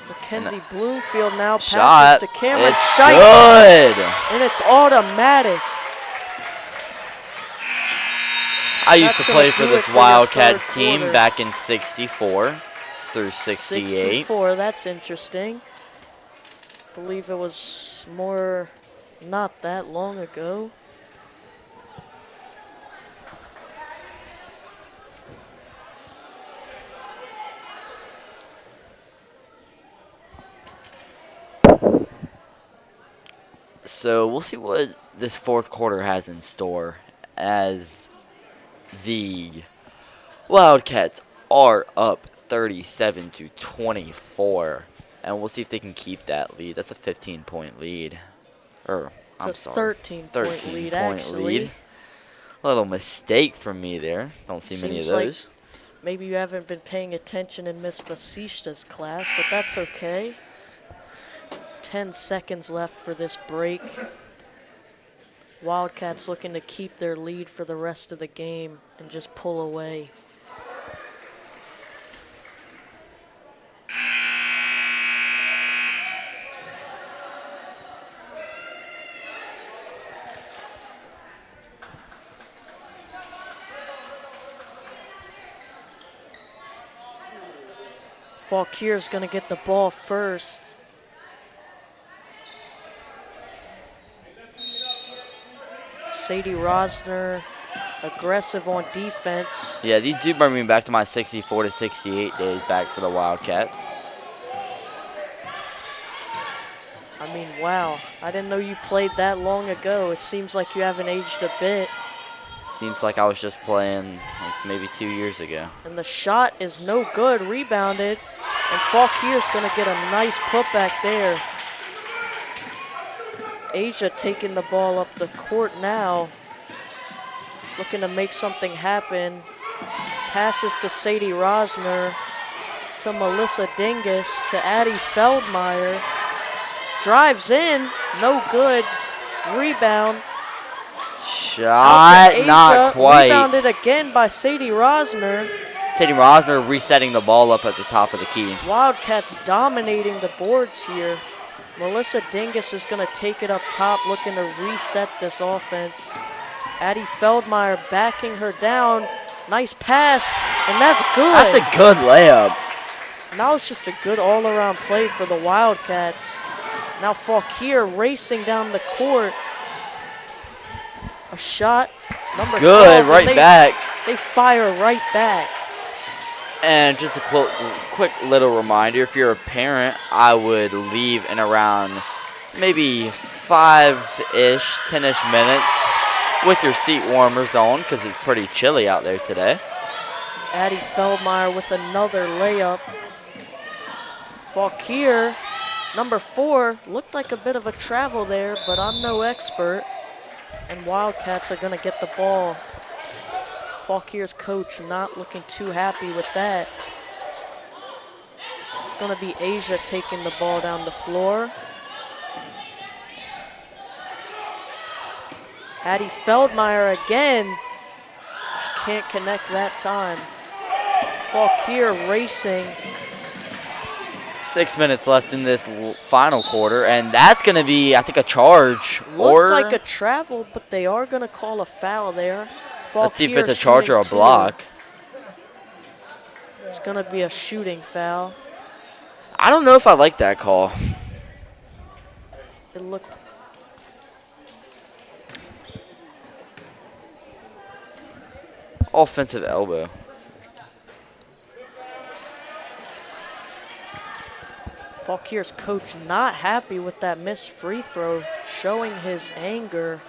Mackenzie Bloomfield now passes to Cameron Shipe. Good. And it's automatic. I used to play for this Wildcats team back in 64 through 68. 64, that's interesting. I believe it was not that long ago. So we'll see what this fourth quarter has in store, as the Wildcats are up 37-24. And we'll see if they can keep that lead. That's a 15-point lead. It's a 13-point lead, actually. A little mistake from me there. Don't see many of those. Like maybe you haven't been paying attention in Miss Vasishta's class, but that's okay. 10 seconds left for this break. Wildcats looking to keep their lead for the rest of the game and just pull away. Fauquier's going to get the ball first. Sadie Rosner, aggressive on defense. Yeah, these do bring me back to my 64-68 days back for the Wildcats. I mean, Wow, I didn't know you played that long ago. It seems like you haven't aged a bit. Seems like I was just playing like maybe 2 years ago. And the shot is no good, rebounded. And Fauquier's gonna get a nice putback there. Asia taking the ball up the court now. Looking to make something happen. Passes to Sadie Rosner, to Melissa Dingus, to Addie Feldmeyer. Drives in, no good. Rebound. Shot, not quite. Rebounded again by Sadie Rosner. Sadie Rosner resetting the ball up at the top of the key. Wildcats dominating the boards here. Melissa Dingus is going to take it up top, looking to reset this offense. Addie Feldmeyer backing her down. Nice pass, and that's good. That's a good layup. Now it's just a good all-around play for the Wildcats. Now Fauquier racing down the court. A shot, number 12. Good, right back. They fire right back. And just a quick little reminder, if you're a parent, I would leave in around maybe 5-ish, 10-ish minutes with your seat warmers on because it's pretty chilly out there today. Addie Feldmeyer with another layup. Fauquier, number 4, looked like a bit of a travel there, but I'm no expert. And Wildcats are going to get the ball. Fauquier's coach not looking too happy with that. It's going to be Asia taking the ball down the floor. Addie Feldmeyer again. She can't connect that time. Fauquier racing. 6 minutes left in this final quarter, and that's going to be, I think, a charge. Looked like a travel, but they are going to call a foul there. Let's see if it's a charge or a block. It's going to be a shooting foul. I don't know if I like that call. It looked. Offensive elbow. Fauquier's coach not happy with that missed free throw, showing his anger.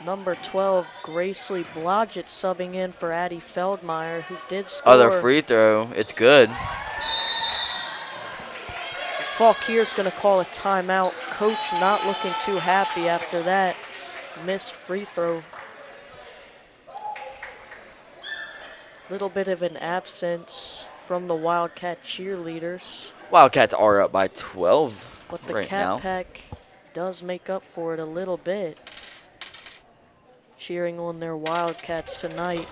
Number 12, Gracely Blodgett subbing in for Addie Feldmeyer, who did score. Other free throw. It's good. Fauquier's going to call a timeout. Coach not looking too happy after that missed free throw. Little bit of an absence from the Wildcat cheerleaders. Wildcats are up by 12 But the right Cat now. Pack does make up for it a little bit. Cheering on their Wildcats tonight.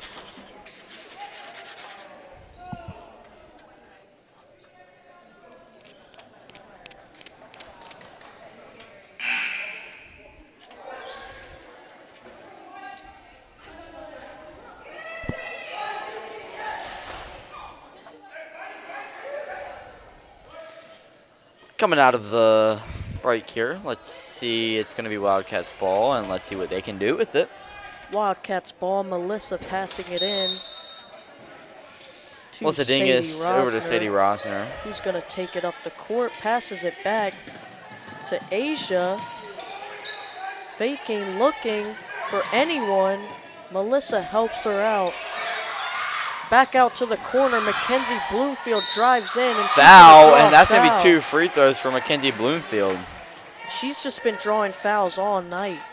Coming out of the break here, let's see. It's going to be Wildcats ball, and let's see what they can do with it. Wildcats ball, Melissa passing it in. Melissa Dingus over to Sadie Rosner. Who's going to take it up the court, passes it back to Asia. Faking, looking for anyone. Melissa helps her out. Back out to the corner, Mackenzie Bloomfield drives in. And foul, and that's going to be 2 free throws for Mackenzie Bloomfield. She's just been drawing fouls all night.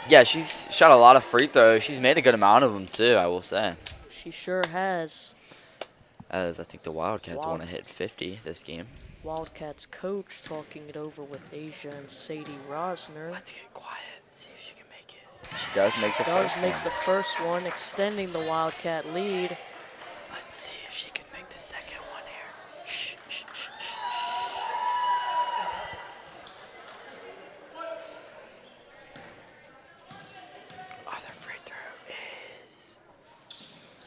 Yeah, she's shot a lot of free throws. She's made a good amount of them, too, I will say. She sure has. As I think the Wildcats want to hit 50 this game. Wildcats coach talking it over with Asia and Sadie Rosner. Let's get quiet and see if she can make it. She does make the first one. Does make the first one, extending the Wildcat lead. Let's see if she can make the second one here. Shh, shh, shh, shh. Other free throw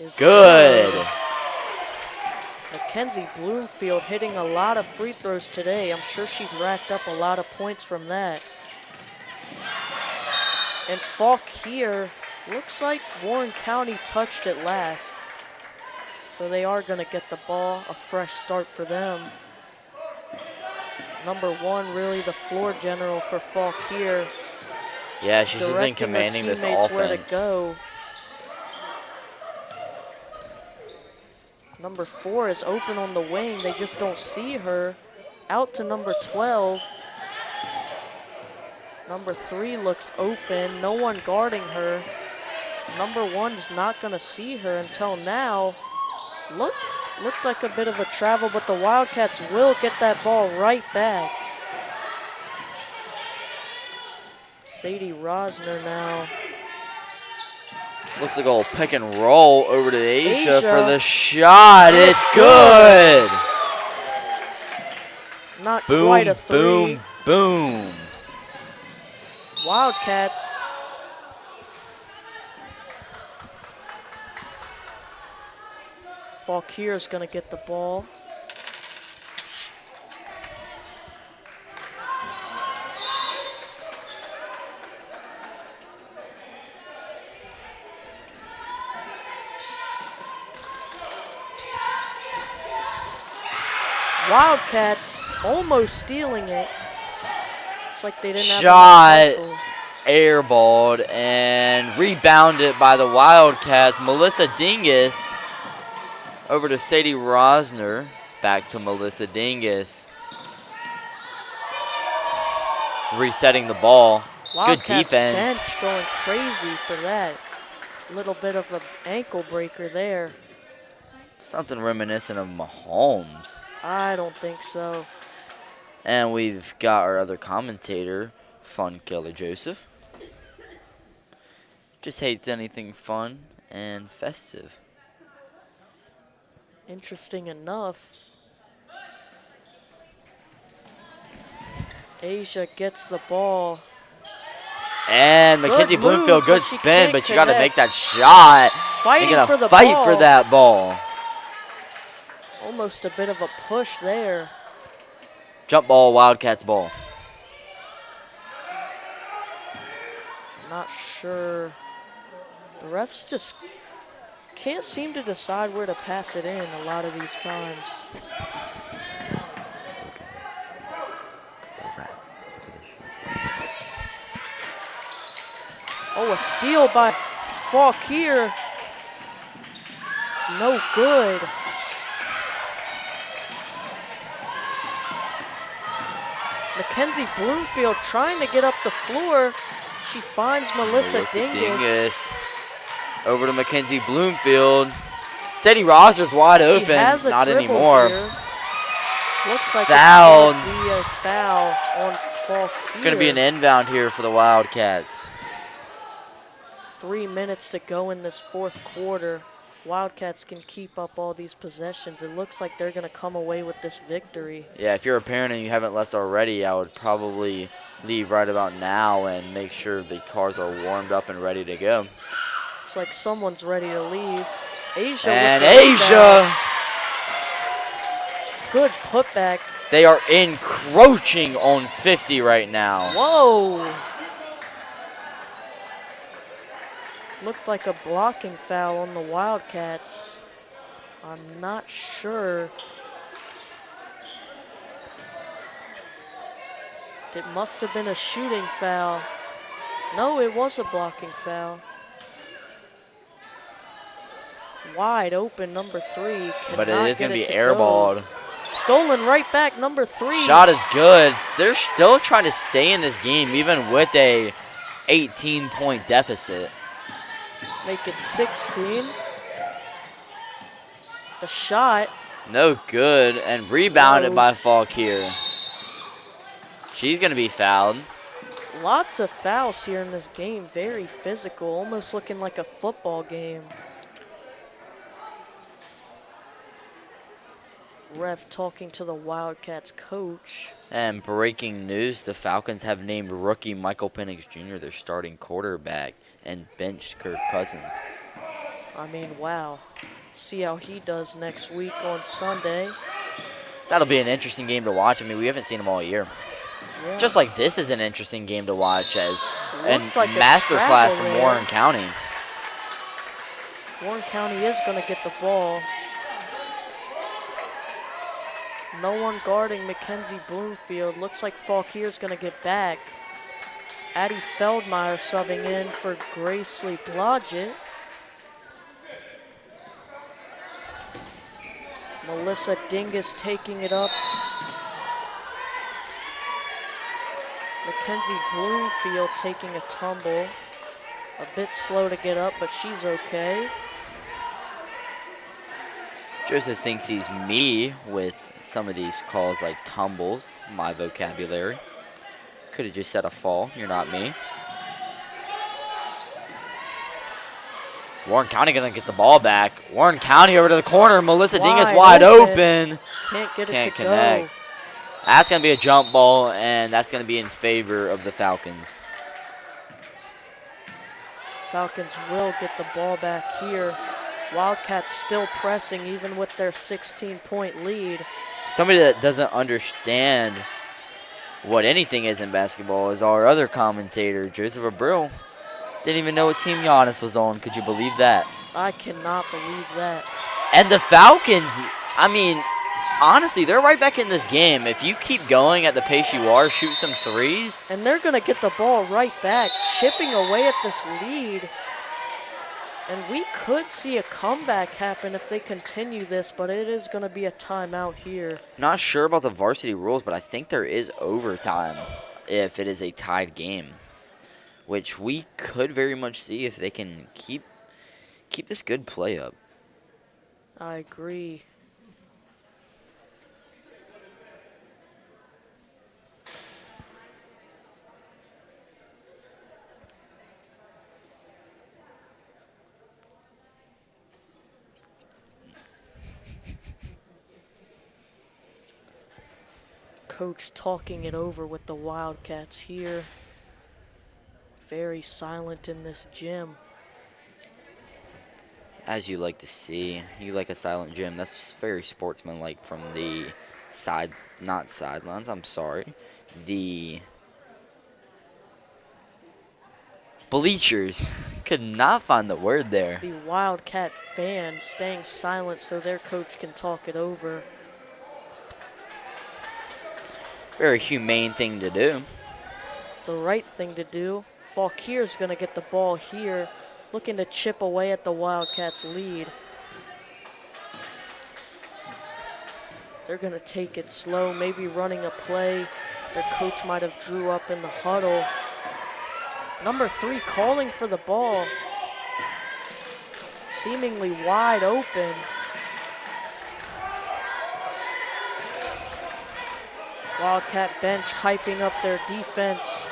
is good. Mackenzie Bloomfield hitting a lot of free throws today. I'm sure she's racked up a lot of points from that. And Fauquier, looks like Warren County touched it last. So they are going to get the ball, a fresh start for them. Number 1, really the floor general for Fauquier. Yeah, she's just been commanding this offense. Where to go. Number 4 is open on the wing. They just don't see her. Out to number 12. Number 3 looks open. No one guarding her. Number 1 is not going to see her until now. Looked like a bit of a travel, but the Wildcats will get that ball right back. Sadie Rosner now. Looks like a little pick and roll over to Asia for the shot. It's good. Not quite a 3. Boom, boom. Wildcats. Fauquier is going to get the ball. Wildcats almost stealing it. It's like they didn't have enough muscle. Airballed and rebounded by the Wildcats. Melissa Dingus over to Sadie Rosner. Back to Melissa Dingus. Resetting the ball. Wildcats good defense. Bench going crazy for that. Little bit of an ankle breaker there. Something reminiscent of Mahomes. I don't think so. And we've got our other commentator, Fun Killer Joseph. Just hates anything fun and festive. Interesting enough, Asia gets the ball. And Mackenzie Bloomfield, good she spin, can't but you got to connect. make that shot. Fighting You're for gonna the fight ball. for that ball. Almost a bit of a push there. Jump ball, Wildcats ball. Not sure. The refs just can't seem to decide where to pass it in a lot of these times. Oh, a steal by Fauquier. No good. Mackenzie Bloomfield trying to get up the floor. She finds Melissa Dingus. Over to Mackenzie Bloomfield. Sadie Rosner's wide open. She has a Not dribble anymore. here. Looks like Foul. it's going to be a foul on Fauquier. Going to be an inbound here for the Wildcats. 3 minutes to go in this fourth quarter. Wildcats can keep up all these possessions. It looks like they're going to come away with this victory. Yeah, if you're a parent and you haven't left already, I would probably leave right about now and make sure the cars are warmed up and ready to go. Looks like someone's ready to leave. Asia and with the Asia. rebound. Good putback. They are encroaching on 50 right now. Whoa. Looked like a blocking foul on the Wildcats. I'm not sure. It must have been a shooting foul. No, it was a blocking foul. Wide open, number 3. But it is going to be airballed. Stolen right back, number 3. Shot is good. They're still trying to stay in this game, even with a 18-point deficit. Make it 16. The shot. No good, and rebounded by Close. Fauquier. She's going to be fouled. Lots of fouls here in this game. Very physical, almost looking like a football game. Ref talking to the Wildcats coach. And breaking news, the Falcons have named rookie Michael Penix Jr. their starting quarterback and benched Kirk Cousins. I mean, wow. See how he does next week on Sunday. That'll be an interesting game to watch. I mean, we haven't seen him all year. Yeah. Just like this is an interesting game to watch as a Looked like a masterclass travel from there. Warren County. Warren County is going to get the ball. no one guarding Mackenzie Bloomfield. Looks like Fauquier's going to get back. Addie Feldmeyer subbing in for Gracely Blodgett. Melissa Dingus taking it up. Mackenzie Bloomfield taking a tumble. A bit slow to get up, but she's okay. Joseph thinks he's me with some of these calls like tumbles, my vocabulary. Could have just said a fall. You're not me. Warren County going to get the ball back. Warren County over to the corner. Melissa Dingus wide open. Can't get it Can't to connect. go. That's going to be a jump ball, and that's going to be in favor of the Falcons. Falcons will get the ball back here. Wildcats still pressing even with their 16-point lead. Somebody that doesn't understand what anything is in basketball is our other commentator, Joseph Abril. Didn't even know what team Giannis was on. Could you believe that? I cannot believe that. And the Falcons, I mean, honestly, they're right back in this game. If you keep going at the pace you are, shoot some threes. And they're going to get the ball right back, chipping away at this lead. And we could see a comeback happen if they continue this, but it is going to be a timeout here. Not sure about the varsity rules, but I think there is overtime if it is a tied game, which we could very much see if they can keep this good play up. I agree. Coach talking it over with the Wildcats here. Very silent in this gym. As you like to see, you like a silent gym. That's very sportsmanlike from the not sidelines, I'm sorry. The bleachers. Could not find the word there. The Wildcat fans staying silent so their coach can talk it over. Very humane thing to do. The right thing to do. Fauquier's going to get the ball here, looking to chip away at the Wildcats' lead. They're going to take it slow, maybe running a play. Their coach might have drew up in the huddle. Number 3 calling for the ball. Seemingly wide open. Wildcat bench hyping up their defense,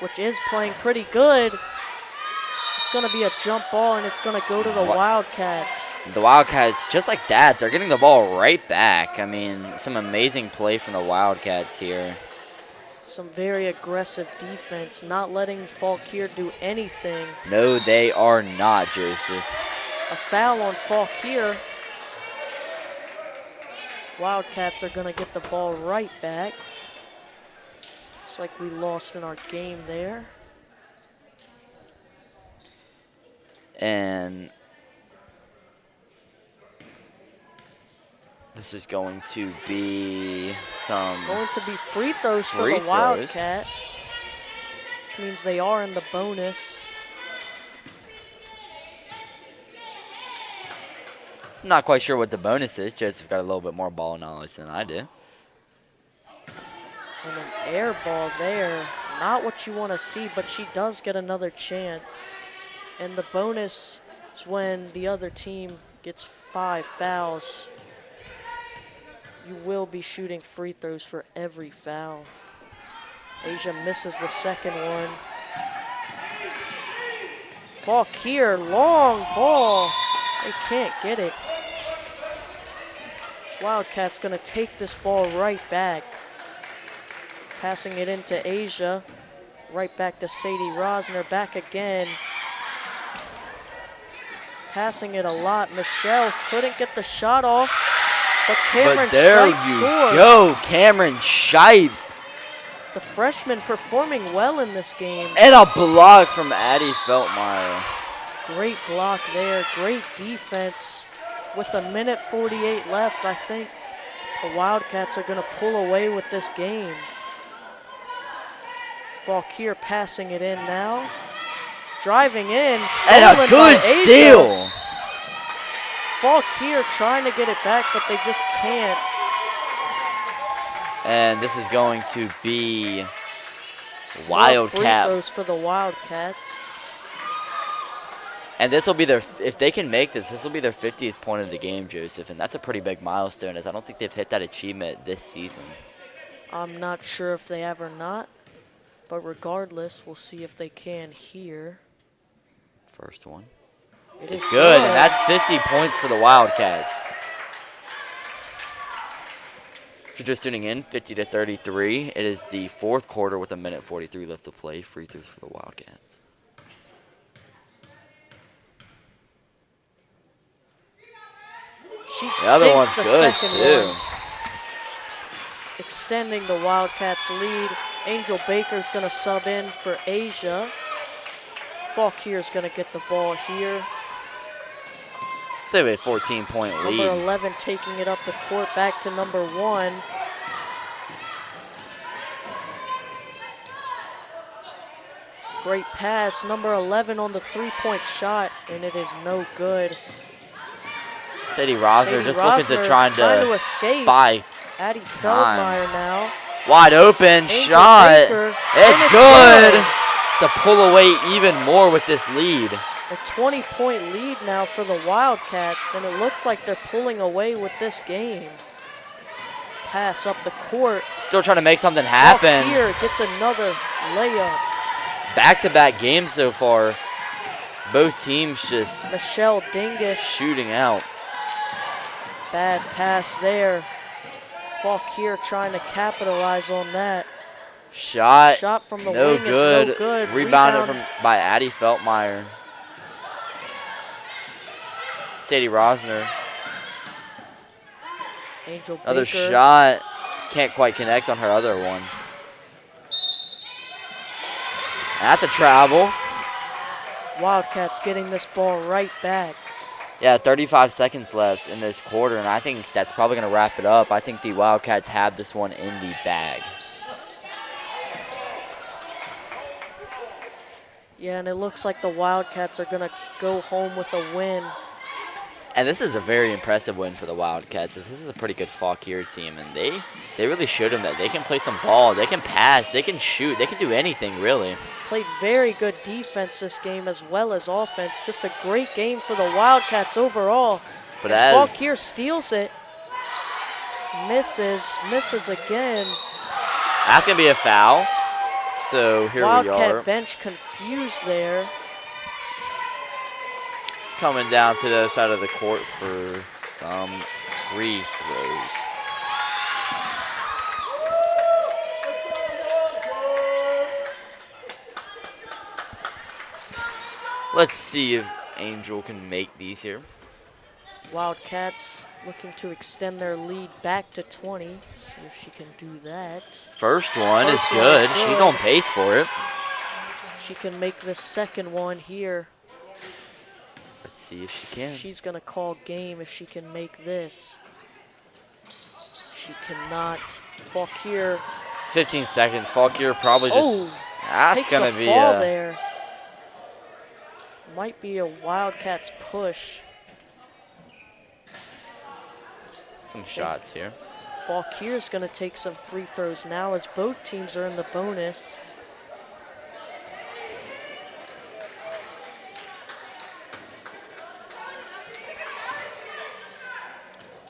which is playing pretty good. It's going to be a jump ball, and it's going to go to the Wildcats. The Wildcats, just like that, they're getting the ball right back. I mean, some amazing play from the Wildcats here. Some very aggressive defense, not letting Fauquier do anything. No, they are not, Joseph. A foul on Fauquier. Wildcats are going to get the ball right back. Looks like we lost in our game there. And this is going to be free throws for the Wildcats, which means they are in the bonus. I'm not quite sure what the bonus is. Joseph got a little bit more ball knowledge than I do. And an air ball there. Not what you want to see, but she does get another chance. And the bonus is when the other team gets 5 fouls. You will be shooting free throws for every foul. Asia misses the second one. Fauquier, long ball. They can't get it. Wildcats gonna take this ball right back. Passing it into Asia. Right back to Sadie Rosner, back again. Passing it a lot. Michelle couldn't get the shot off, but Cameron Shipes scored. Go, Cameron Shipes. The freshman performing well in this game. And a block from Addie Feldmeyer. Great block there, great defense. With 1:48 left, I think The Wildcats are going to pull away with this game. Fauquier passing it in now. Driving in. And a good steal. Fauquier trying to get it back, but they just can't. And this is going to be Wildcat. Wildcat. Free throws for the Wildcats. And this will be their, if they can make this will be their 50th point of the game, Joseph. And that's a pretty big milestone, as I don't think they've hit that achievement this season. I'm not sure if they have or not, but regardless, we'll see if they can here. First one. It's good, and that's 50 points for the Wildcats. If you're just tuning in, 50-33. It is the fourth quarter with 1:43 left to play. Free throws for the Wildcats. She The other one's sinks the good, second too. one. Extending the Wildcats' lead. Angel Baker's going to sub in for Asia. Fauquier's going to get the ball here. Say we have a 14-point lead. Number 11 taking it up the court, back to number 1. Great pass, number 11 on the three-point shot, and it is no good. Sadie Rosner just looking to trying to escape. buy Addie time. Feldmeyer now. Wide open Angel shot. Baker, It's and good. To pull away even more with this lead. A 20-point lead now for the Wildcats, and it looks like they're pulling away with this game. Pass up the court. Still trying to make something happen. Here gets another layup. Back-to-back games so far. Both teams just Michelle Dingus. shooting out. Bad pass there. Fauquier trying to capitalize on that. Shot from the no wing good. is no good. Rebounded by Addie Feldmeyer. Sadie Rosner. Angel Another Baker. shot. Can't quite connect on her other one. That's a travel. Wildcats getting this ball right back. Yeah, 35 seconds left in this quarter, and I think that's probably going to wrap it up. I think the Wildcats have this one in the bag. Yeah, and it looks like the Wildcats are going to go home with a win. And this is a very impressive win for the Wildcats. This is a pretty good Fauquier team, and they really showed them that they can play some ball, they can pass, they can shoot, they can do anything, really. Played very good defense this game as well as offense. Just a great game for the Wildcats overall. But and as Fauquier steals it. Misses again. that's going to be a foul. So here we are. Wildcat bench confused there. Coming down to the other side of the court for some free throws. Let's see if Angel can make these here. Wildcats looking to extend their lead back to 20. See if she can do that. First one is First one good. is good. She's on pace for it. She can make the second one here. Let's see if she can. She's going to call game if she can make this. She cannot. Fauquier 15 seconds. Fauquier probably just. That's takes going a to be fall there. Might be a Wildcats push. some shots here. Fauquier's going to take some free throws now as both teams are in the bonus.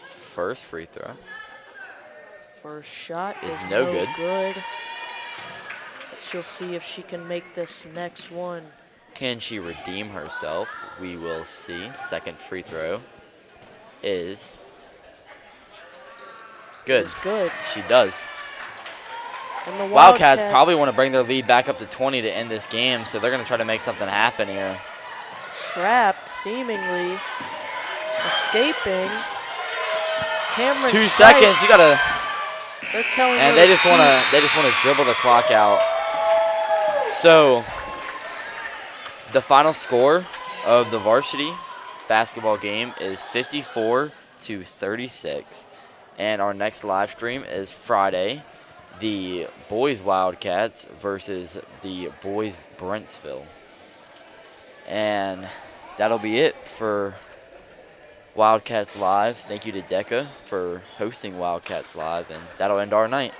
First free throw. First shot Is is no no good. good. She'll see if she can make this next one. Can she redeem herself? We will see. Second free throw is good. Is good. She does. And the Wildcats probably want to bring their lead back up to 20 to end this game, so they're going to try to make something happen here. Trapped, seemingly escaping. Cameron 2 Scheidt, seconds. You got to. They're telling And her they to just want shoot. to. They just want to dribble the clock out. So the final score of the varsity basketball game is 54-36. And our next live stream is Friday, the boys Wildcats versus the boys Brentsville. And that'll be it for Wildcats Live. Thank you to DECA for hosting Wildcats Live, and that'll end our night.